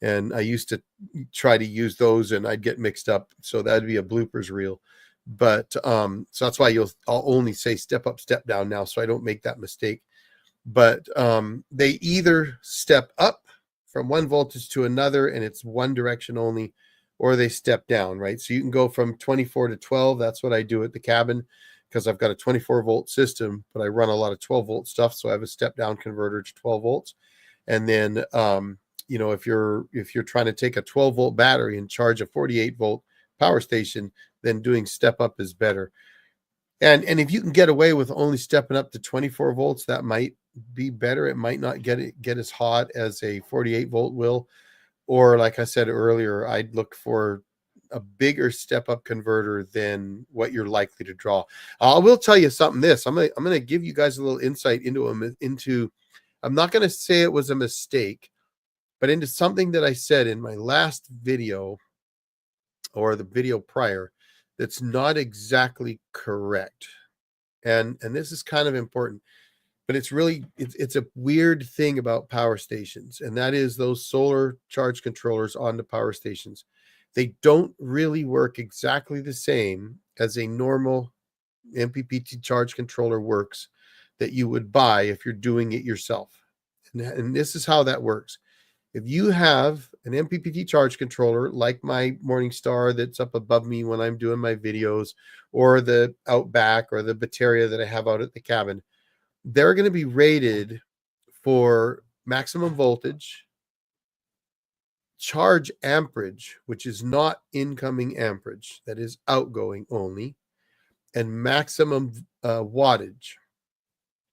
And I used to try to use those and I'd get mixed up. So that'd be a bloopers reel. But so that's why I'll only say step up, step down now, so I don't make that mistake. But they either step up from one voltage to another and it's one direction only, or they step down, right? So you can go from 24 to 12. That's what I do at the cabin, because I've got a 24 volt system, but I run a lot of 12 volt stuff. So I have a step down converter to 12 volts. And then, if you're trying to take a 12 volt battery and charge a 48 volt power station, then doing step up is better. And if you can get away with only stepping up to 24 volts, that might be better. It might not get as hot as a 48 volt will. Or like I said earlier, I'd look for a bigger step up converter than what you're likely to draw. I will tell you something. I'm going to give you guys a little insight into I'm not going to say it was a mistake, but into something that I said in my last video or the video prior that's not exactly correct. And this is kind of important, but it's really, it's a weird thing about power stations. And that is those solar charge controllers on the power stations. They don't really work exactly the same as a normal MPPT charge controller works that you would buy if you're doing it yourself. And this is how that works. If you have an MPPT charge controller like my Morningstar that's up above me when I'm doing my videos, or the Outback or the Bateria that I have out at the cabin, they're going to be rated for maximum voltage, charge amperage, which is not incoming amperage, that is outgoing only, and maximum wattage.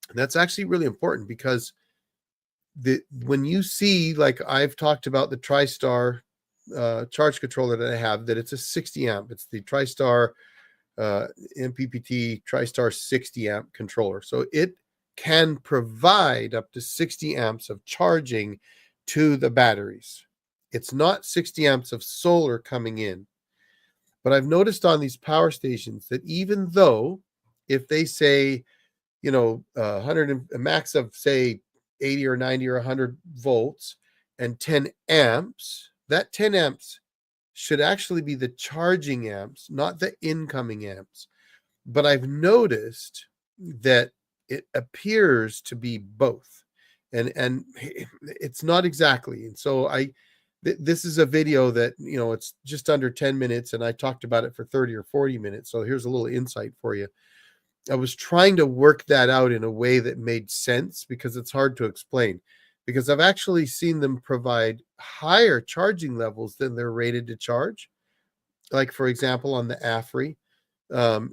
And that's actually really important because when you see, like I've talked about the TriStar charge controller that I have, that it's a 60 amp. It's the TriStar MPPT TriStar 60 amp controller. So it can provide up to 60 amps of charging to the batteries. It's not 60 amps of solar coming in. But I've noticed on these power stations that even though if they say, 100, a max of say 80 or 90 or 100 volts and 10 amps, that 10 amps should actually be the charging amps, not the incoming amps. But I've noticed that it appears to be both, and it's not exactly. And so this is a video that, it's just under 10 minutes, and I talked about it for 30 or 40 minutes. So here's a little insight for you. I was trying to work that out in a way that made sense, because it's hard to explain, because I've actually seen them provide higher charging levels than they're rated to charge. Like, for example, on the AFRI,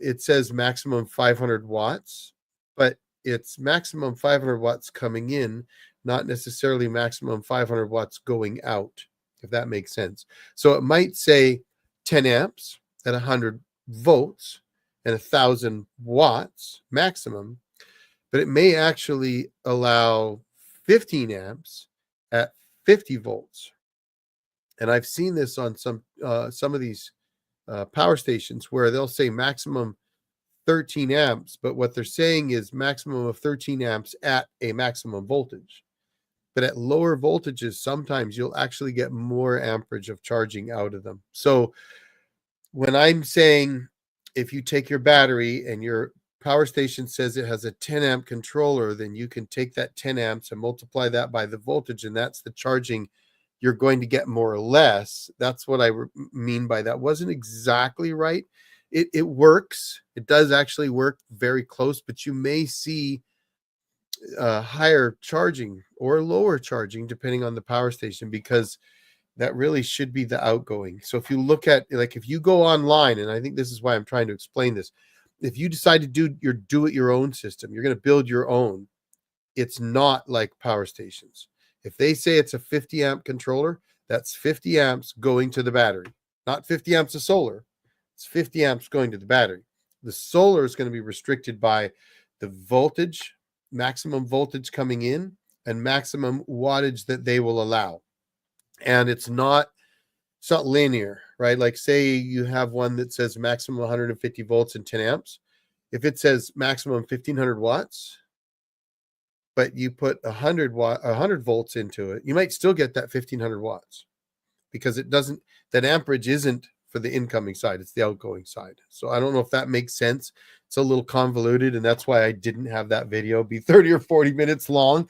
it says maximum 500 watts, but it's maximum 500 watts coming in, not necessarily maximum 500 watts going out, if that makes sense. So it might say 10 amps at 100 volts and 1,000 watts maximum, but it may actually allow 15 amps at 50 volts. And I've seen this on some of these power stations where they'll say maximum 13 amps, but what they're saying is maximum of 13 amps at a maximum voltage. But at lower voltages, sometimes you'll actually get more amperage of charging out of them. So when I'm saying, if you take your battery and your power station says it has a 10 amp controller, then you can take that 10 amps and multiply that by the voltage, and that's the charging you're going to get, more or less. That's what I mean by that. Wasn't exactly right. It works. It does actually work very close, but you may see higher charging or lower charging depending on the power station, because that really should be the outgoing. So if you look at, like, if you go online, and I think this is why I'm trying to explain this, if you decide to do your own system, you're going to build your own, it's not like power stations. If they say it's a 50 amp controller, that's 50 amps going to the battery, not 50 amps of solar. It's 50 amps going to the battery. The solar is going to be restricted by the voltage, maximum voltage coming in, and maximum wattage that they will allow. And it's not linear, right? Like, say you have one that says maximum 150 volts and 10 amps. If it says maximum 1500 watts, but you put 100 volts into it, you might still get that 1500 watts, because it doesn't, that amperage isn't for the incoming side, it's the outgoing side. So I don't know if that makes sense. It's a little convoluted, and that's why I didn't have that video be 30 or 40 minutes long.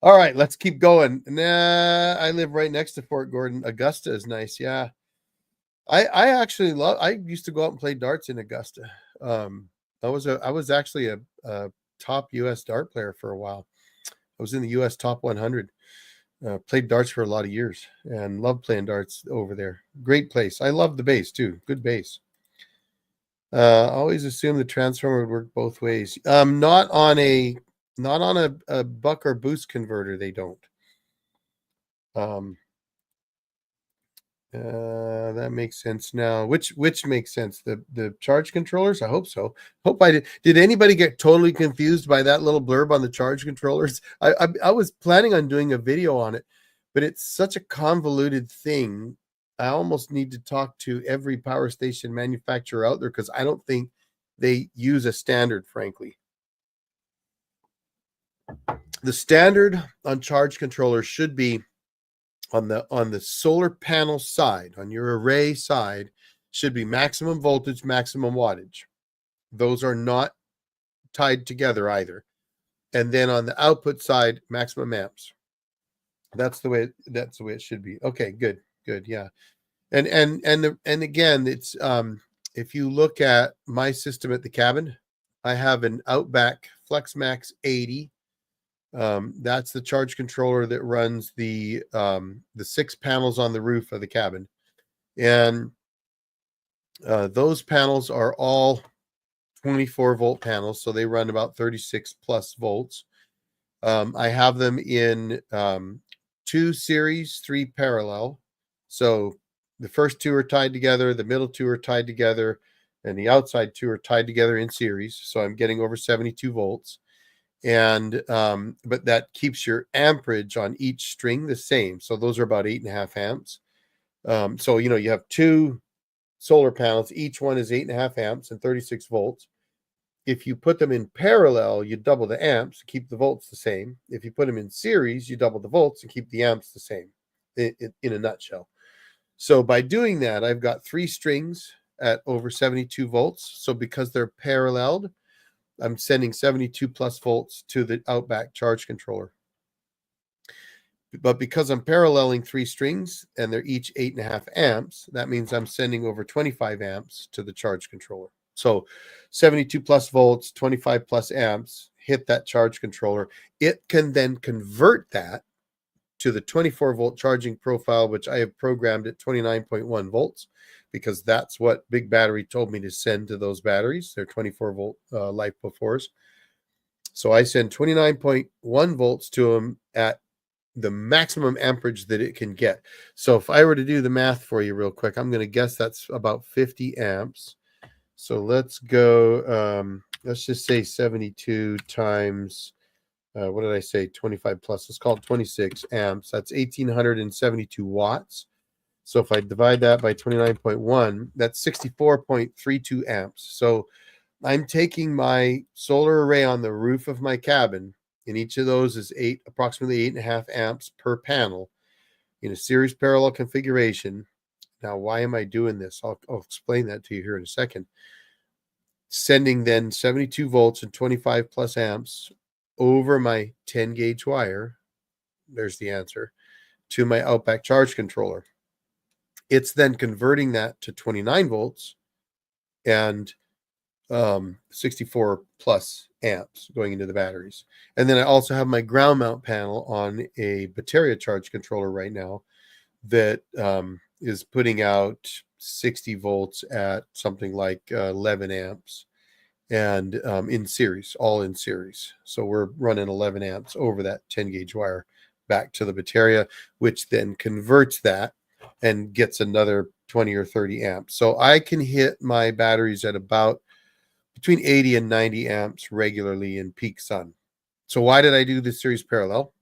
All right, let's keep going. Nah, I live right next to Fort Gordon. Augusta is nice. Yeah. I actually I used to go out and play darts in Augusta. I was actually a top US dart player for a while. I was in the US top 100. Played darts for a lot of years and loved playing darts over there. Great place. I love the base too. Good base. Always assume the transformer would work both ways. Not on a buck or boost converter, they don't. That makes sense now. Which makes sense? The charge controllers? I hope so. Hope I did. Did anybody get totally confused by that little blurb on the charge controllers? I was planning on doing a video on it, but it's such a convoluted thing. I almost need to talk to every power station manufacturer out there, because I don't think they use a standard, frankly. The standard on charge controllers should be on the solar panel side, on your array side, should be maximum voltage, maximum wattage. Those are not tied together either. And then on the output side, maximum amps. That's the way it should be. Okay, good. Yeah. And again, it's if you look at my system at the cabin, I have an Outback FlexMax 80. That's the charge controller that runs the 6 panels on the roof of the cabin. And those panels are all 24-volt panels, so they run about 36 plus volts. I have them in 2 series, 3 parallel. So the first 2 are tied together, the middle 2 are tied together, and the outside 2 are tied together in series. So I'm getting over 72 volts. And but that keeps your amperage on each string the same. So those are about 8.5 amps. So you have 2 solar panels, each one is 8.5 amps and 36 volts. If you put them in parallel, you double the amps, keep the volts the same. If you put them in series, you double the volts and keep the amps the same, in a nutshell. So by doing that, I've got 3 strings at over 72 volts. So because they're paralleled, I'm sending 72 plus volts to the Outback charge controller. But because I'm paralleling 3 strings and they're each 8.5 amps, that means I'm sending over 25 amps to the charge controller. So 72 plus volts, 25 plus amps hit that charge controller. It can then convert that to the 24-volt charging profile, which I have programmed at 29.1 volts, because that's what Big Battery told me to send to those batteries. They're 24-volt LiFePro4s. So I send 29.1 volts to them at the maximum amperage that it can get. So if I were to do the math for you real quick, I'm going to guess that's about 50 amps. So let's go, let's just say 72 times, what did I say? 25 plus, let's call it 26 amps. That's 1,872 watts. So if I divide that by 29.1, that's 64.32 amps. So I'm taking my solar array on the roof of my cabin, and each of those is approximately 8.5 amps per panel in a series parallel configuration. Now, why am I doing this? I'll explain that to you here in a second. Sending then 72 volts and 25 plus amps over my 10 gauge wire, there's the answer, to my Outback charge controller. It's then converting that to 29 volts and 64 plus amps going into the batteries. And then I also have my ground mount panel on a bateria charge controller right now that is putting out 60 volts at something like 11 amps and in series, all in series. So we're running 11 amps over that 10 gauge wire back to the bateria, which then converts that and gets another 20 or 30 amps. So I can hit my batteries at about between 80 and 90 amps regularly in peak sun. So why did I do this series parallel?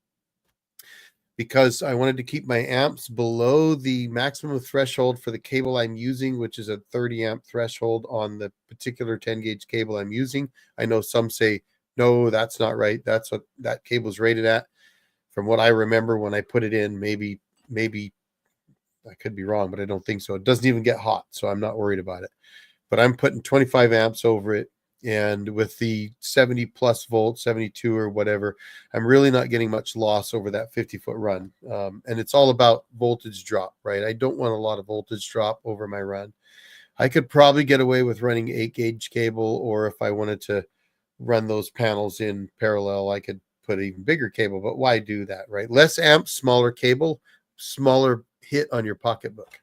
Because I wanted to keep my amps below the maximum threshold for the cable I'm using, which is a 30 amp threshold on the particular 10 gauge cable I'm using. I know some say, no, that's not right. That's what that cable's rated at. From what I remember when I put it in, maybe I could be wrong, but I don't think so. It doesn't even get hot, so I'm not worried about it. But I'm putting 25 amps over it. And with the 70 plus volts, 72 or whatever, I'm really not getting much loss over that 50-foot run. And it's all about voltage drop, right? I don't want a lot of voltage drop over my run. I could probably get away with running 8-gauge cable, or if I wanted to run those panels in parallel, I could put an even bigger cable. But why do that, right? Less amps, smaller cable, smaller hit on your pocketbook.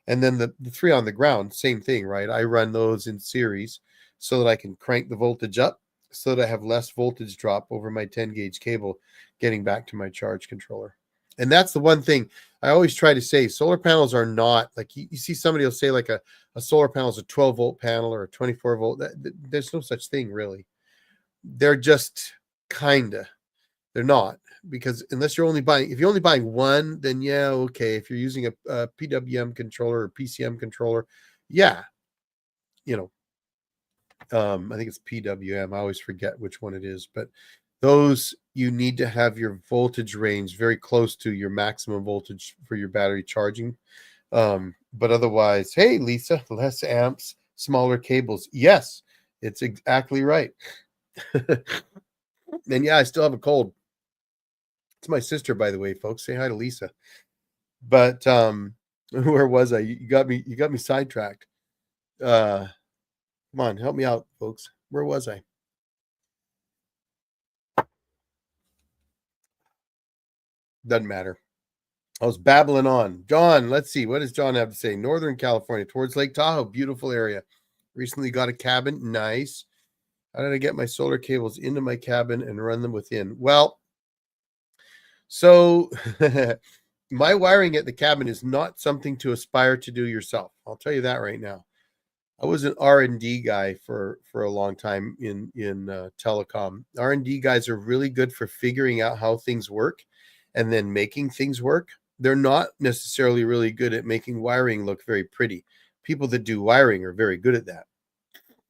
And then the 3 on the ground, same thing, right? I run those in series so that I can crank the voltage up so that I have less voltage drop over my 10 gauge cable getting back to my charge controller. And that's the one thing I always try to say. Solar panels are not like you see somebody will say like a solar panel is a 12-volt panel or a 24-volt. There's no such thing really. They're just they're not, because unless you're only buying, if you're only buying one, then yeah, okay. If you're using a PWM controller or PCM controller, yeah, I think it's PWM. I always forget which one it is, but those you need to have your voltage range very close to your maximum voltage for your battery charging. But otherwise, hey, Lisa, less amps, smaller cables. Yes, it's exactly right. And yeah, I still have a cold. It's my sister, by the way, folks. Say hi to Lisa. But where was I? You got me sidetracked. Come on, help me out, folks. Where was I? Doesn't matter. I was babbling on. John, let's see. What does John have to say? Northern California, towards Lake Tahoe. Beautiful area. Recently got a cabin. Nice. How did I get my solar cables into my cabin and run them within? Well, so my wiring at the cabin is not something to aspire to do yourself. I'll tell you that right now. I was an R&D guy for a long time in telecom. R&D guys are really good for figuring out how things work and then making things work. They're not necessarily really good at making wiring look very pretty. People that do wiring are very good at that.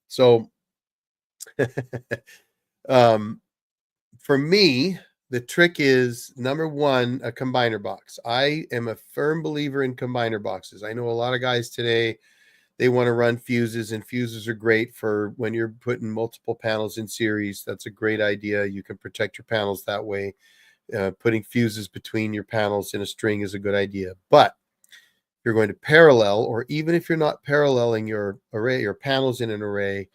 So for me, the trick is, number one, a combiner box. I am a firm believer in combiner boxes. I know a lot of guys today, they want to run fuses, and fuses are great for when you're putting multiple panels in series. That's a great idea. You can protect your panels that way. Putting fuses between your panels in a string is a good idea. But if you're going to parallel, or even if you're not paralleling your array, your panels in an array,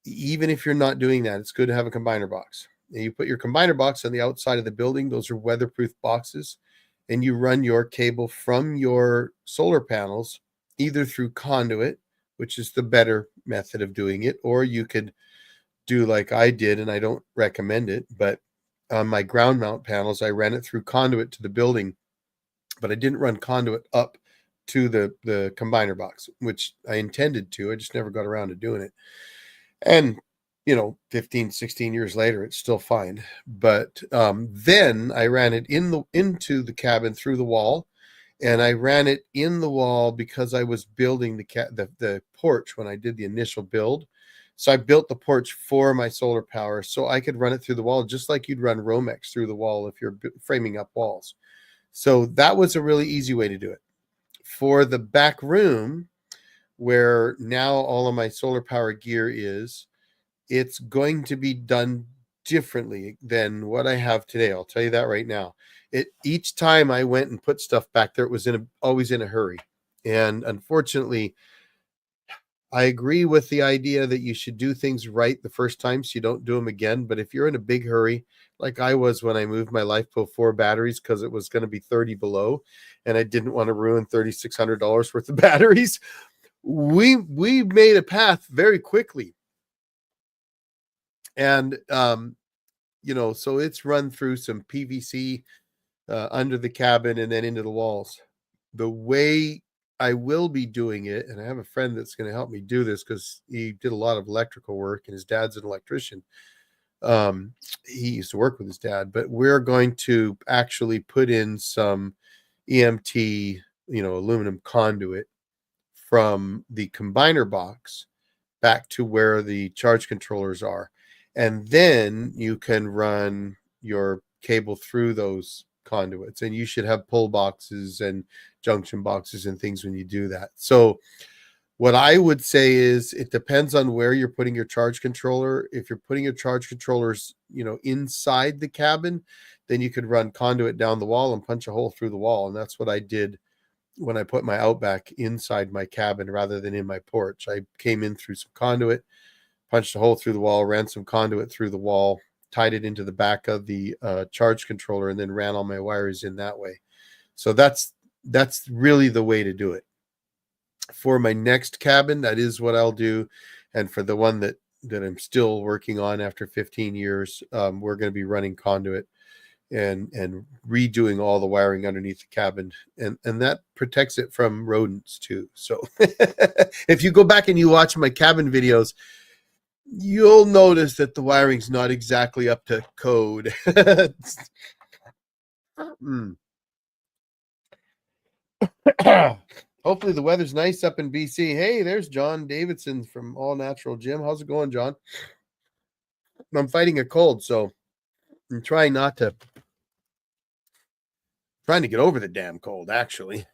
even if you're not doing that, it's good to have a combiner box. And you put your combiner box on the outside of the building. Those are weatherproof boxes. And you run your cable from your solar panels either through conduit, which is the better method of doing it, or you could do like I did, and I don't recommend it, but on my ground mount panels, I ran it through conduit to the building, but I didn't run conduit up to the combiner box, which I intended to. I just never got around to doing it. And 15, 16 years later, it's still fine. But then I ran it into the cabin through the wall, and I ran it in the wall because I was building the porch when I did the initial build. So I built the porch for my solar power so I could run it through the wall, just like you'd run Romex through the wall if you're framing up walls. So that was a really easy way to do it. For the back room, where now all of my solar power gear is, it's going to be done differently than what I have today. I'll tell you that right now. Each time I went and put stuff back there, it was always in a hurry. And unfortunately, I agree with the idea that you should do things right the first time so you don't do them again. But if you're in a big hurry, like I was when I moved my LifePo 4 batteries because it was going to be 30 below and I didn't want to ruin $3,600 worth of batteries, we made a path very quickly. And, so it's run through some PVC under the cabin and then into the walls. The way I will be doing it, and I have a friend that's going to help me do this because he did a lot of electrical work and his dad's an electrician. He used to work with his dad, but we're going to actually put in some EMT, aluminum conduit from the combiner box back to where the charge controllers are. And then you can run your cable through those conduits, and you should have pull boxes and junction boxes and things when you do that. So what I would say is it depends on where you're putting your charge controller. If you're putting your charge controllers, inside the cabin, then you could run conduit down the wall and punch a hole through the wall. And that's what I did when I put my Outback inside my cabin rather than in my porch. I came in through some conduit, punched a hole through the wall, ran some conduit through the wall, tied it into the back of the charge controller, and then ran all my wires in that way. So that's really the way to do it. For my next cabin, that is what I'll do. And for the one that I'm still working on after 15 years, we're going to be running conduit and redoing all the wiring underneath the cabin. And that protects it from rodents too. So if you go back and you watch my cabin videos, you'll notice that the wiring's not exactly up to code. Hopefully the weather's nice up in BC. Hey, there's John Davidson from All Natural Gym. How's it going, John? I'm fighting a cold, so I'm trying to get over the damn cold, actually.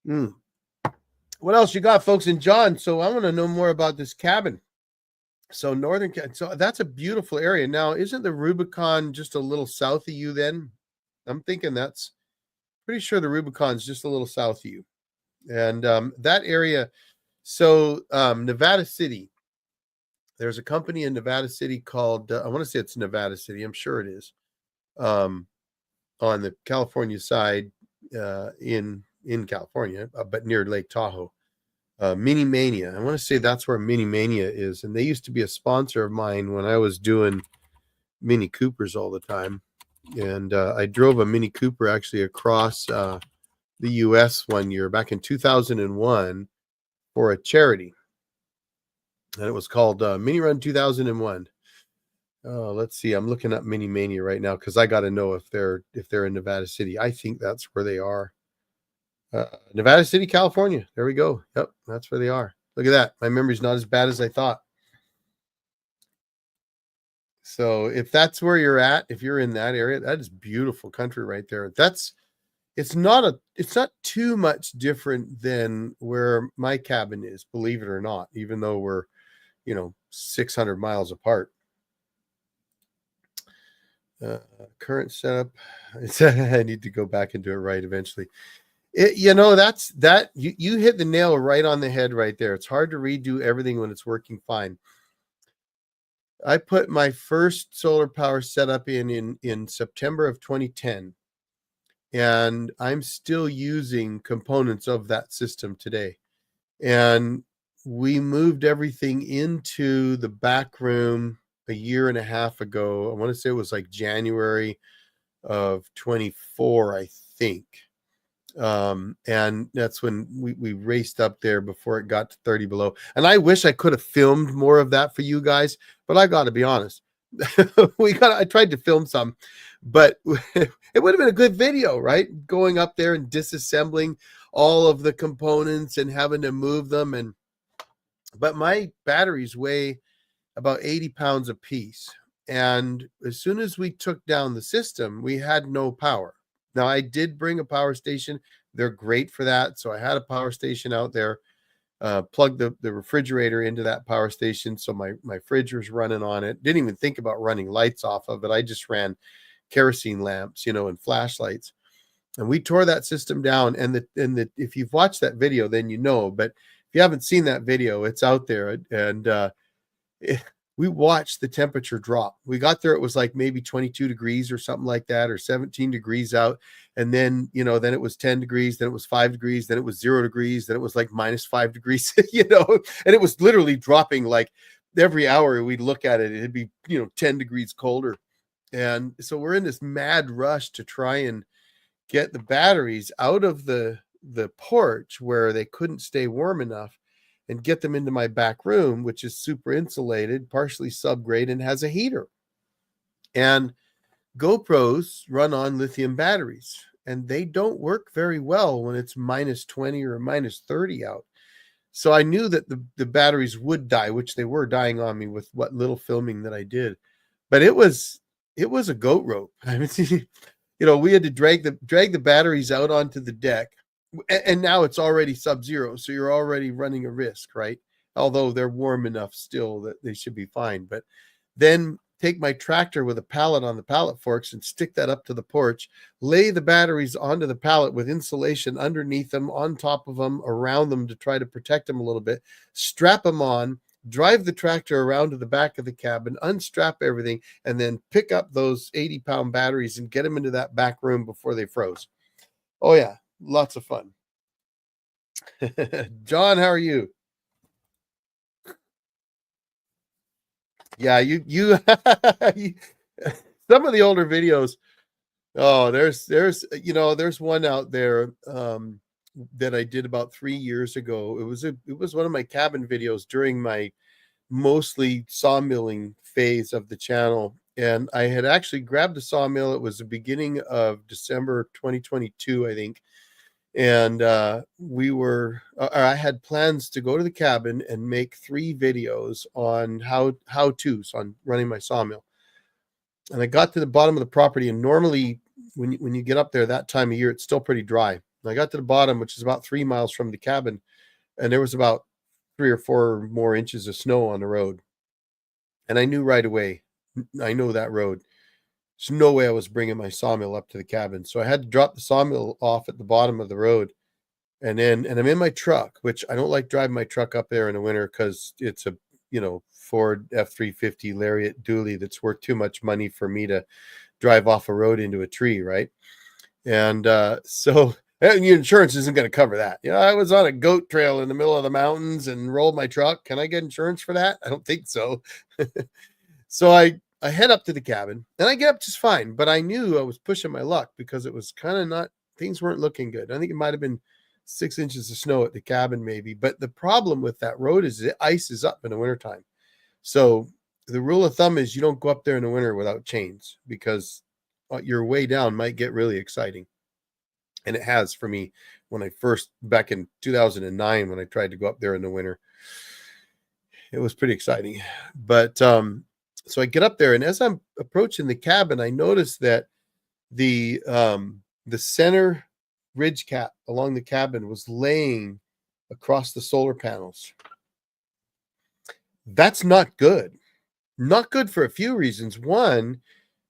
What else you got, folks? And John, so I want to know more about this cabin. So so that's a beautiful area. Now, isn't the Rubicon just a little south of you then? I'm thinking that's pretty sure the Rubicon's just a little south of you. And that area, so Nevada City, there's a company in Nevada City called, I want to say it's Nevada City. I'm sure it is. Um, on the California side, in California, but near Lake Tahoe. Mini Mania. I want to say that's where Mini Mania is, and they used to be a sponsor of mine when I was doing Mini Coopers all the time. And I drove a Mini Cooper actually across the U.S. one year back in 2001 for a charity, and it was called Mini Run 2001. Let's see. I'm looking up Mini Mania right now because I got to know if they're in Nevada City. I think that's where they are. Nevada City, California. There we go. Yep, that's where they are. Look at that. My memory's not as bad as I thought. So if that's where you're at, if you're in that area, that is beautiful country right there. It's not too much different than where my cabin is, believe it or not, even though we're, 600 miles apart. Current setup. I need to go back and do it right eventually. You hit the nail right on the head right there. It's hard to redo everything when it's working fine. I put my first solar power setup in September of 2010, and I'm still using components of that system today. And we moved everything into the back room a year and a half ago. I want to say it was like January of 24, I think. And that's when we raced up there before it got to 30 below. And I wish I could have filmed more of that for you guys, but I got to be honest. I tried to film some, but it would have been a good video, right? Going up there and disassembling all of the components and having to move them. But my batteries weigh about 80 pounds a piece. And as soon as we took down the system, we had no power. Now, I did bring a power station. They're great for that. So I had a power station out there, plugged the refrigerator into that power station. So my fridge was running on it. Didn't even think about running lights off of it. I just ran kerosene lamps, and flashlights. And we tore that system down. And if you've watched that video, then you know. But if you haven't seen that video, it's out there. And we watched the temperature drop. We got there, it was like maybe 22 degrees or something like that, or 17 degrees out. And then, then it was 10 degrees, then it was 5 degrees, then it was 0 degrees, then it was like -5 degrees, and it was literally dropping like every hour we'd look at it, it'd be, 10 degrees colder. And so we're in this mad rush to try and get the batteries out of the porch where they couldn't stay warm enough and get them into my back room, which is super insulated, partially subgrade, and has a heater. And GoPros run on lithium batteries, and they don't work very well when it's -20 or -30 out. So I knew that the batteries would die, which they were dying on me with what little filming that I did. But it was a goat rope. I mean, we had to drag the batteries out onto the deck. And now it's already sub-zero, so you're already running a risk, right? Although they're warm enough still that they should be fine. But then take my tractor with a pallet on the pallet forks and stick that up to the porch, lay the batteries onto the pallet with insulation underneath them, on top of them, around them to try to protect them a little bit, strap them on, drive the tractor around to the back of the cabin, unstrap everything, and then pick up those 80-pound batteries and get them into that back room before they froze. Oh, yeah. Lots of fun. John, how are you? Yeah, you some of the older videos. Oh, there's one out there that I did about 3 years ago. It was one of my cabin videos during my mostly sawmilling phase of the channel. And I had actually grabbed a sawmill. It was the beginning of December 2022, I think. And I had plans to go to the cabin and make 3 videos on how-tos on running my sawmill. And I got to the bottom of the property, and normally when you get up there that time of year, it's still pretty dry. And I got to the bottom, which is about 3 miles from the cabin, and there was about 3 or 4 more inches of snow on the road. And I knew right away, I know that road. There's no way I was bringing my sawmill up to the cabin. So I had to drop the sawmill off at the bottom of the road. And I'm in my truck, which I don't like driving my truck up there in the winter because it's a, Ford F-350 Lariat dually that's worth too much money for me to drive off a road into a tree, right? And so and your insurance isn't going to cover that. I was on a goat trail in the middle of the mountains and rolled my truck. Can I get insurance for that? I don't think so. So I head up to the cabin and I get up just fine, but I knew I was pushing my luck because it was kind of not, things weren't looking good. I think it might have been 6 inches of snow at the cabin, maybe. But the problem with that road is the ice is up in the wintertime. So the rule of thumb is you don't go up there in the winter without chains because your way down might get really exciting. And it has for me when I first, back in 2009, when I tried to go up there in the winter. It was pretty exciting. But so I get up there, and as I'm approaching the cabin, I notice that the center ridge cap along the cabin was laying across the solar panels. That's not good. Not good for a few reasons. One,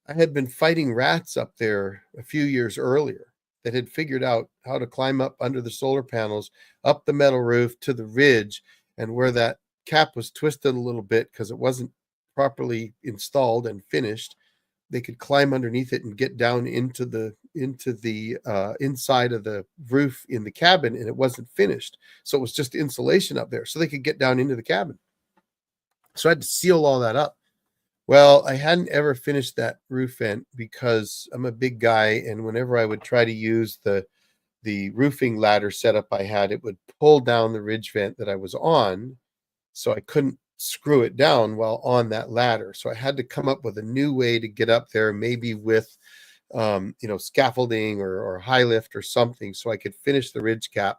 I had been fighting rats up there a few years earlier that had figured out how to climb up under the solar panels, up the metal roof to the ridge, and where that cap was twisted a little bit because it wasn't properly installed and finished, they could climb underneath it and get down into the inside of the roof in the cabin, and it wasn't finished. So it was just insulation up there so they could get down into the cabin. So I had to seal all that up. Well, I hadn't ever finished that roof vent because I'm a big guy, and whenever I would try to use the roofing ladder setup I had, it would pull down the ridge vent that I was on, so I couldn't screw it down while on that ladder. So I had to come up with a new way to get up there, maybe with scaffolding or high lift or something, so I could finish the ridge cap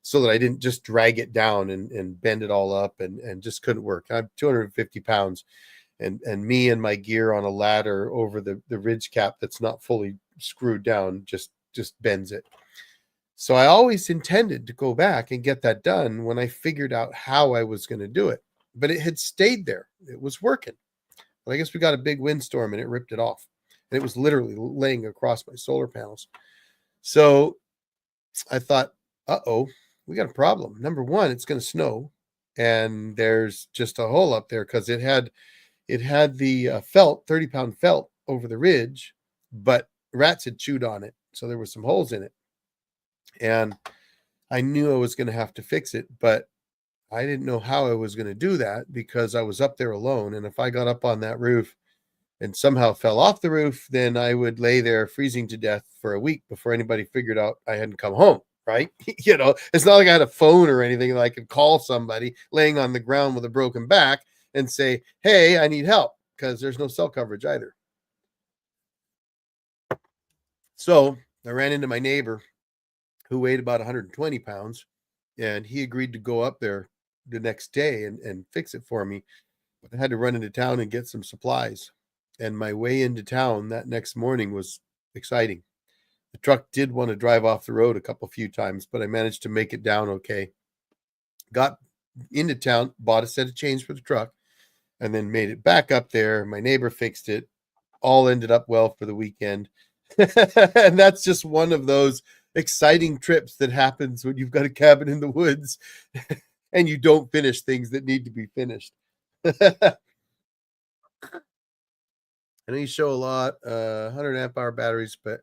so that I didn't just drag it down and bend it all up and just couldn't work. I'm 250 pounds. And me and my gear on a ladder over the ridge cap that's not fully screwed down just bends it. So I always intended to go back and get that done when I figured out how I was going to do it. But it had stayed there. It was working. But I guess we got a big windstorm and it ripped it off. And it was literally laying across my solar panels. So I thought, uh-oh, we got a problem. Number one, it's going to snow. And there's just a hole up there because it had the felt, 30-pound felt over the ridge, but rats had chewed on it. So there were some holes in it. And I knew I was going to have to fix it, but I didn't know how I was going to do that because I was up there alone. And if I got up on that roof and somehow fell off the roof, then I would lay there freezing to death for a week before anybody figured out I hadn't come home. Right? It's not like I had a phone or anything that I could call somebody laying on the ground with a broken back and say, hey, I need help, because there's no cell coverage either. So I ran into my neighbor who weighed about 120 pounds, and he agreed to go up there the next day and fix it for me. But I had to run into town and get some supplies. And my way into town that next morning was exciting. The truck did want to drive off the road a few times, but I managed to make it down okay. Got into town, bought a set of chains for the truck, and then made it back up there. My neighbor fixed it. All ended up well for the weekend. And that's just one of those exciting trips that happens when you've got a cabin in the woods and you don't finish things that need to be finished. I know you show a lot, 100 amp hour batteries, but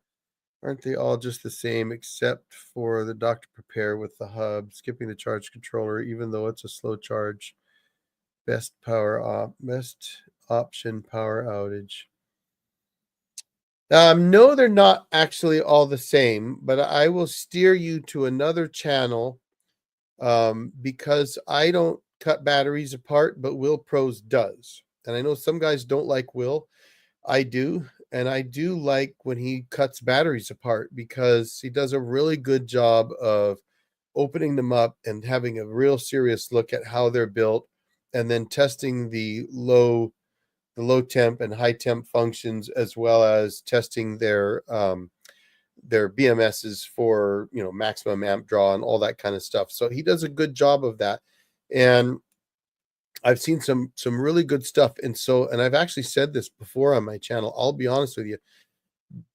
aren't they all just the same except for the Dr. Prepare with the hub, skipping the charge controller, even though it's a slow charge? Best option power outage. No, they're not actually all the same, but I will steer you to another channel because I don't cut batteries apart, but Will Pros does. And I know some guys don't like Will. I do. And I do like when he cuts batteries apart because he does a really good job of opening them up and having a real serious look at how they're built, and then testing the low temp and high temp functions, as well as testing their BMSs for maximum amp draw and all that kind of stuff. So he does a good job of that. And I've seen some really good stuff. And so, and I've actually said this before on my channel, I'll be honest with you,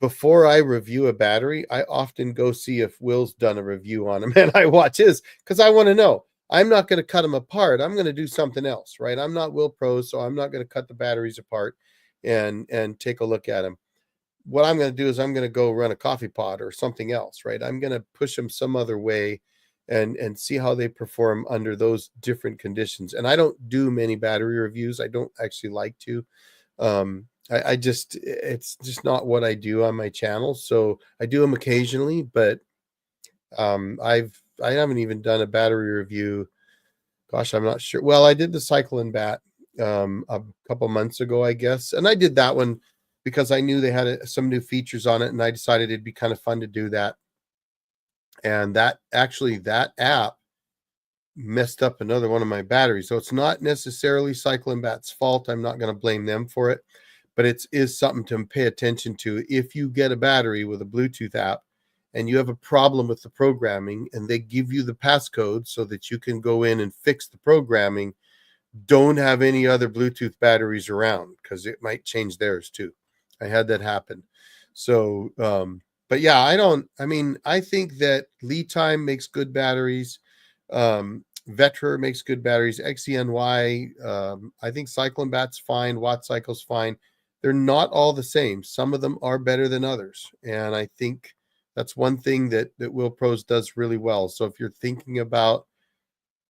before I review a battery, I often go see if Will's done a review on them, and I watch his because I want to know. I'm not going to cut them apart. I'm going to do something else, right? I'm not Will Pro, so I'm not going to cut the batteries apart and take a look at them. What I'm going to do is I'm going to go run a coffee pot or something else, right? I'm going to push them some other way and see how they perform under those different conditions. And I don't do many battery reviews. I don't actually like to. I just, it's just not what I do on my channel. So I do them occasionally, but I haven't even done a battery review. Gosh, I'm not sure. Well, I did the Cycle and Bat a couple months ago, I guess. And I did that one because I knew they had some new features on it, and I decided it'd be kind of fun to do that. And that app messed up another one of my batteries. So it's not necessarily Cycle and Bat's fault. I'm not going to blame them for it, but it is something to pay attention to. If you get a battery with a Bluetooth app and you have a problem with the programming and they give you the passcode so that you can go in and fix the programming, don't have any other Bluetooth batteries around because it might change theirs too. I had that happen. So, but yeah, I think that Lead Time makes good batteries. Vetter makes good batteries. XENY, I think Cycle and Bat's fine. Watt Cycle's fine. They're not all the same. Some of them are better than others. And I think that's one thing that Will Pros does really well. So if you're thinking about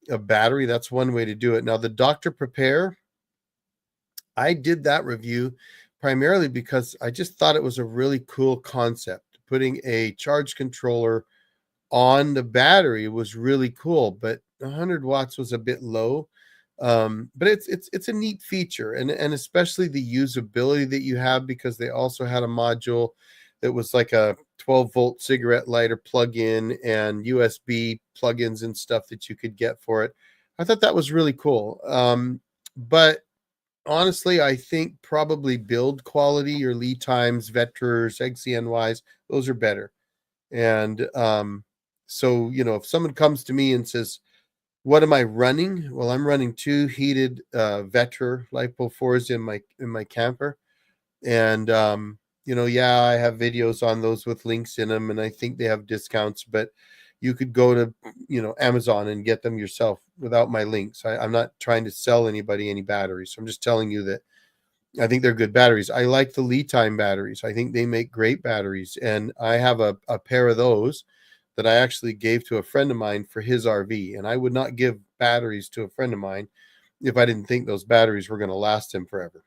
a battery, that's one way to do it. Now, the Dr. Prepare, I did that review primarily because I just thought it was a really cool concept. Putting a charge controller on the battery was really cool, but 100 watts was a bit low. But it's a neat feature, and especially the usability that you have, because they also had a module that was like a 12-volt cigarette lighter plug-in and USB plugins and stuff that you could get for it. I thought that was really cool. But honestly, I think probably build quality, your Lead Times, Vetters, XCNYs, those are better. And so, if someone comes to me and says, what am I running? Well, I'm running 2 heated Vetter LiPo 4s in my camper. And yeah, I have videos on those with links in them, and I think they have discounts, but you could go to Amazon and get them yourself without my links. I'm not trying to sell anybody any batteries. I'm just telling you that I think they're good batteries. I like the Lead Time batteries. I think they make great batteries, and I have a pair of those that I actually gave to a friend of mine for his RV. And I would not give batteries to a friend of mine if I didn't think those batteries were going to last him forever.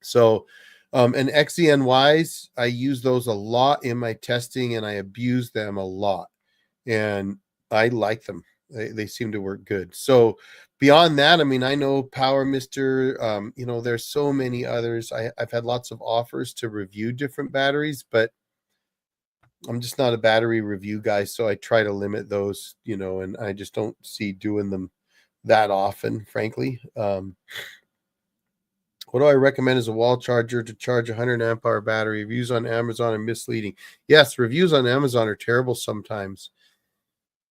So, and XENYs, I use those a lot in my testing, and I abuse them a lot, and I like them. They seem to work good. So beyond that, I know Power Mister, there's so many others. I've had lots of offers to review different batteries, but I'm just not a battery review guy, so I try to limit those, and I just don't see doing them that often, frankly. What do I recommend as a wall charger to charge a 100 amp hour battery? Reviews on Amazon are misleading. Yes, reviews on Amazon are terrible sometimes.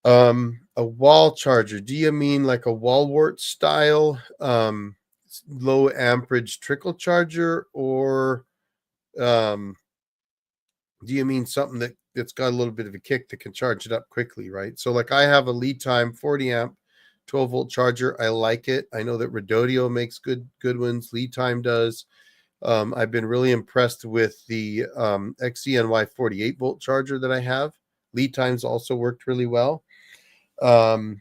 A wall charger, do you mean like a Walwart style low amperage trickle charger, or do you mean something that's got a little bit of a kick that can charge it up quickly, right? So like I have a Lead Time 40 amp 12-volt charger. I like it. I know that Rodotio makes good ones. Lead Time does. I've been really impressed with the XCNY 48-volt charger that I have. Lead Time's also worked really well. The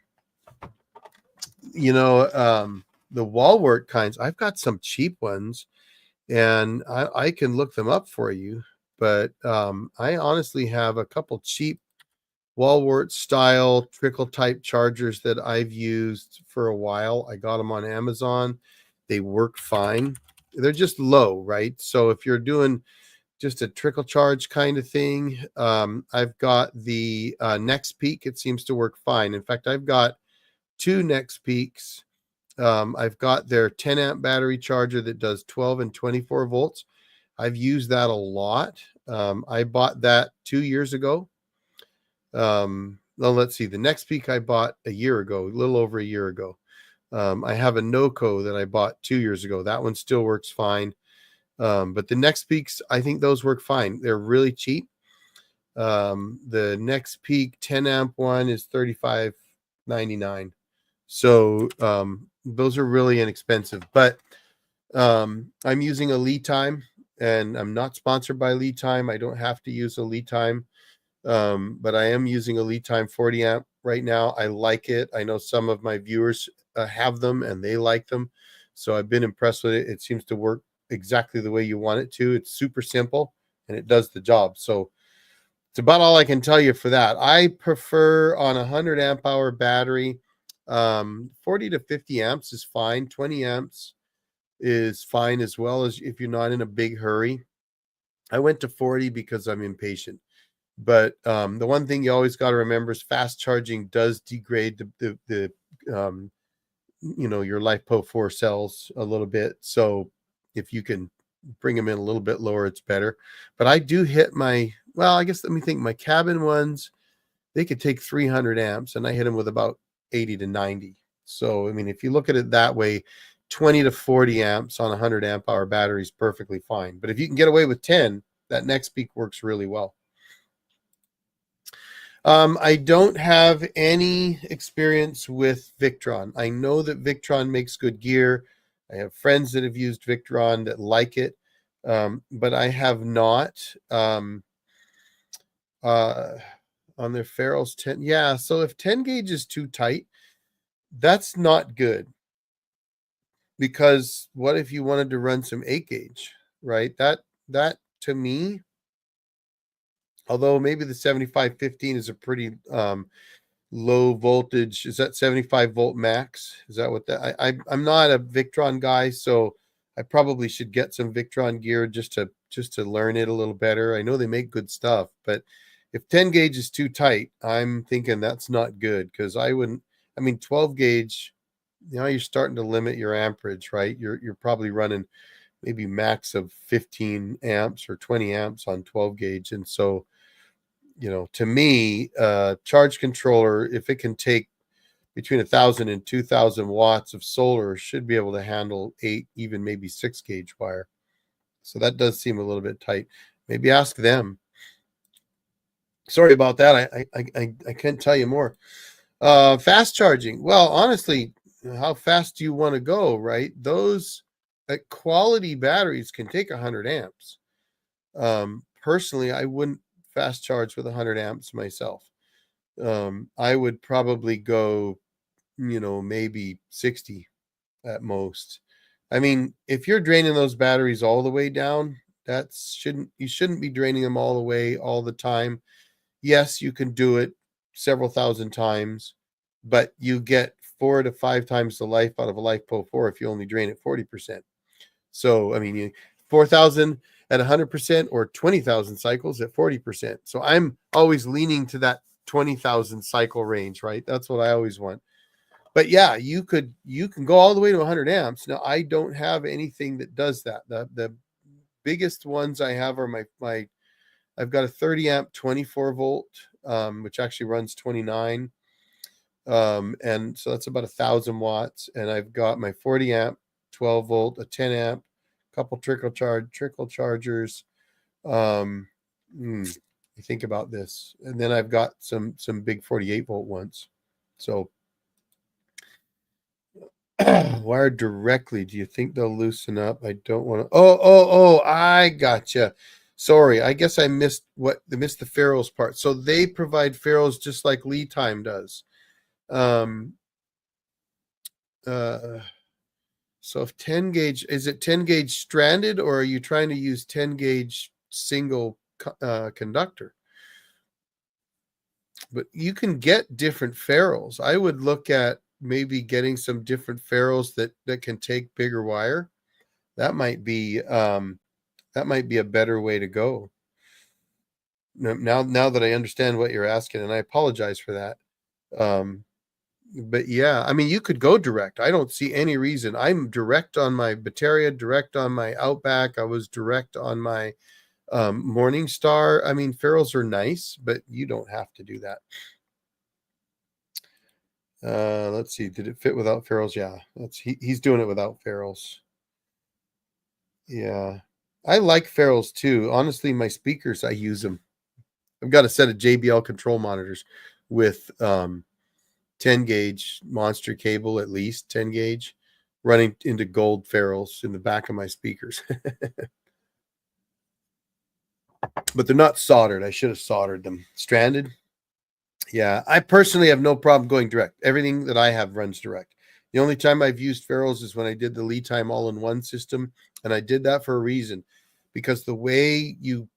Walwart kinds, I've got some cheap ones, and I can look them up for you. But I honestly have a couple cheap Walwart style trickle type chargers that I've used for a while. I got them on Amazon. They work fine. They're just low, right? So if you're doing just a trickle charge kind of thing, I've got the Next Peak. It seems to work fine. In fact, I've got 2 Next Peaks. I've got their 10 amp battery charger that does 12 and 24 volts. I've used that a lot. I bought that 2 years ago. Well, let's see. The Next Peak I bought a year ago, a little over a year ago. I have a NOCO that I bought 2 years ago. That one still works fine. But the Next Peaks, I think those work fine. They're really cheap. The Next Peak 10 amp one is $35.99. So those are really inexpensive. But I'm using a lead time, and I'm not sponsored by lead time. I don't have to use a lead time. But I am using a lead time 40 amp right now. I like it. I know some of my viewers have them and they like them. So I've been impressed with it. It seems to work exactly the way you want it to. It's super simple and it does the job. So it's about all I can tell you for that. I prefer on a 100 amp hour battery, 40 to 50 amps is fine. 20 amps is fine, as well as if you're not in a big hurry. I went to 40 because I'm impatient. But the one thing you always got to remember is fast charging does degrade the your LiFePO4 cells a little bit. So if you can bring them in a little bit lower, it's better. But I do hit I guess let me think. My cabin ones, they could take 300 amps, and I hit them with about 80 to 90. So I mean, if you look at it that way, 20 to 40 amps on a 100 amp hour battery is perfectly fine. But if you can get away with 10, that Next Peak works really well. I don't have any experience with Victron. I know that Victron makes good gear. I have friends that have used Victron that like it, but I have not. On their ferrules, 10. Yeah, so if 10 gauge is too tight, that's not good. Because what if you wanted to run some 8 gauge, right? That to me, although maybe the 7515 is a pretty low voltage, is that 75 volt max? Is that what that I'm not a Victron guy, so I probably should get some Victron gear just to learn it a little better. I know they make good stuff, but if 10 gauge is too tight, I'm thinking that's not good, because I mean 12 gauge, you're starting to limit your amperage, right? You're probably running maybe max of 15 amps or 20 amps on 12 gauge. And so to me, charge controller, if it can take between 1,000 and 2,000 watts of solar, should be able to handle 8, even maybe 6 gauge wire. So that does seem a little bit tight. Maybe ask them. Sorry about that. I can't tell you more. Fast charging. Well, honestly, how fast do you want to go, right? Those quality batteries can take 100 amps. Personally, I wouldn't fast charge with 100 amps myself. I would probably go, maybe 60 at most. I mean, if you're draining those batteries all the way down, you shouldn't be draining them all the way all the time. Yes, you can do it several thousand times, but you get 4 to 5 times the life out of a LiFePO4 if you only drain it 40%. So, I mean, 4,000 at 100% or 20,000 cycles at 40%. So I'm always leaning to that 20,000 cycle range, right? That's what I always want. But yeah, you can go all the way to 100 amps. Now, I don't have anything that does that. The biggest ones I have are I've got a 30 amp 24 volt, which actually runs 29. And so that's about 1,000 watts. And I've got my 40 amp 12 volt, a 10 amp, a couple trickle chargers. You think about this. And then I've got some big 48 volt ones. So wired directly, do you think they'll loosen up? I don't want to. Oh, I gotcha. Sorry, I guess I missed the ferrules part. So they provide ferrules just like lead time does. So if 10 gauge, is it 10 gauge stranded, or are you trying to use 10 gauge single conductor? But you can get different ferrules. I would look at maybe getting some different ferrules that can take bigger wire. That might be a better way to go. Now that I understand what you're asking, and I apologize for that. But yeah, I mean, you could go direct. I don't see any reason. I'm direct on my Bateria, direct on my Outback. I was direct on my Morningstar. I mean, ferrules are nice, but you don't have to do that. Let's see. Did it fit without ferrules? Yeah, he's doing it without ferrules. Yeah, I like ferrules too. Honestly, my speakers, I use them. I've got a set of JBL control monitors with 10 gauge monster cable, at least 10 gauge, running into gold ferrules in the back of my speakers. But they're not soldered. I should have soldered them. Stranded. Yeah, I personally have no problem going direct. Everything that I have runs direct. The only time I've used ferrules is when I did the lead time all-in-one system, and I did that for a reason, because the way you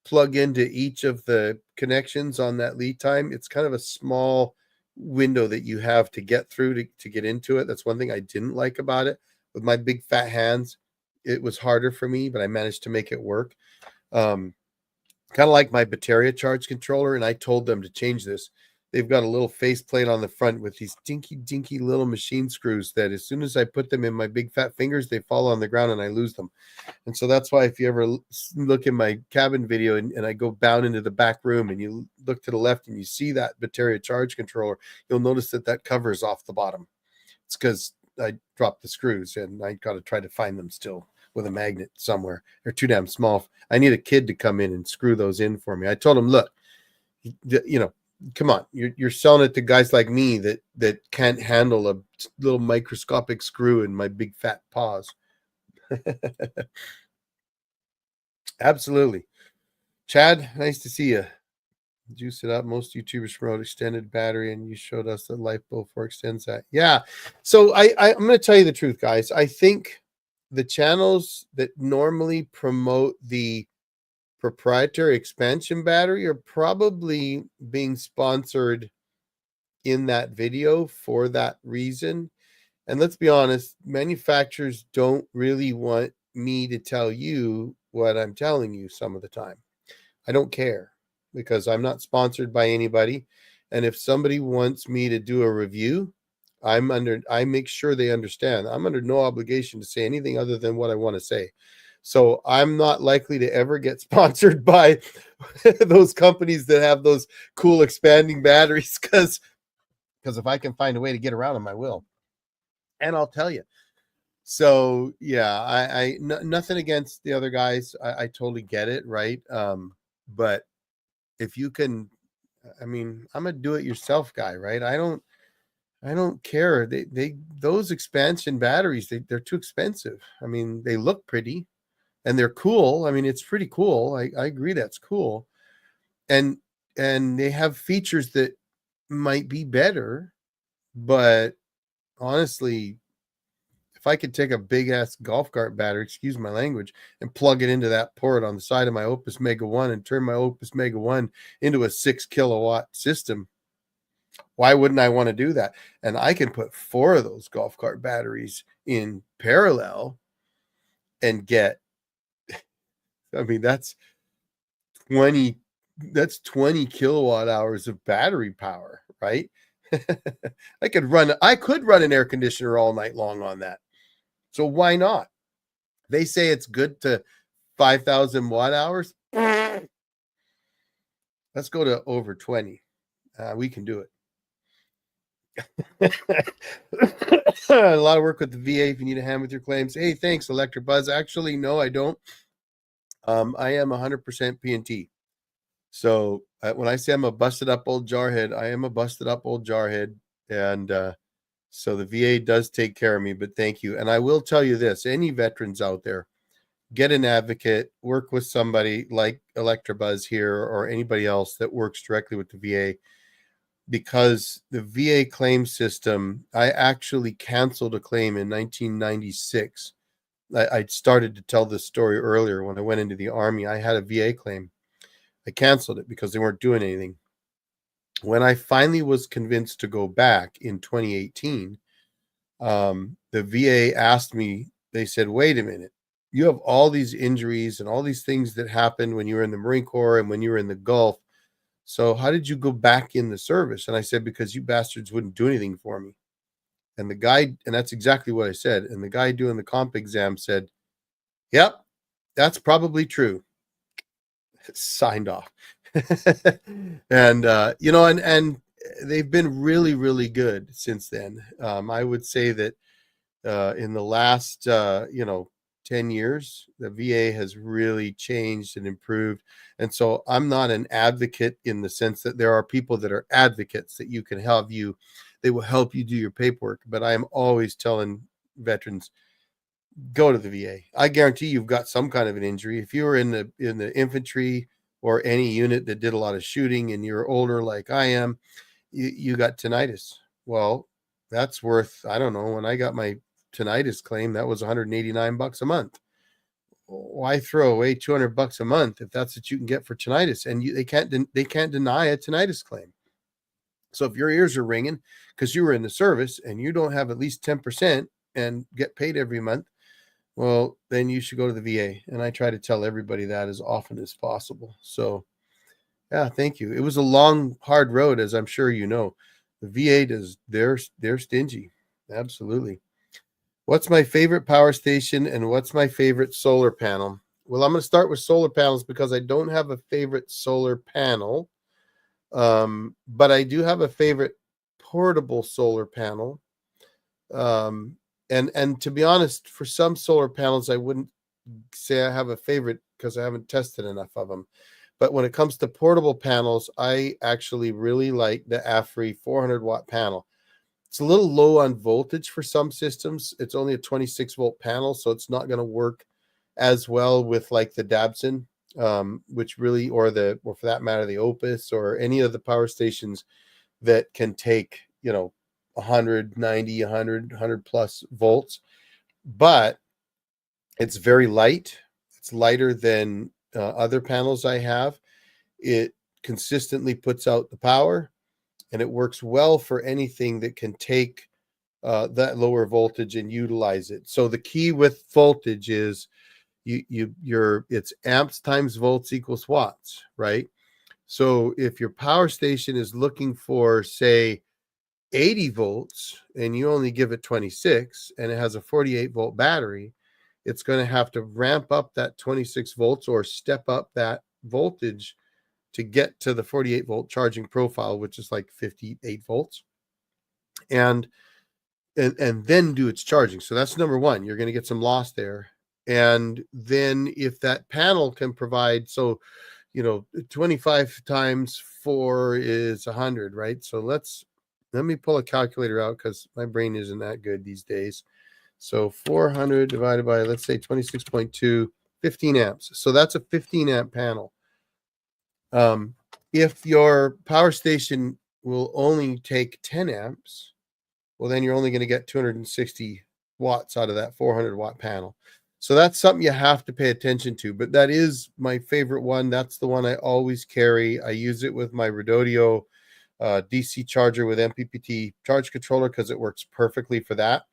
plug into each of the connections on that lead time, it's kind of a small window that you have to get through to get into it. That's one thing I didn't like about it. With my big fat hands, it was harder for me, but I managed to make it work. Kind of like my battery charge controller, and I told them to change this. They've got a little faceplate on the front with these dinky little machine screws that as soon as I put them in my big fat fingers, they fall on the ground and I lose them. And so that's why if you ever look in my cabin video and I go down into the back room and you look to the left and you see that battery charge controller, you'll notice that cover is off the bottom. It's because I dropped the screws and I got to try to find them still with a magnet somewhere. They're too damn small. I need a kid to come in and screw those in for me. I told him, look, come on, you're selling it to guys like me that can't handle a little microscopic screw in my big fat paws. Absolutely. Chad, nice to see you. Juice it up. Most YouTubers promote extended battery, and you showed us that LifeBow 4 extends that. Yeah. So I'm going to tell you the truth, guys. I think the channels that normally promote the proprietary expansion battery are probably being sponsored in that video for that reason. And let's be honest, manufacturers don't really want me to tell you what I'm telling you some of the time. I don't care because I'm not sponsored by anybody. And if somebody wants me to do a review, I make sure they understand. I'm under no obligation to say anything other than what I want to say. So I'm not likely to ever get sponsored by those companies that have those cool expanding batteries because if I can find a way to get around them, I will. And I'll tell you. So yeah, nothing against the other guys. I totally get it, right? But if you can, I mean, I'm a do-it-yourself guy, right? I don't care. Those expansion batteries, they're too expensive. I mean, they look pretty and they're cool. I mean, it's pretty cool. I agree that's cool. And they have features that might be better, but honestly, if I could take a big ass golf cart battery, excuse my language, and plug it into that port on the side of my Opus Mega 1 and turn my Opus Mega 1 into a 6 kilowatt system, why wouldn't I want to do that? And I can put 4 of those golf cart batteries in parallel and get, I mean, that's 20 kilowatt hours of battery power, right? I could run an air conditioner all night long on that. So why not? They say it's good to 5,000 watt hours. Let's go to over 20. We can do it. A lot of work with the VA if you need a hand with your claims. Hey, thanks, Electric Buzz. Actually, no, I don't. I am 100% P&T. So when I say I'm a busted up old jarhead, I am a busted up old jarhead. And so the VA does take care of me, but thank you. And I will tell you this, any veterans out there, get an advocate, work with somebody like Electrobuzz here or anybody else that works directly with the VA, because the VA claim system, I actually canceled a claim in 1996. I started to tell this story earlier. When I went into the Army, I had a VA claim. I canceled it because they weren't doing anything. When I finally was convinced to go back in 2018, the VA asked me, they said, wait a minute, you have all these injuries and all these things that happened when you were in the Marine Corps and when you were in the Gulf. So how did you go back in the service? And I said, because you bastards wouldn't do anything for me. And the guy, and that's exactly what I said. And the guy doing the comp exam said, yep, that's probably true. Signed off. And, and they've been really, really good since then. I would say that in the last 10 years, the VA has really changed and improved. And so I'm not an advocate in the sense that there are people that are advocates that you can help you, they will help you do your paperwork. But I am always telling veterans, go to the VA. I guarantee you've got some kind of an injury. If you were in the infantry or any unit that did a lot of shooting and you're older like I am, you got tinnitus. Well, that's worth, I don't know, when I got my tinnitus claim, that was $189 a month. Why throw away $200 a month if that's what you can get for tinnitus? And they can't deny a tinnitus claim. So if your ears are ringing because you were in the service and you don't have at least 10% and get paid every month, well, then you should go to the VA. And I try to tell everybody that as often as possible. So yeah, thank you. It was a long, hard road, as I'm sure you know. The VA does, they're stingy. Absolutely. What's my favorite power station and what's my favorite solar panel? Well, I'm going to start with solar panels because I don't have a favorite solar panel. But I do have a favorite portable solar panel. And to be honest, for some solar panels, I wouldn't say I have a favorite because I haven't tested enough of them. But when it comes to portable panels, I actually really like the AFRI 400 watt panel. It's a little low on voltage for some systems. It's only a 26 volt panel, so it's not going to work as well with like the Dabson, which really, or for that matter, the Opus or any of the power stations that can take, 190, 100 plus volts. But it's very light. It's lighter than other panels I have. It consistently puts out the power, and it works well for anything that can take that lower voltage and utilize it. So the key with voltage is it's amps times volts equals watts, right? So if your power station is looking for, say, 80 volts and you only give it 26 and it has a 48 volt battery, it's going to have to ramp up that 26 volts or step up that voltage to get to the 48 volt charging profile, which is like 58 volts, and then do its charging. So that's number one. You're going to get some loss there. And then if that panel can provide, 25 times 4 is 100, right? So let me pull a calculator out because my brain isn't that good these days. So 400 divided by, let's say 26.2, 15 amps. So that's a 15 amp panel. If your power station will only take 10 amps, well, then you're only going to get 260 watts out of that 400 watt panel. So that's something you have to pay attention to, but that is my favorite one. That's the one I always carry. I use it with my Redodio DC charger with MPPT charge controller because it works perfectly for that.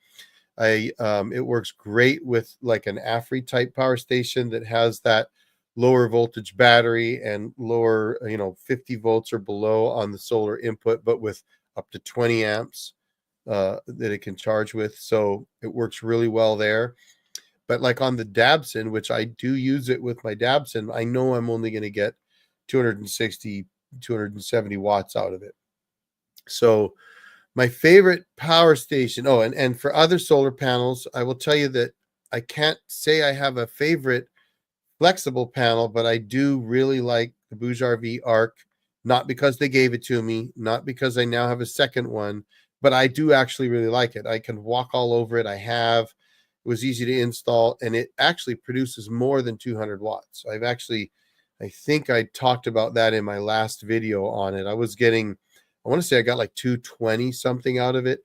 It works great with like an AFRI type power station that has that lower voltage battery and lower, 50 volts or below on the solar input, but with up to 20 amps that it can charge with. So it works really well there. But like on the Dabson, which I do use it with my Dabson, I know I'm only going to get 260, 270 watts out of it. So my favorite power station, and for other solar panels, I will tell you that I can't say I have a favorite flexible panel, but I do really like the Bouge RV Arc, not because they gave it to me, not because I now have a second one, but I do actually really like it. I can walk all over it. It was easy to install, and it actually produces more than 200 watts. I think I talked about that in my last video on it. I want to say I got like 220 something out of it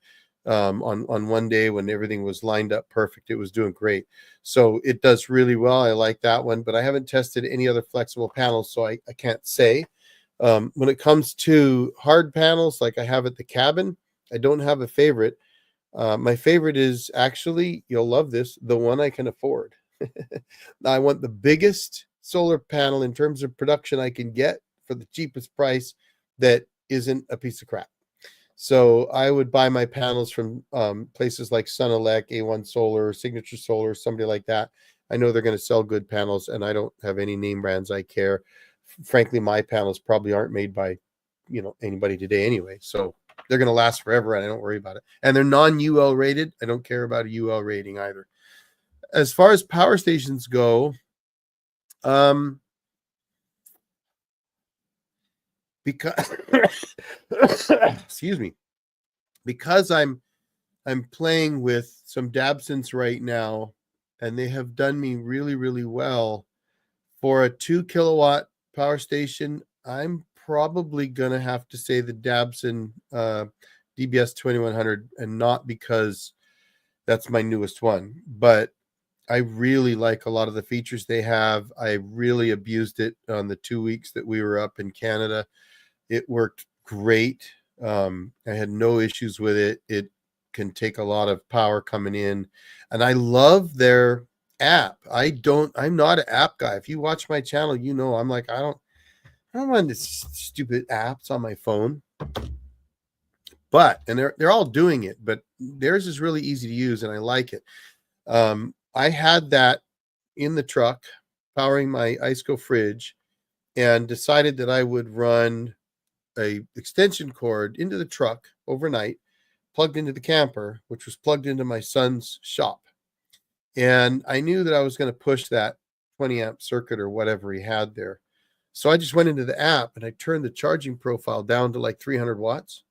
on one day when everything was lined up perfect. It was doing great. So it does really well. I like that one, but I haven't tested any other flexible panels, so I can't say. When it comes to hard panels, like I have at the cabin, I don't have a favorite. My favorite is actually, you'll love this, the one I can afford. I want the biggest solar panel in terms of production I can get for the cheapest price that isn't a piece of crap. So I would buy my panels from places like Sunelec, A1 Solar, Signature Solar, somebody like that. I know they're going to sell good panels, and I don't have any name brands I care. Frankly, my panels probably aren't made by anybody today anyway. So they're going to last forever, and I don't worry about it. And they're non-UL rated. I don't care about a UL rating either. As far as power stations go, because excuse me, because I'm playing with some Dabsons right now, and they have done me really, really well. For a 2 kilowatt power station, I'm probably gonna have to say the Dabson DBS 2100, and not because that's my newest one, but I really like a lot of the features they have. I really abused it on the 2 weeks that we were up in Canada. It worked great. I had no issues with it. It can take a lot of power coming in, and I love their app. I'm not an app guy. If you watch my channel, I'm like, I don't want this stupid apps on my phone. But they're all doing it, but theirs is really easy to use, and I like it. I had that in the truck powering my Iceco fridge, and decided that I would run a extension cord into the truck overnight, plugged into the camper, which was plugged into my son's shop. And I knew that I was going to push that 20 amp circuit or whatever he had there. So I just went into the app and I turned the charging profile down to like 300 watts.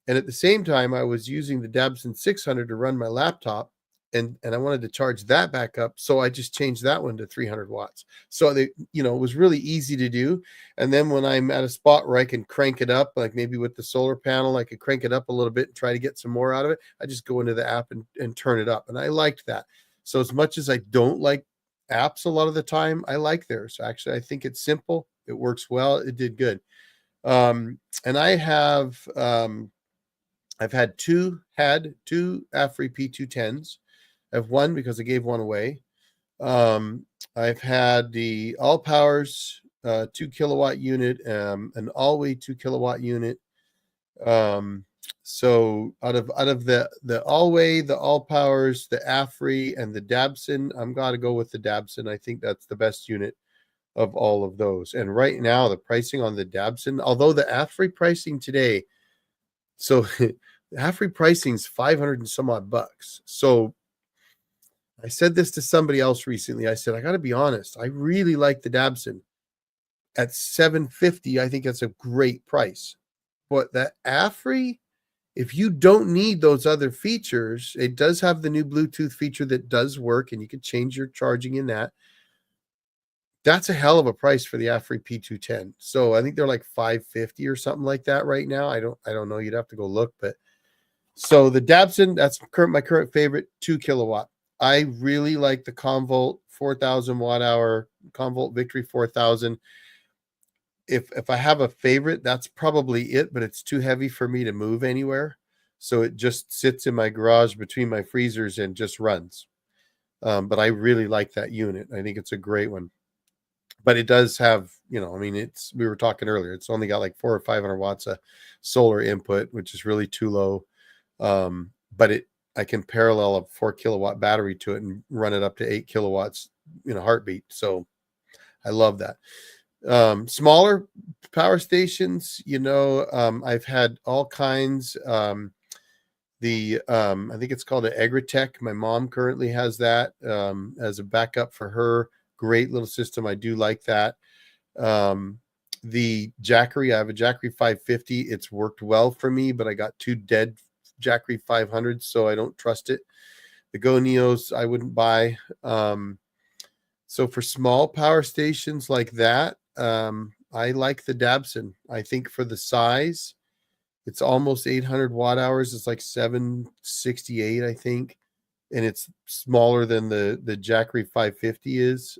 And at the same time, I was using the Dabson 600 to run my laptop, and I wanted to charge that back up. So I just changed that one to 300 watts. So it was really easy to do. And then when I'm at a spot where I can crank it up, like maybe with the solar panel, I could crank it up a little bit and try to get some more out of it. I just go into the app and turn it up. And I liked that. So as much as I don't like apps a lot of the time, I like theirs. Actually, I think it's simple. It works well. It did good. And I have, I've had two AFRI P210s. I have one because I gave one away. I've had the All Powers 2 kilowatt unit, an All-Way 2 kilowatt unit. So out of the All-Way, the All Powers, the AFRI, and the Dabson, I'm got to go with the Dabson. I think that's the best unit of all of those. And right now, the pricing on the Dabson, although the AFRI pricing today, so AFRI pricing is 500 and some odd bucks. So I said this to somebody else recently. I said, I got to be honest. I really like the Dabson at $750. I think that's a great price. But the AFRI, if you don't need those other features, it does have the new Bluetooth feature that does work, and you can change your charging in that. That's a hell of a price for the AFRI P210. So I think they're like $550 or something like that right now. I don't know. You'd have to go look. But so the Dabson, that's my current favorite, 2 kilowatt. I really like the Convolt 4,000 watt hour, Convolt Victory 4,000. If I have a favorite, that's probably it, but it's too heavy for me to move anywhere. So it just sits in my garage between my freezers and just runs. But I really like that unit. I think it's a great one. But it does have, we were talking earlier, it's only got like 400 or 500 watts of solar input, which is really too low. But I can parallel a 4 kilowatt battery to it and run it up to 8 kilowatts in a heartbeat. So I love that. Smaller power stations, I've had all kinds. I think it's called an Agritech. My mom currently has that as a backup for her. Great little system. I do like that. The Jackery, I have a Jackery 550. It's worked well for me, but I got 2 dead Jackery 500s, so I don't trust it. The Go Neos I wouldn't buy. So for small power stations like that, I like the Dabson. I think for the size, it's almost 800 watt hours. It's like 768, I think. And it's smaller than the Jackery 550 is.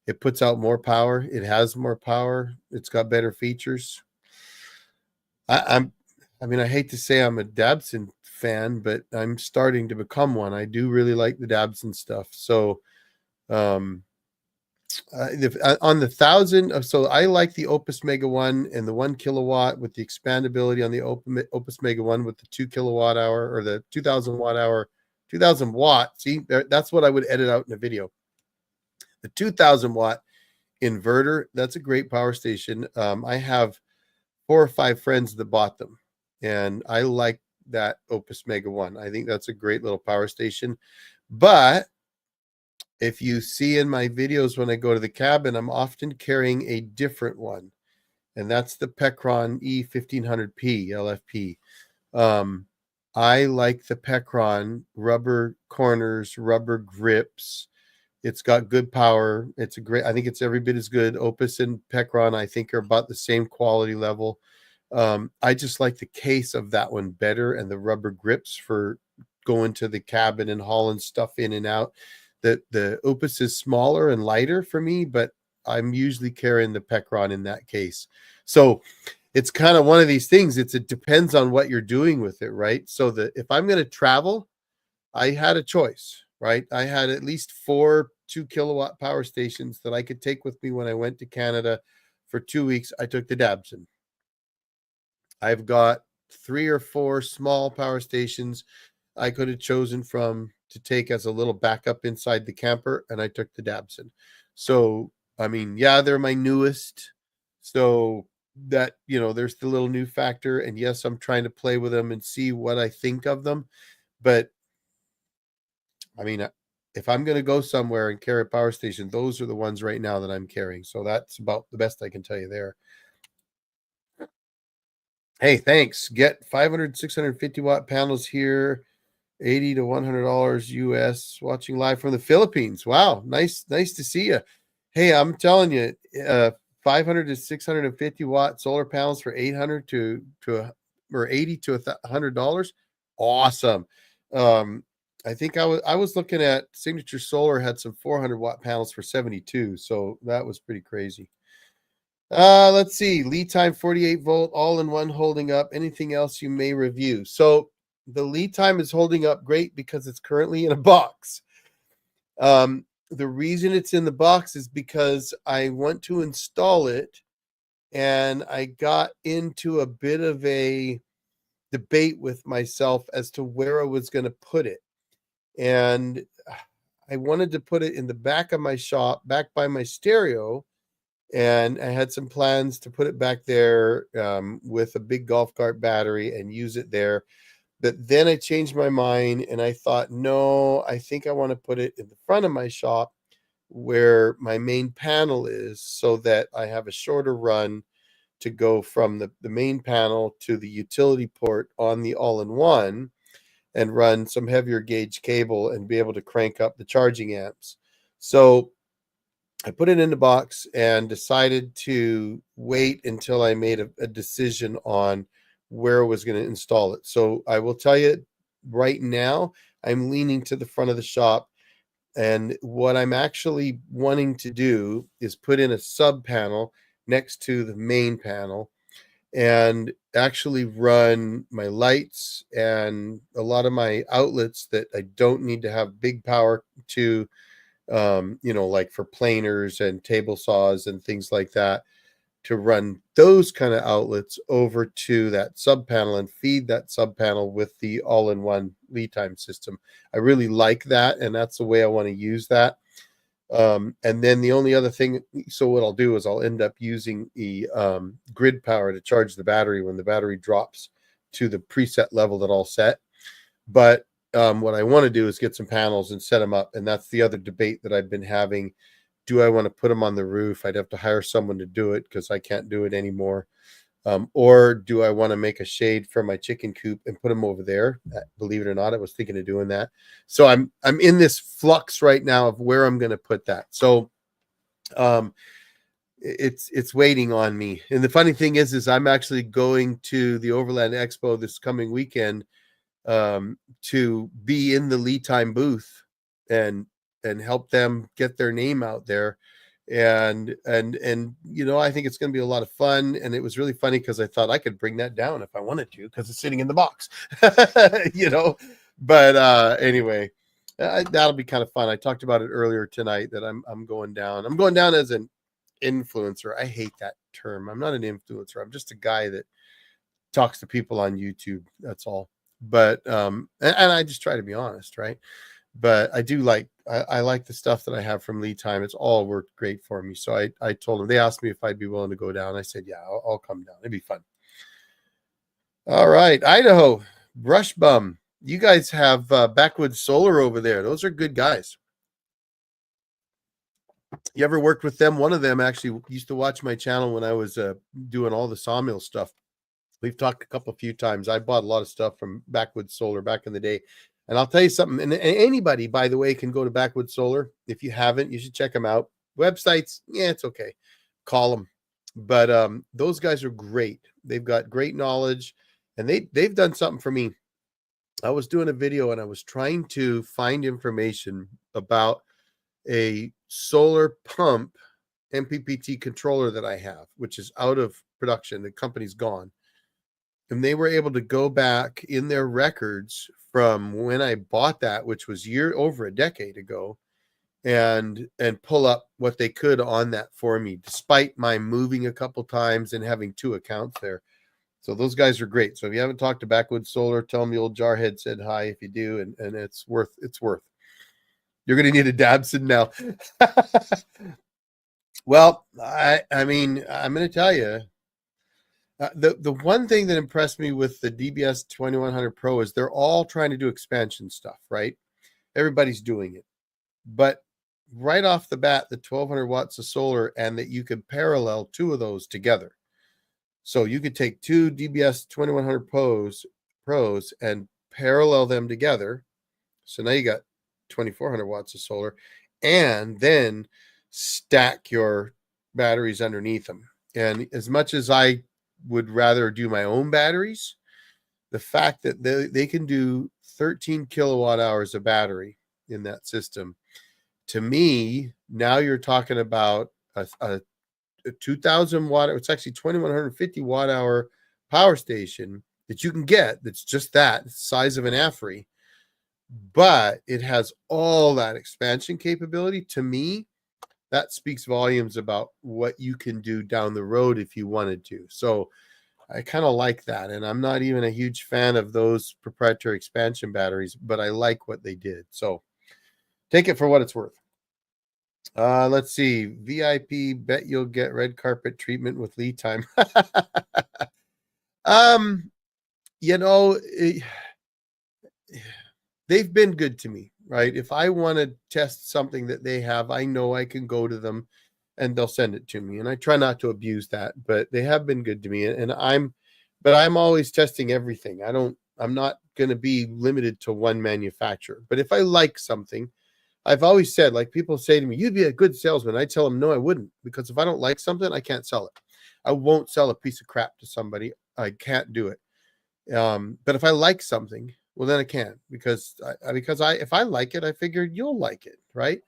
It puts out more power. It has more power. It's got better features. I hate to say I'm a Dabson fan, but I'm starting to become one. I do really like the Dabson stuff. So, on the 1,000, so I like the Opus Mega 1 and the 1 kilowatt with the expandability on the Opus Mega 1 with the 2 kilowatt hour or the 2,000 watt hour, 2,000 watt. See, that's what I would edit out in a video. The 2,000 watt inverter, that's a great power station. I have 4 or 5 friends that bought them, and I like that Opus Mega 1. I think that's a great little power station. But if you see in my videos when I go to the cabin, I'm often carrying a different one, and that's the Pecron E1500P LFP. I like the Pecron rubber corners, rubber grips. It's got good power. It's a great, I think it's every bit as good. Opus and Pecron, I think, are about the same quality level. I just like the case of that one better, and the rubber grips for going to the cabin and hauling stuff in and out. The Opus is smaller and lighter for me, but I'm usually carrying the Pecron in that case. So it's kind of one of these things. It depends on what you're doing with it, right? So if I'm going to travel, I had a choice, right? I had at least 4 2-kilowatt power stations that I could take with me when I went to Canada for 2 weeks. I took the Dabson. I've got 3 or 4 small power stations I could have chosen from to take as a little backup inside the camper, and I took the Dabson. So, I mean, yeah, they're my newest. So that, there's the little new factor. And yes, I'm trying to play with them and see what I think of them. But I mean, if I'm going to go somewhere and carry a power station, those are the ones right now that I'm carrying. So that's about the best I can tell you there. Hey, thanks. Get 500, 650-watt panels here, $80 to $100 US. Watching live from the Philippines. Wow, nice to see you. Hey, I'm telling you, 500 to 650-watt solar panels for 800 to or $80 to $100. Awesome. I think I was looking at Signature Solar had some 400-watt panels for 72, so that was pretty crazy. Let's see. Lead time 48 volt, all in one, holding up. Anything else you may review? So the lead time is holding up great because it's currently in a box. The reason it's in the box is because I want to install it, and I got into a bit of a debate with myself as to where I was going to put it. And I wanted to put it in the back of my shop, back by my stereo. And I had some plans to put it back there with a big golf cart battery and use it there. But then I changed my mind, and I thought, no, I think I want to put it in the front of my shop where my main panel is, so that I have a shorter run to go from the main panel to the utility port on the all-in-one and run some heavier gauge cable and be able to crank up the charging amps. So I put it in the box and decided to wait until I made a decision on where I was going to install it. So I will tell you right now, I'm leaning to the front of the shop. And what I'm actually wanting to do is put in a sub panel next to the main panel and actually run my lights and a lot of my outlets that I don't need to have big power to, like for planers and table saws and things like that, to run those kind of outlets over to that sub panel and feed that sub panel with the all-in-one lead time system. I really like that, and that's the way I want to use that. And then the only other thing, so what I'll do is I'll end up using the grid power to charge the battery when the battery drops to the preset level that I'll set. But what I want to do is get some panels and set them up. And that's the other debate that I've been having. Do I want to put them on the roof? I'd have to hire someone to do it because I can't do it anymore. Or do I want to make a shade for my chicken coop and put them over there? Believe it or not, I was thinking of doing that. So I'm in this flux right now of where I'm going to put that. So it's waiting on me. And the funny thing is I'm actually going to the Overland Expo this coming weekend to be in the lead time booth and help them get their name out there. And I think it's going to be a lot of fun. And it was really funny because I thought I could bring that down if I wanted to, because it's sitting in the box. But anyway, that'll be kind of fun. I talked about it earlier tonight that I'm going down. I'm going down as an influencer. I hate that term. I'm not an influencer. I'm just a guy that talks to people on YouTube. That's all. But and I just try to be honest, right? But I do like I like the stuff that I have from lead time. It's all worked great for me. So I told them, they asked me if I'd be willing to go down. I said, yeah, I'll come down. It'd be fun. All right, Idaho, Brush Bum. You guys have Backwoods Solar over there. Those are good guys. You ever worked with them? One of them actually used to watch my channel when I was doing all the sawmill stuff. We've talked a few times. I bought a lot of stuff from Backwoods Solar back in the day. And I'll tell you something, and anybody, by the way, can go to Backwoods Solar. If you haven't, you should check them out. Websites, yeah, it's okay. Call them. But those guys are great. They've got great knowledge, and they've done something for me. I was doing a video and I was trying to find information about a solar pump MPPT controller that I have, which is out of production. The company's gone. And they were able to go back in their records from when I bought that, which was over a decade ago, and pull up what they could on that for me, despite my moving a couple times and having 2 accounts there. So those guys are great. So if you haven't talked to Backwoods Solar, tell them the old Jarhead said hi. If you do, and it's worth. You're going to need a Dabson now. Well, I mean, I'm going to tell you, the one thing that impressed me with the DBS 2100 Pro is they're all trying to do expansion stuff, right? Everybody's doing it. But right off the bat, the 1200 watts of solar, and that you could parallel 2 of those together. So you could take 2 DBS 2100 Pros and parallel them together. So now you got 2400 watts of solar, and then stack your batteries underneath them. And as much as I would rather do my own batteries, the fact that they can do 13 kilowatt hours of battery in that system, to me, now you're talking about a 2000 watt, it's actually 2150 watt hour power station that you can get, that's just that size of an AFRI, but it has all that expansion capability. To me, that speaks volumes about what you can do down the road if you wanted to. So I kind of like that. And I'm not even a huge fan of those proprietary expansion batteries, but I like what they did. So take it for what it's worth. Let's see. VIP, bet you'll get red carpet treatment with lead time. You know, they've been good to me, right? If I want to test something that they have, I know I can go to them and they'll send it to me. And I try not to abuse that, but they have been good to me. And I'm always testing everything. I'm not going to be limited to one manufacturer. But if I like something, I've always said, like, people say to me, you'd be a good salesman. I tell them, no, I wouldn't, because if I don't like something, I can't sell it. I won't sell a piece of crap to somebody. I can't do it. But if I like something, well, then I can, because if I like it, I figured you'll like it, right?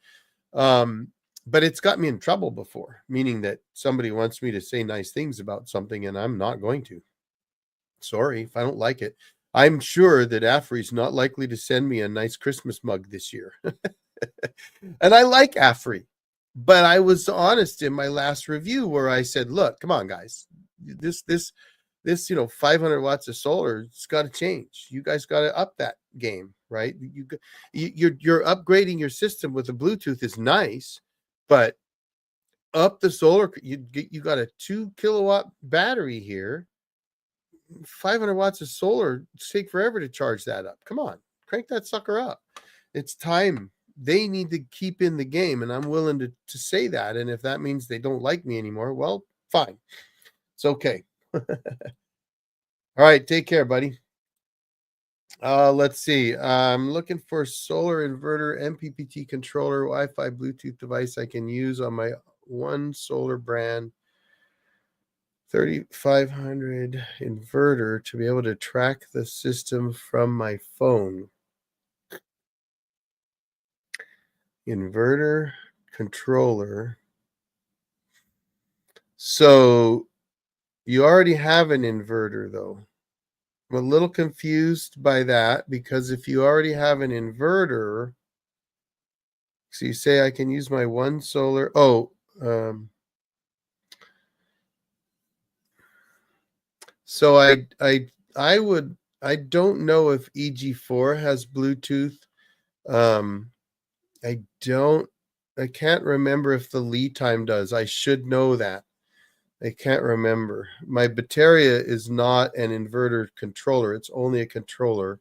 But it's got me in trouble before, meaning that somebody wants me to say nice things about something and I'm not going to. Sorry, if I don't like it. I'm sure that AFRI's not likely to send me a nice Christmas mug this year. And I like AFRI, but I was honest in my last review where I said, look, come on, guys, this 500 watts of solar, it's got to change. You guys got to up that game, right? You're upgrading your system with the Bluetooth is nice, but up the solar. You got a 2 kilowatt battery here. 500 watts of solar, take forever to charge that up. Come on, crank that sucker up. It's time. They need to keep in the game, and I'm willing to say that. And if that means they don't like me anymore, well, fine. It's okay. All right, take care, buddy. Let's see. I'm looking for solar inverter, MPPT controller, Wi-Fi, Bluetooth device I can use on my one solar brand 3500 inverter to be able to track the system from my phone. Inverter controller. So you already have an inverter, though. I'm a little confused by that, because if you already have an inverter, so you say I can use my one solar. So I don't know if EG4 has Bluetooth. I can't remember if the lead time does. I should know that. I can't remember. My Bateria is not an inverter controller. It's only a controller,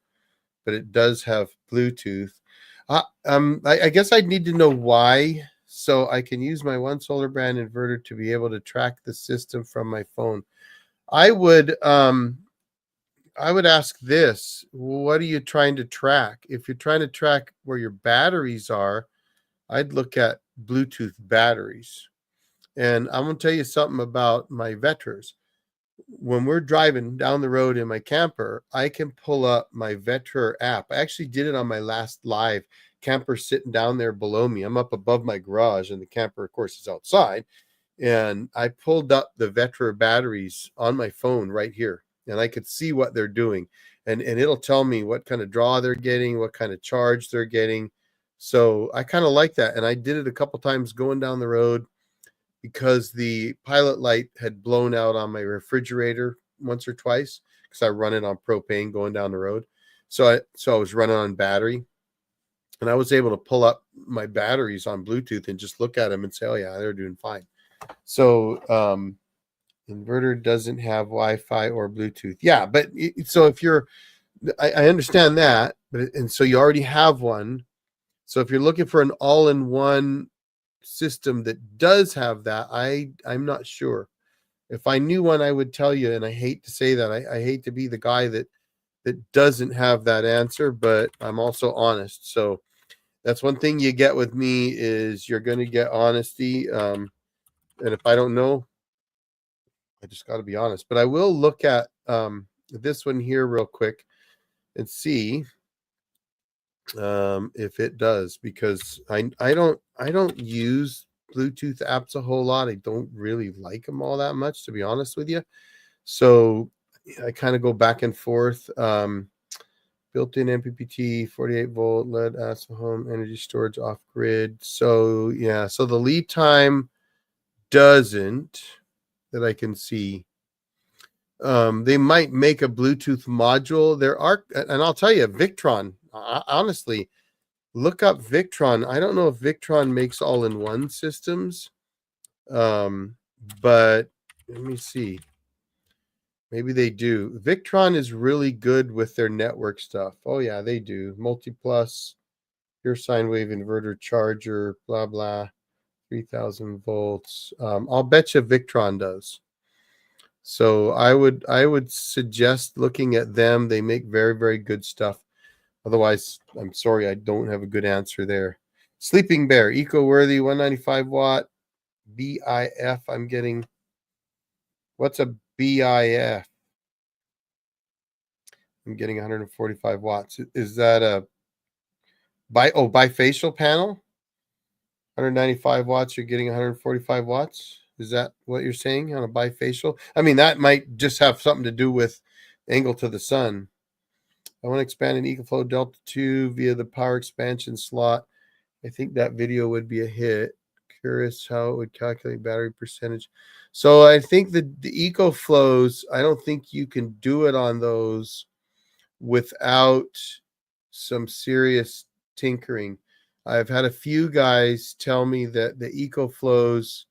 but it does have Bluetooth. I guess I'd need to know why, so I can use my one solar brand inverter to be able to track the system from my phone. I would ask this: what are you trying to track? If you're trying to track where your batteries are, I'd look at Bluetooth batteries. And I'm going to tell you something about my Vetras. When we're driving down the road in my camper, I can pull up my Vetra app. I actually did it on my last live. Camper sitting down there below me. I'm up above my garage, and the camper, of course, is outside. And I pulled up the Vetra batteries on my phone right here, and I could see what they're doing. And it'll tell me what kind of draw they're getting, what kind of charge they're getting. So I kind of like that. And I did it a couple times going down the road, because the pilot light had blown out on my refrigerator once or twice, because I run it on propane going down the road. So I was running on battery, and I was able to pull up my batteries on Bluetooth and just look at them and say, oh yeah, they're doing fine. So inverter doesn't have Wi-Fi or Bluetooth. Yeah, but so if you're, I understand that, but and so you already have one. So if you're looking for an all-in-one system that does have that, I'm not sure. If I knew one, I would tell you, and I hate to say that. I hate to be the guy that doesn't have that answer, but I'm also honest. So that's one thing you get with me, is you're going to get honesty. And if I don't know, I just got to be honest. But I will look at this one here real quick and see if it does, because I don't use Bluetooth apps a whole lot. I don't really like them all that much, to be honest with you. So I kind of go back and forth. Built-in MPPT, 48 volt lead acid home energy storage off grid. So yeah, so the lead time doesn't, that I can see. They might make a Bluetooth module. There are, and I'll tell you, Victron, honestly, look up Victron. I don't know if Victron makes all-in-one systems, but let me see. Maybe they do. Victron is really good with their network stuff. Oh yeah, they do. Multiplus, pure sine wave inverter charger, blah blah, 3000 volts. I'll bet you Victron does. So I would suggest looking at them. They make very, very good stuff. Otherwise, I'm sorry, I don't have a good answer there. Sleeping Bear, eco-worthy, 195 watt, BIF. I'm getting, what's a BIF? I'm getting 145 watts. Is that a bifacial panel? 195 watts, you're getting 145 watts. Is that what you're saying on a bifacial? I mean, that might just have something to do with angle to the sun. I want to expand an EcoFlow Delta 2 via the power expansion slot. I think that video would be a hit. Curious how it would calculate battery percentage. So I think the EcoFlows, I don't think you can do it on those without some serious tinkering. I've had a few guys tell me that the EcoFlows,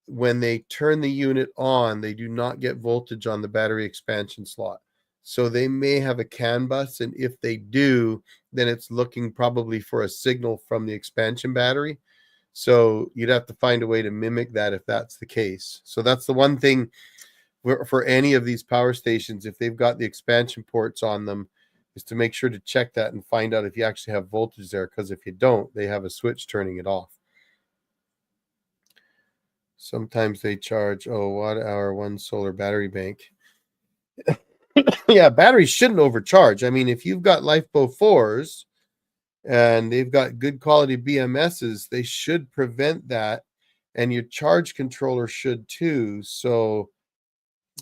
when they turn the unit on, they do not get voltage on the battery expansion slot. So they may have a CAN bus, and if they do, then it's looking probably for a signal from the expansion battery. So you'd have to find a way to mimic that if that's the case. So that's the one thing for any of these power stations, if they've got the expansion ports on them, is to make sure to check that and find out if you actually have voltage there, because if you don't, they have a switch turning it off. Sometimes they charge, watt hour, one solar battery bank. Yeah, batteries shouldn't overcharge. I mean, if you've got LifeBow 4s and they've got good quality BMSs, they should prevent that. And your charge controller should too. So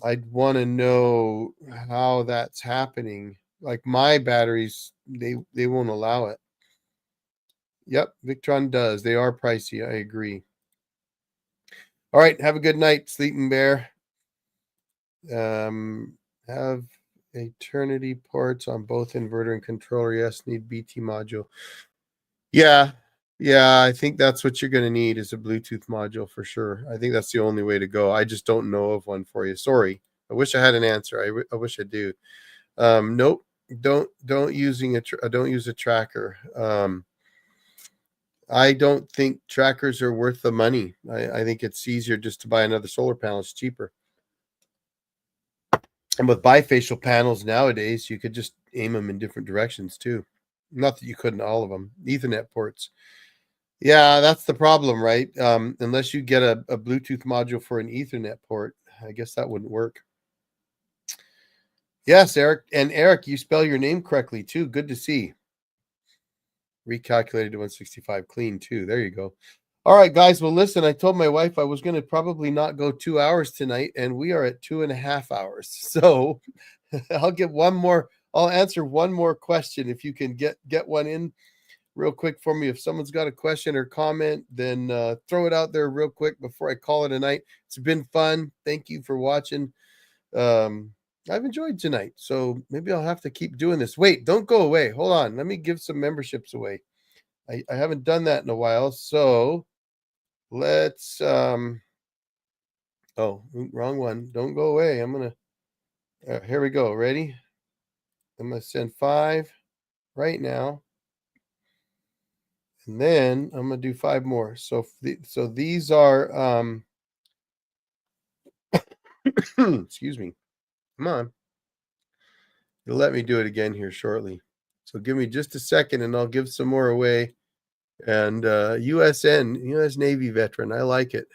I'd want to know how that's happening. Like my batteries, they won't allow it. Yep, Victron does. They are pricey. I agree. All right, have a good night, Sleeping Bear. Have Eternity ports on both inverter and controller. Yes, need BT module. Yeah, Yeah, I think that's what you're going to need is a Bluetooth module for sure. I think that's the only way to go. I just don't know of one for you. Sorry. I wish I had an answer. I wish I do. Nope. Don't use a tracker. I don't think trackers are worth the money. I think it's easier just to buy another solar panel. It's cheaper. And with bifacial panels nowadays, you could just aim them in different directions too. Not that you couldn't all of them. Ethernet ports. Yeah, that's the problem, right? Unless you get a Bluetooth module for an Ethernet port, I guess that wouldn't work. Yes, Eric. And Eric, you spell your name correctly too. Good to see. Recalculated to 165 clean too. There you go. All right, guys. Well, listen, I told my wife I was going to probably not go 2 hours tonight, and we are at 2.5 hours. So I'll get one more. I'll answer one more question if you can get one in real quick for me. If someone's got a question or comment, then throw it out there real quick before I call it a night. It's been fun. Thank you for watching. I've enjoyed tonight, so maybe I'll have to keep doing this. Wait, don't go away. Hold on. Let me give some memberships away. I haven't done that in a while, so let's oh, wrong one. Don't go away. I'm gonna here we go. Ready? I'm gonna send 5 right now, and then I'm gonna do 5 more. So these are excuse me. Come on. You'll let me do it again here shortly. So give me just a second and I'll give some more away. And USN, US Navy veteran. I like it.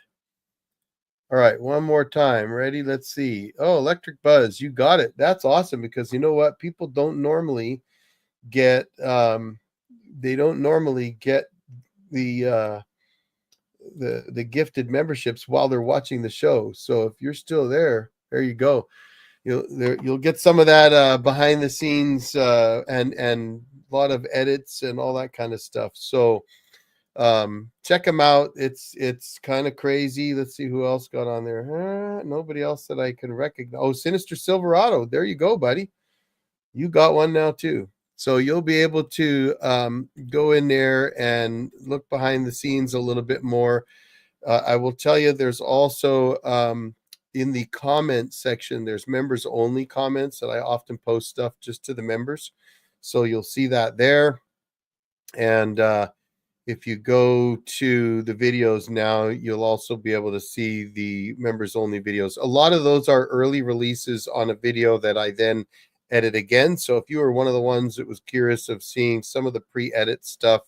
All right, one more time. Ready? Let's see. Oh, Electric Buzz. You got it. That's awesome because you know what? People don't normally get they don't normally get the the gifted memberships while they're watching the show. So if you're still there, there you go. You'll get some of that behind the scenes and a lot of edits and all that kind of stuff. So check them out. It's kind of crazy. Let's see who else got on there. Nobody else that I can recognize. Oh, Sinister Silverado. There you go, buddy. You got one now too. So you'll be able to go in there and look behind the scenes a little bit more. I will tell you, there's also in the comment section, there's members only comments that I often post stuff just to the members. So you'll see that there. And if you go to the videos now, you'll also be able to see the members only videos. A lot of those are early releases on a video that I then edit again. So if you were one of the ones that was curious of seeing some of the pre-edit stuff,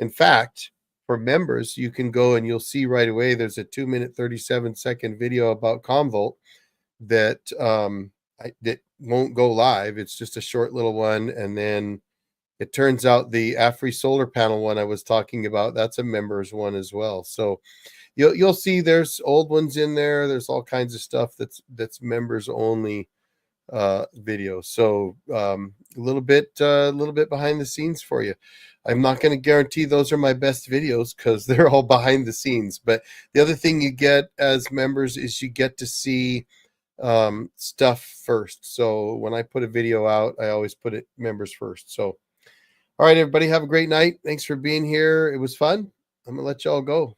in fact, for members, you can go and you'll see right away there's a 2-minute 37-second video about Convolt that that won't go live. It's just a short little one, and then it turns out the AFRI solar panel one I was talking about, that's a members one as well. So you'll see there's old ones in there. There's all kinds of stuff that's members only video. So a little bit behind the scenes for you. I'm not going to guarantee those are my best videos because they're all behind the scenes. But the other thing you get as members is you get to see stuff first. So when I put a video out, I always put it members first. So all right, everybody, have a great night. Thanks for being here. It was fun. I'm gonna let y'all go.